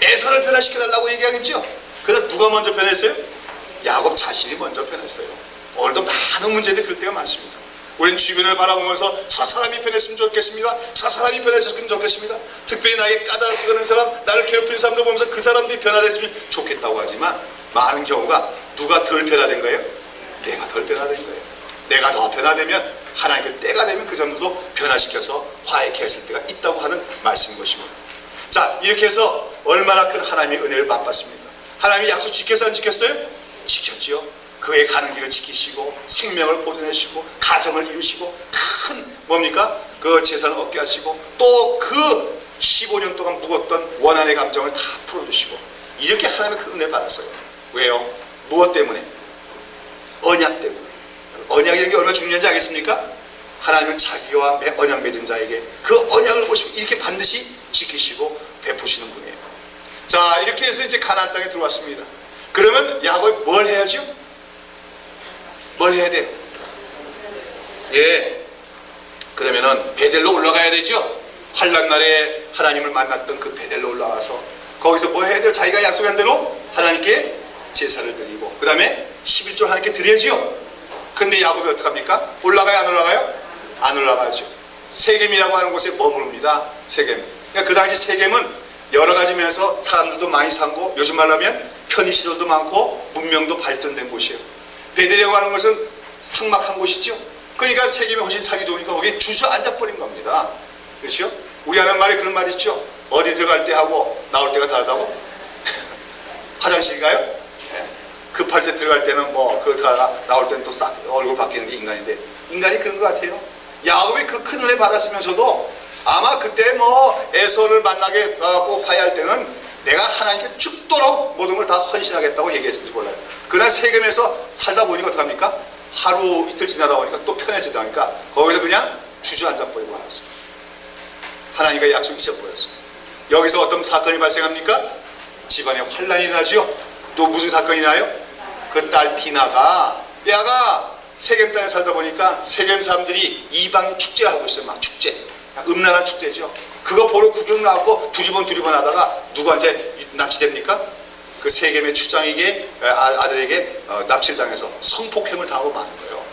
에서를 변화시켜달라고 얘기하겠죠. 그래서 누가 먼저 변했어요? 야곱 자신이 먼저 변했어요. 오늘도 많은 문제들이 그럴 때가 많습니다. 우리는 주변을 바라보면서 저 사람이 변했으면 좋겠습니다. 저 사람이 변했으면 좋겠습니다. 특별히 나에게 까다롭게 그는 사람, 나를 괴롭히는 사람들 보면서 그 사람들이 변화됐으면 좋겠다고 하지만 많은 경우가 누가 덜 변화된 거예요? 내가 덜 변화된 거예요. 내가 더 변화되면 하나님께 때가 되면 그 사람들도 변화시켜서 화해케 하실 때가 있다고 하는 말씀인 것입니다. 자, 이렇게 해서 얼마나 큰 하나님의 은혜를 맛봤습니까? 하나님이 약속 지켰어요? 안 지켰어요? 지켰지요. 그의 가는 길을 지키시고 생명을 보존하시고 가정을 이루시고 큰 뭡니까? 그 재산을 얻게 하시고 또 그 15년 동안 묵었던 원한의 감정을 다 풀어주시고 이렇게 하나님의 그 은혜를 받았어요. 왜요? 무엇 때문에? 언약 때문에. 언약이라는 게 얼마나 중요한지 알겠습니까? 하나님은 자기와 언약 맺은 자에게 그 언약을 보시고 이렇게 반드시 지키시고 베푸시는 분이에요. 자, 이렇게 해서 이제 가나안 땅에 들어왔습니다. 그러면 야곱이 뭘 해야죠? 뭘 해야 돼요? 예. 그러면은 베델로 올라가야 되죠? 환난 날에 하나님을 만났던 그 베델로 올라가서 거기서 뭐 해야 돼요? 자기가 약속한 대로 하나님께 제사를 드리고 그 다음에 11조 하나님께 드려야지요. 근데 야곱이 어떡합니까? 올라가요? 안 올라가요? 안 올라가죠. 세겜이라고 하는 곳에 머무릅니다. 세겜. 그러니까 그 당시 세겜은 여러 가지 면에서 사람들도 많이 살고 요즘 말로 하면 편의시설도 많고 문명도 발전된 곳이에요. 베델이라고 하는 것은 삭막한 곳이죠. 그러니까 세겜이 훨씬 살기 좋으니까 거기에 주저앉아 버린 겁니다. 그렇죠? 우리 하는 말에 그런 말이 있죠. 어디 들어갈 때 하고 나올 때가 다르다고? 화장실 가요? 네. 급할 때 들어갈 때는 뭐 그러다가 나올 때는 또 싹 얼굴 바뀌는 게 인간인데 인간이 그런 것 같아요. 야곱이 그 큰 은혜 받았으면서도 아마 그때 뭐 에서를 만나게 갖고 화해할 때는 내가 하나님께 죽도록 모든 걸 다 헌신하겠다고 얘기했을지 몰라요. 그날 세겜에서 살다 보니까 어떡합니까? 하루 이틀 지나다 보니까 또 편해지다 보니까 거기서 그냥 주저앉아 버리고 말았어요. 하나님과 약속 잊어버렸어요. 여기서 어떤 사건이 발생합니까? 집안에 환란이 나죠. 또 무슨 사건이 나요? 그 딸 디나가 야가 세겜 땅에 살다 보니까 세겜 사람들이 이방인 축제를 하고 있어요. 막 축제. 음란한 축제죠. 그거 보러 구경 나왔고 두리번 하다가 누구한테 납치됩니까? 그 세겜의 추장에게 아들에게 납치를 당해서 성폭행을 당하고 마는 거예요.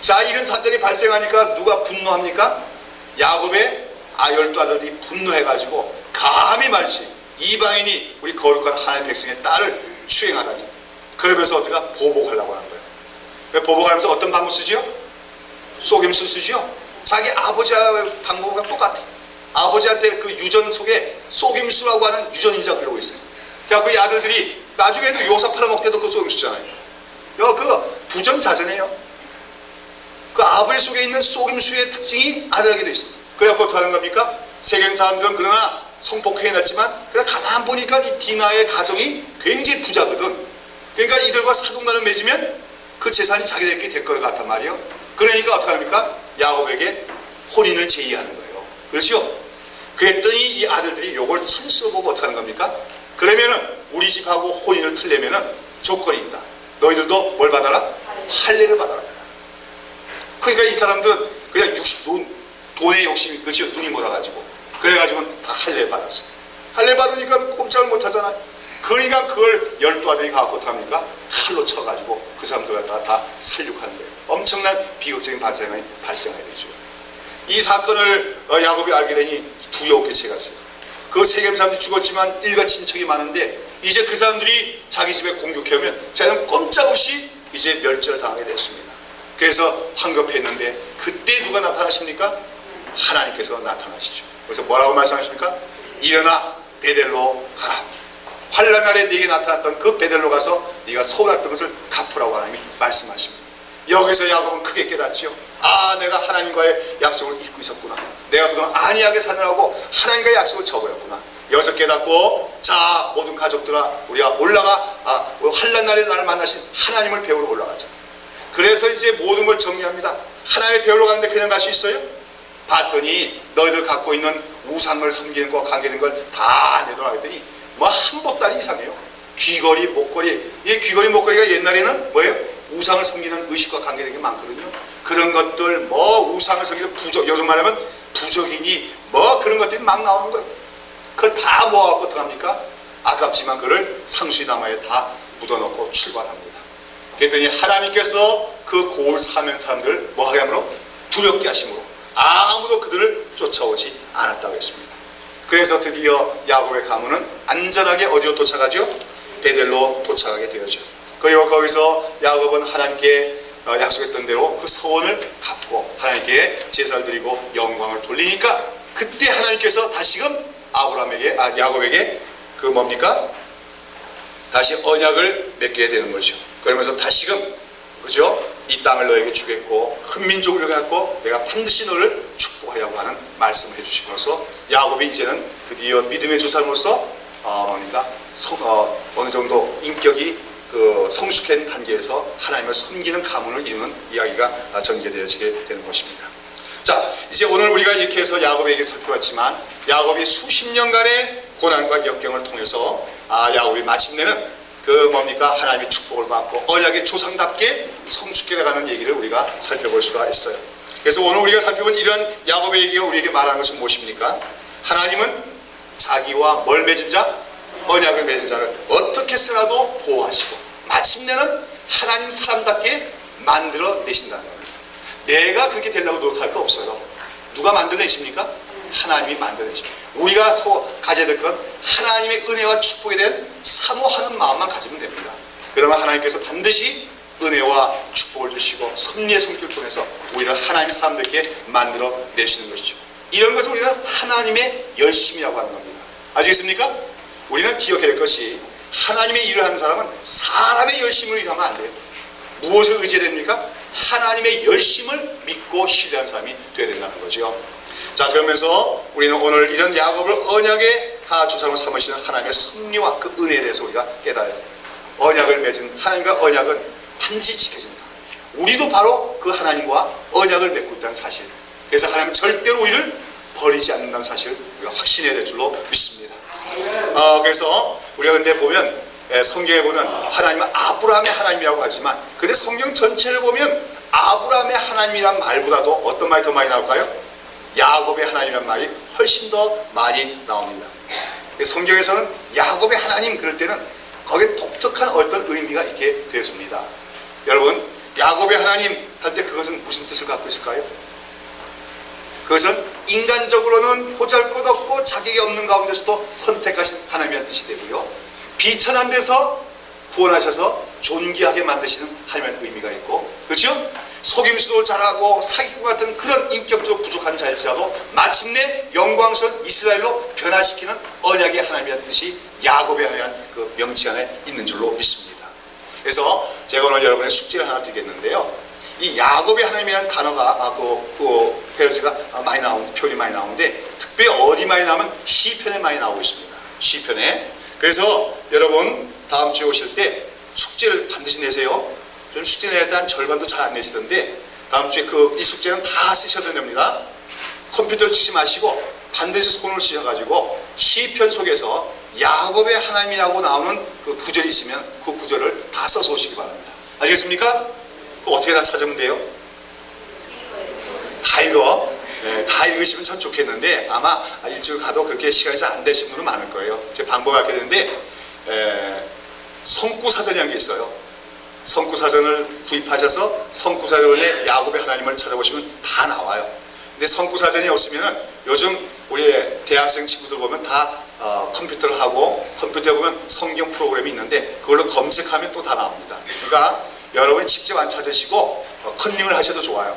자, 이런 사건이 발생하니까 누가 분노합니까? 야곱의 12아들이 분노해가지고 감히 말이지 이방인이 우리 거룩한 하나님의 백성의 딸을 추행하다니 그러면서 어디가 보복하려고 하는 거예요. 왜 보복하면서 어떤 방법 쓰지요? 속임수 쓰지요? 자기 아버지의 방법과 똑같아. 아버지한테 그 유전 속에 속임수라고 하는 유전인자가 흐르고 있어요. 그래서 그 아들들이 나중에도 요사 팔아먹을 때도 그 속임수잖아요. 그 부전자전해요. 그 아버지 속에 있는 속임수의 특징이 아들에게도 있어요. 그래서 어떻게 하는 겁니까? 세겜 사람들은 그러나 성폭행해놨지만 그냥 가만 보니까 이 디나의 가정이 굉장히 부자거든. 그러니까 이들과 사돈간을 맺으면 그 재산이 자기들에게 될 것 같단 말이에요. 그러니까 어떻게 합니까? 야곱에게 혼인을 제의하는 거예요. 그렇죠? 그랬더니 이 아들들이 요걸 찬스로 보고 어떻게 하는 겁니까? 그러면은 우리 집하고 혼인을 틀려면은 조건이 있다. 너희들도 뭘 받아라? 할례를 받아라. 그러니까 이 사람들은 그냥 돈의 욕심이 그렇죠. 눈이 멀어가지고 그래가지고 다 할례를 받았어요. 할례 받으니까 꼼짝을 못하잖아요. 그러니까 그걸 12아들이 가서 어떻게 합니까? 칼로 쳐가지고 그 사람들 갖다가 다 살육하는 거예요. 엄청난 비극적인 발생이 발생하게 되죠. 이 사건을 야곱이 알게 되니 두려웠게 채갔어요. 그 세겜 사람들이 죽었지만 일가 친척이 많은데 이제 그 사람들이 자기 집에 공격해오면 자기는 꼼짝없이 이제 멸절을 당하게 됐습니다. 그래서 황급했는데 그때 누가 나타나십니까? 하나님께서 나타나시죠. 그래서 뭐라고 말씀하십니까? 일어나 베델로 가라. 환난 날에 네게 나타났던 그 베델로 가서 네가 소홀했던 것을 갚으라고 하나님이 말씀하십니다. 여기서 야곱은 크게 깨닫죠. 아, 내가 하나님과의 약속을 잊고 있었구나. 내가 그동안 안이하게 사느라고 하나님과의 약속을 저버렸구나. 여기서 깨닫고 자, 모든 가족들아 우리가 올라가 환난 날에 나를 만나신 하나님을 배우러 올라가자. 그래서 이제 모든 걸 정리합니다. 하나님을 배우러 가는데 그냥 갈 수 있어요? 봤더니 너희들 갖고 있는 우상을 섬기는 것과 관계된 걸 다 내놓아 했더니 뭐 한복다리 이상해요. 귀걸이, 목걸이. 이 귀걸이, 목걸이가 옛날에는 뭐예요? 우상을 섬기는 의식과 관계된 게 많거든요. 그런 것들, 뭐 우상을 섬기는 부족, 요즘 말하면 부족이니 뭐 그런 것들이 막 나오는 거예요. 그걸 다 모아갖고 어떡합니까? 아깝지만 그를 상수리나무에 다 묻어놓고 출발합니다. 그랬더니 하나님께서 그 고을 사면 사람들을 뭐하게 함으로? 두렵게 하심으로 아무도 그들을 쫓아오지 않았다고 했습니다. 그래서 드디어 야곱의 가문은 안전하게 어디로 도착하죠? 베델로 도착하게 되었죠. 그리고 거기서 야곱은 하나님께 약속했던 대로 그 서원을 갚고 하나님께 제사를 드리고 영광을 돌리니까 그때 하나님께서 다시금 야곱에게 그 뭡니까? 다시 언약을 맺게 되는 거죠. 그러면서 다시금 그죠? 이 땅을 너에게 주겠고 큰 민족을 갖고 내가 반드시 너를 축복하려고 하는 말씀을 해주시면서 야곱이 이제는 드디어 믿음의 조상으로서 어느 정도 인격이 그 성숙한 단계에서 하나님을 섬기는 가문을 이루는 이야기가 전개되어지게 되는 것입니다. 자, 이제 오늘 우리가 이렇게 해서 야곱의 얘기를 살펴봤지만 야곱이 수십 년간의 고난과 역경을 통해서 야곱이 마침내는 하나님의 축복을 받고 언약의 조상답게 성숙해가는 얘기를 우리가 살펴볼 수가 있어요. 그래서 오늘 우리가 살펴본 이런 야곱의 얘기가 우리에게 말하는 것은 무엇입니까? 하나님은 자기와 뭘 맺은 자? 언약을 맺은 자를 어떻게 쓰라도 보호하시고 마침내는 하나님 사람답게 만들어 내신다는 겁니다. 내가 그렇게 되려고 노력할 거 없어요. 누가 만들어내십니까? 하나님이 만들어내십니다. 우리가 가져야 될 건 하나님의 은혜와 축복에 대한 사모하는 마음만 가지면 됩니다. 그러면 하나님께서 반드시 은혜와 축복을 주시고 섭리의 손길을 통해서 우리를 하나님의 사람들께 만들어 내시는 것이죠. 이런 것을 우리는 하나님의 열심이라고 하는 겁니다. 아시겠습니까? 우리는 기억해야 될 것이 하나님의 일을 하는 사람은 사람의 열심을 일하면 안 돼요. 무엇을 의지해야 됩니까? 하나님의 열심을 믿고 신뢰하는 사람이 되어야 된다는 거죠. 자, 그러면서 우리는 오늘 이런 야곱을 언약의 조상으로 삼으시는 하나님의 섭리와 그 은혜에 대해서 우리가 깨달아야 돼요. 언약을 맺은 하나님과 언약은 반드시 지켜진다. 우리도 바로 그 하나님과 언약을 맺고 있다는 사실. 그래서 하나님은 절대로 우리를 버리지 않는다는 사실을 우리가 확신해야 될 줄로 믿습니다. 그래서 우리가 근데 보면 성경에 보면 하나님은 아브라함의 하나님이라고 하지만 근데 성경 전체를 보면 아브라함의 하나님이란 말보다도 어떤 말이 더 많이 나올까요? 야곱의 하나님이란 말이 훨씬 더 많이 나옵니다. 성경에서는 야곱의 하나님 그럴 때는 거기에 독특한 어떤 의미가 있게 되었습니다. 여러분, 야곱의 하나님 할 때 그것은 무슨 뜻을 갖고 있을까요? 그것은 인간적으로는 보잘것없고 자격이 없는 가운데서도 선택하신 하나님이라는 뜻이 되고요. 비천한 데서 구원하셔서 존귀하게 만드시는 하나님의 의미가 있고, 그렇죠? 속임수도 잘하고 사기꾼 같은 그런 인격적으로 부족한 자일지라도 마침내 영광스러운 이스라엘로 변화시키는 언약의 하나님이라는 뜻이 야곱의 하나님이라는 그 명칭 안에 있는 줄로 믿습니다. 그래서 제가 오늘 여러분의 숙제를 하나 드리겠는데요. 이 야곱의 하나님이라는 단어가 페르스가 많이 나오는 표현이 많이 나오는데 특별히 어디 많이 나오면 시편에 많이 나오고 있습니다. 시편에. 그래서 여러분 다음 주에 오실 때 숙제를 반드시 내세요. 좀 숙제 낼 때 한 절반도 잘 안 내시던데 다음 주에 이 숙제는 다 쓰셔도 됩니다. 컴퓨터를 치지 마시고 반드시 손을 쓰셔가지고 시편 속에서 야곱의 하나님이라고 나오는 그 구절이 있으면 그 구절을 다 써서 오시기 바랍니다. 아시겠습니까? 그거 어떻게 다 찾으면 돼요? 다 읽어. 네, 다 읽으시면 참 좋겠는데 아마 일주일 가도 그렇게 시간이 잘 안 되시는 분은 많을 거예요. 제 방법을 알게 되는데 성구사전이라는 게 있어요. 성구사전을 구입하셔서 성구사전에 야곱의 하나님을 찾아보시면 다 나와요. 근데 성구사전이 없으면 요즘 우리 대학생 친구들 보면 다 컴퓨터를 하고 컴퓨터에 보면 성경 프로그램이 있는데 그걸로 검색하면 또 다 나옵니다. 그러니까 여러분이 직접 안 찾으시고 컨닝을 하셔도 좋아요.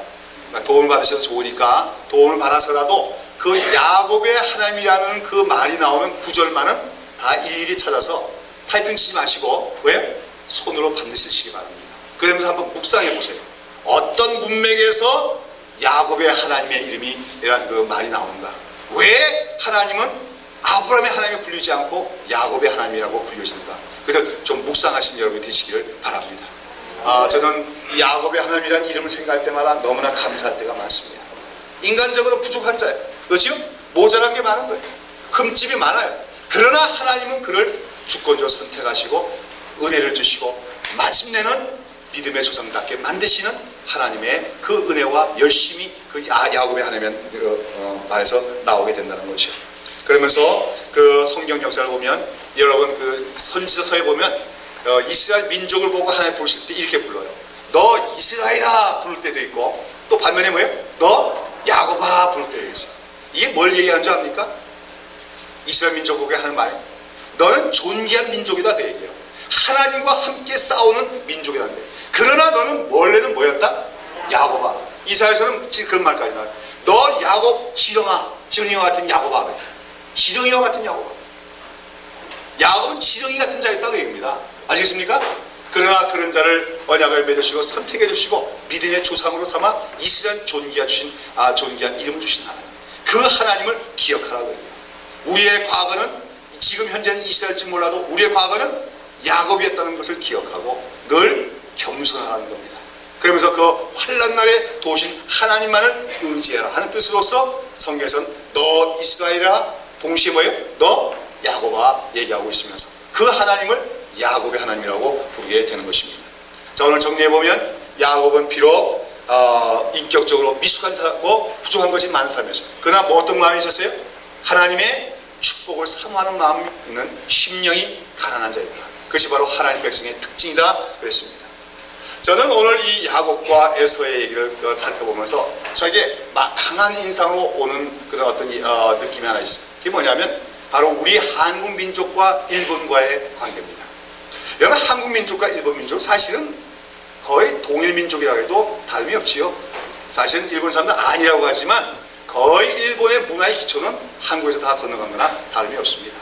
그러니까 도움을 받으셔도 좋으니까 도움을 받아서라도 그 야곱의 하나님이라는 그 말이 나오는 구절만은 다 일일이 찾아서 타이핑 치지 마시고 왜? 손으로 반드시 쓰시기 바랍니다. 그러면서 한번 묵상해 보세요. 어떤 문맥에서 야곱의 하나님의 이름이라는 그 말이 나오는가? 왜 하나님은 아브라함의 하나님을 불리지 않고 야곱의 하나님이라고 불리시는가? 그래서 좀 묵상하신 여러분이 되시기를 바랍니다. 저는 이 야곱의 하나님이라는 이름을 생각할 때마다 너무나 감사할 때가 많습니다. 인간적으로 부족한 자예요. 그렇죠? 모자란 게 많은 거예요. 흠집이 많아요. 그러나 하나님은 그를 주권적으로 선택하시고 은혜를 주시고 마침내는 믿음의 조상답게 만드시는 하나님의 그 은혜와 열심이 그 야곱의 하나님의 말에서 나오게 된다는 것이죠. 그러면서 그 성경 역사를 보면 여러분 그 선지서에 보면 이스라엘 민족을 보고 하나님 부르실 때 이렇게 불러요. 너 이스라엘아 부를 때도 있고 또 반면에 뭐예요? 너 야곱아 부를 때도 있어요. 이게 뭘 얘기하는 줄 압니까? 이스라엘 민족 보고 하는 말, 너는 존귀한 민족이다 그 얘기예요. 하나님과 함께 싸우는 민족이라는 거예요. 그러나 너는 원래는 뭐였다? 야곱아. 이사야서는 그런 말까지 나와요. 너 야곱 지렁이와 같은 야곱아. 지렁이와 같은 야곱아. 야곱은 지렁이 같은 자였다고 얘기합니다. 아시겠습니까? 그러나 그런 자를 언약을 맺으시고 선택해 주시고 믿음의 조상으로 삼아 이스라엘 존귀한 이름을 주신 하나님, 그 하나님을 기억하라고 해요. 우리의 과거는 지금 현재는 이스라엘일지 몰라도 우리의 과거는 야곱이었다는 것을 기억하고 늘 겸손하라는 겁니다. 그러면서 그 환난 날에 도우신 하나님만을 의지해라 하는 뜻으로서 성경에서는 너 이스라엘아, 동시에 뭐예요? 너 야곱아 얘기하고 있으면서 그 하나님을 야곱의 하나님이라고 부르게 되는 것입니다. 자, 오늘 정리해보면 야곱은 비록 인격적으로 미숙한 사람고 부족한 것이 많은 사람이었어요. 그러나 뭐 어떤 마음이 있었어요? 하나님의 축복을 사모하는 마음이 있는 심령이 가난한 자입니다. 그것이 바로 하나님 백성의 특징이다 그랬습니다. 저는 오늘 이 야곱과 에서의 얘기를 살펴보면서 저에게 강한 인상으로 오는 그런 어떤 느낌이 하나 있어요. 그게 뭐냐면 바로 우리 한국 민족과 일본과의 관계입니다. 여러분, 한국 민족과 일본 민족 사실은 거의 동일 민족이라고 해도 다름이 없지요. 사실은 일본 사람들 아니라고 하지만 거의 일본의 문화의 기초는 한국에서 다 건너간 거나 다름이 없습니다.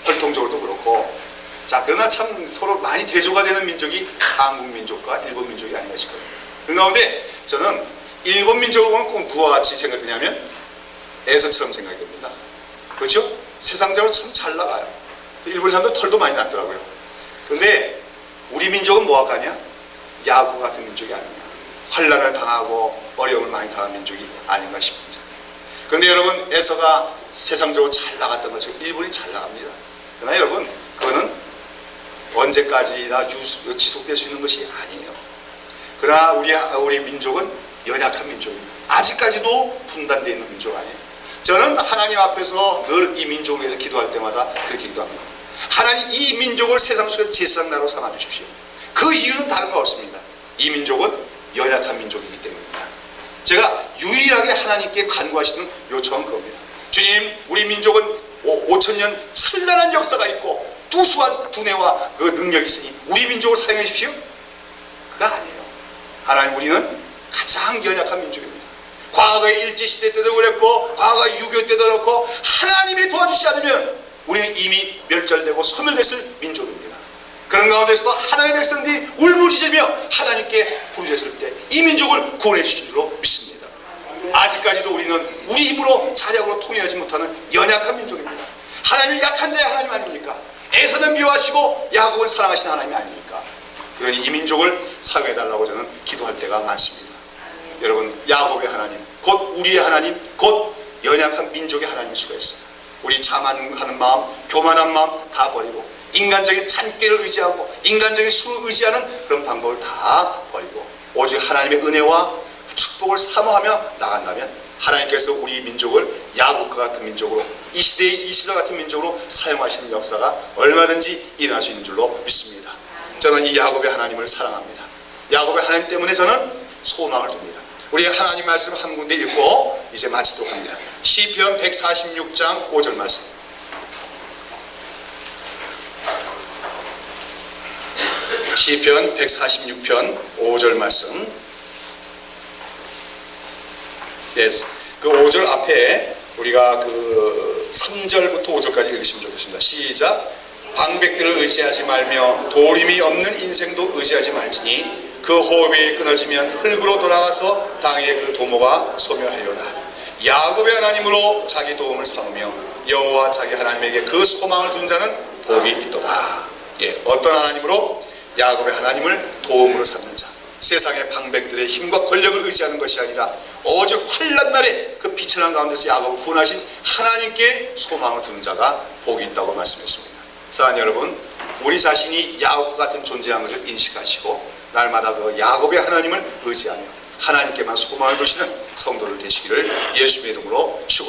혈통적으로도 그렇고. 자, 그러나 참 서로 많이 대조가 되는 민족이 한국 민족과 일본 민족이 아닌가 싶어요. 그 가운데 저는 일본 민족을 보면 꼭 누구와 같이 생각되냐면 에서처럼 생각이 됩니다. 그렇죠? 세상적으로 참 잘 나가요. 일본 사람들 털도 많이 났더라고요. 그런데 우리 민족은 뭐가 가냐? 야구 같은 민족이 아니냐. 환난을 당하고 어려움을 많이 당한 민족이 아닌가 싶습니다. 그런데 여러분, 에서가 세상적으로 잘 나갔던 것처럼 일본이 잘 나갑니다. 그러나 여러분, 그거는 언제까지나 지속될 수 있는 것이 아니에요. 그러나 우리 민족은 연약한 민족입니다. 아직까지도 분단되어 있는 민족 아니에요. 저는 하나님 앞에서 늘 이 민족을 위해서 기도할 때마다 그렇게 기도합니다. 하나님, 이 민족을 세상 속에 제사장 나라로 삼아 주십시오. 그 이유는 다른 거 없습니다. 이 민족은 연약한 민족이기 때문입니다. 제가 유일하게 하나님께 간구하시는 요청은 그겁니다. 주님, 우리 민족은 5,000년 찬란한 역사가 있고 두수한 두뇌와 그 능력이 있으니 우리 민족을 사용해 주십시오. 그거 아니에요. 하나님, 우리는 가장 연약한 민족입니다. 과거의 일제시대 때도 그랬고 과거의 6.25 때도 그렇고 하나님이 도와주시지 않으면 우리는 이미 멸절되고 소멸됐을 민족입니다. 그런 가운데서도 하나님의 백성들이 울부짖으며 하나님께 부르짖을 때 이 민족을 구원해 주신 줄로 믿습니다. 아직까지도 우리는 우리 힘으로 자력으로 통일하지 못하는 연약한 민족입니다. 하나님이 약한 자의 하나님 아닙니까? 에서는 미워하시고 야곱은 사랑하시는 하나님이 아닙니까? 그러니 이 민족을 사용해달라고 저는 기도할 때가 많습니다. 여러분, 야곱의 하나님, 곧 우리의 하나님, 곧 연약한 민족의 하나님일 수가 있어요. 우리 자만하는 마음, 교만한 마음 다 버리고 인간적인 잔꾀를 의지하고 인간적인 수를 의지하는 그런 방법을 다 버리고 오직 하나님의 은혜와 축복을 사모하며 나간다면 하나님께서 우리 민족을 야곱과 같은 민족으로, 이 시대의 이스라엘 같은 민족으로 사용하시는 역사가 얼마든지 일어날 수 있는 줄로 믿습니다. 저는 이 야곱의 하나님을 사랑합니다. 야곱의 하나님 때문에 저는 소망을 둡니다. 우리 하나님 말씀 한 군데 읽고 이제 마치도록 합니다. 시편 146장 5절 말씀. 시편 146편 5절 말씀. Yes. 그 5절 앞에 우리가 그 3절부터 5절까지 읽으시면 좋겠습니다. 시작. 방백들을 의지하지 말며 도림이 없는 인생도 의지하지 말지니 그 호흡이 끊어지면 흙으로 돌아가서 땅의 그 도모가 소멸하리로다. 야곱의 하나님으로 자기 도움을 삼으며 여호와 자기 하나님에게 그 소망을 둔 자는 복이 있도다. 예, 어떤 하나님으로? 야곱의 하나님을 도움으로 삼는 자. 세상의 방백들의 힘과 권력을 의지하는 것이 아니라 오직 환난 날에 그 비천한 가운데서 야곱을 구원하신 하나님께 소망을 두는 자가 복이 있다고 말씀했습니다. 사랑하는 여러분, 우리 자신이 야곱과 같은 존재라는 것을 인식하시고 날마다 그 야곱의 하나님을 의지하며 하나님께만 소망을 두시는 성도들 되시기를 예수님의 이름으로 축원합니다.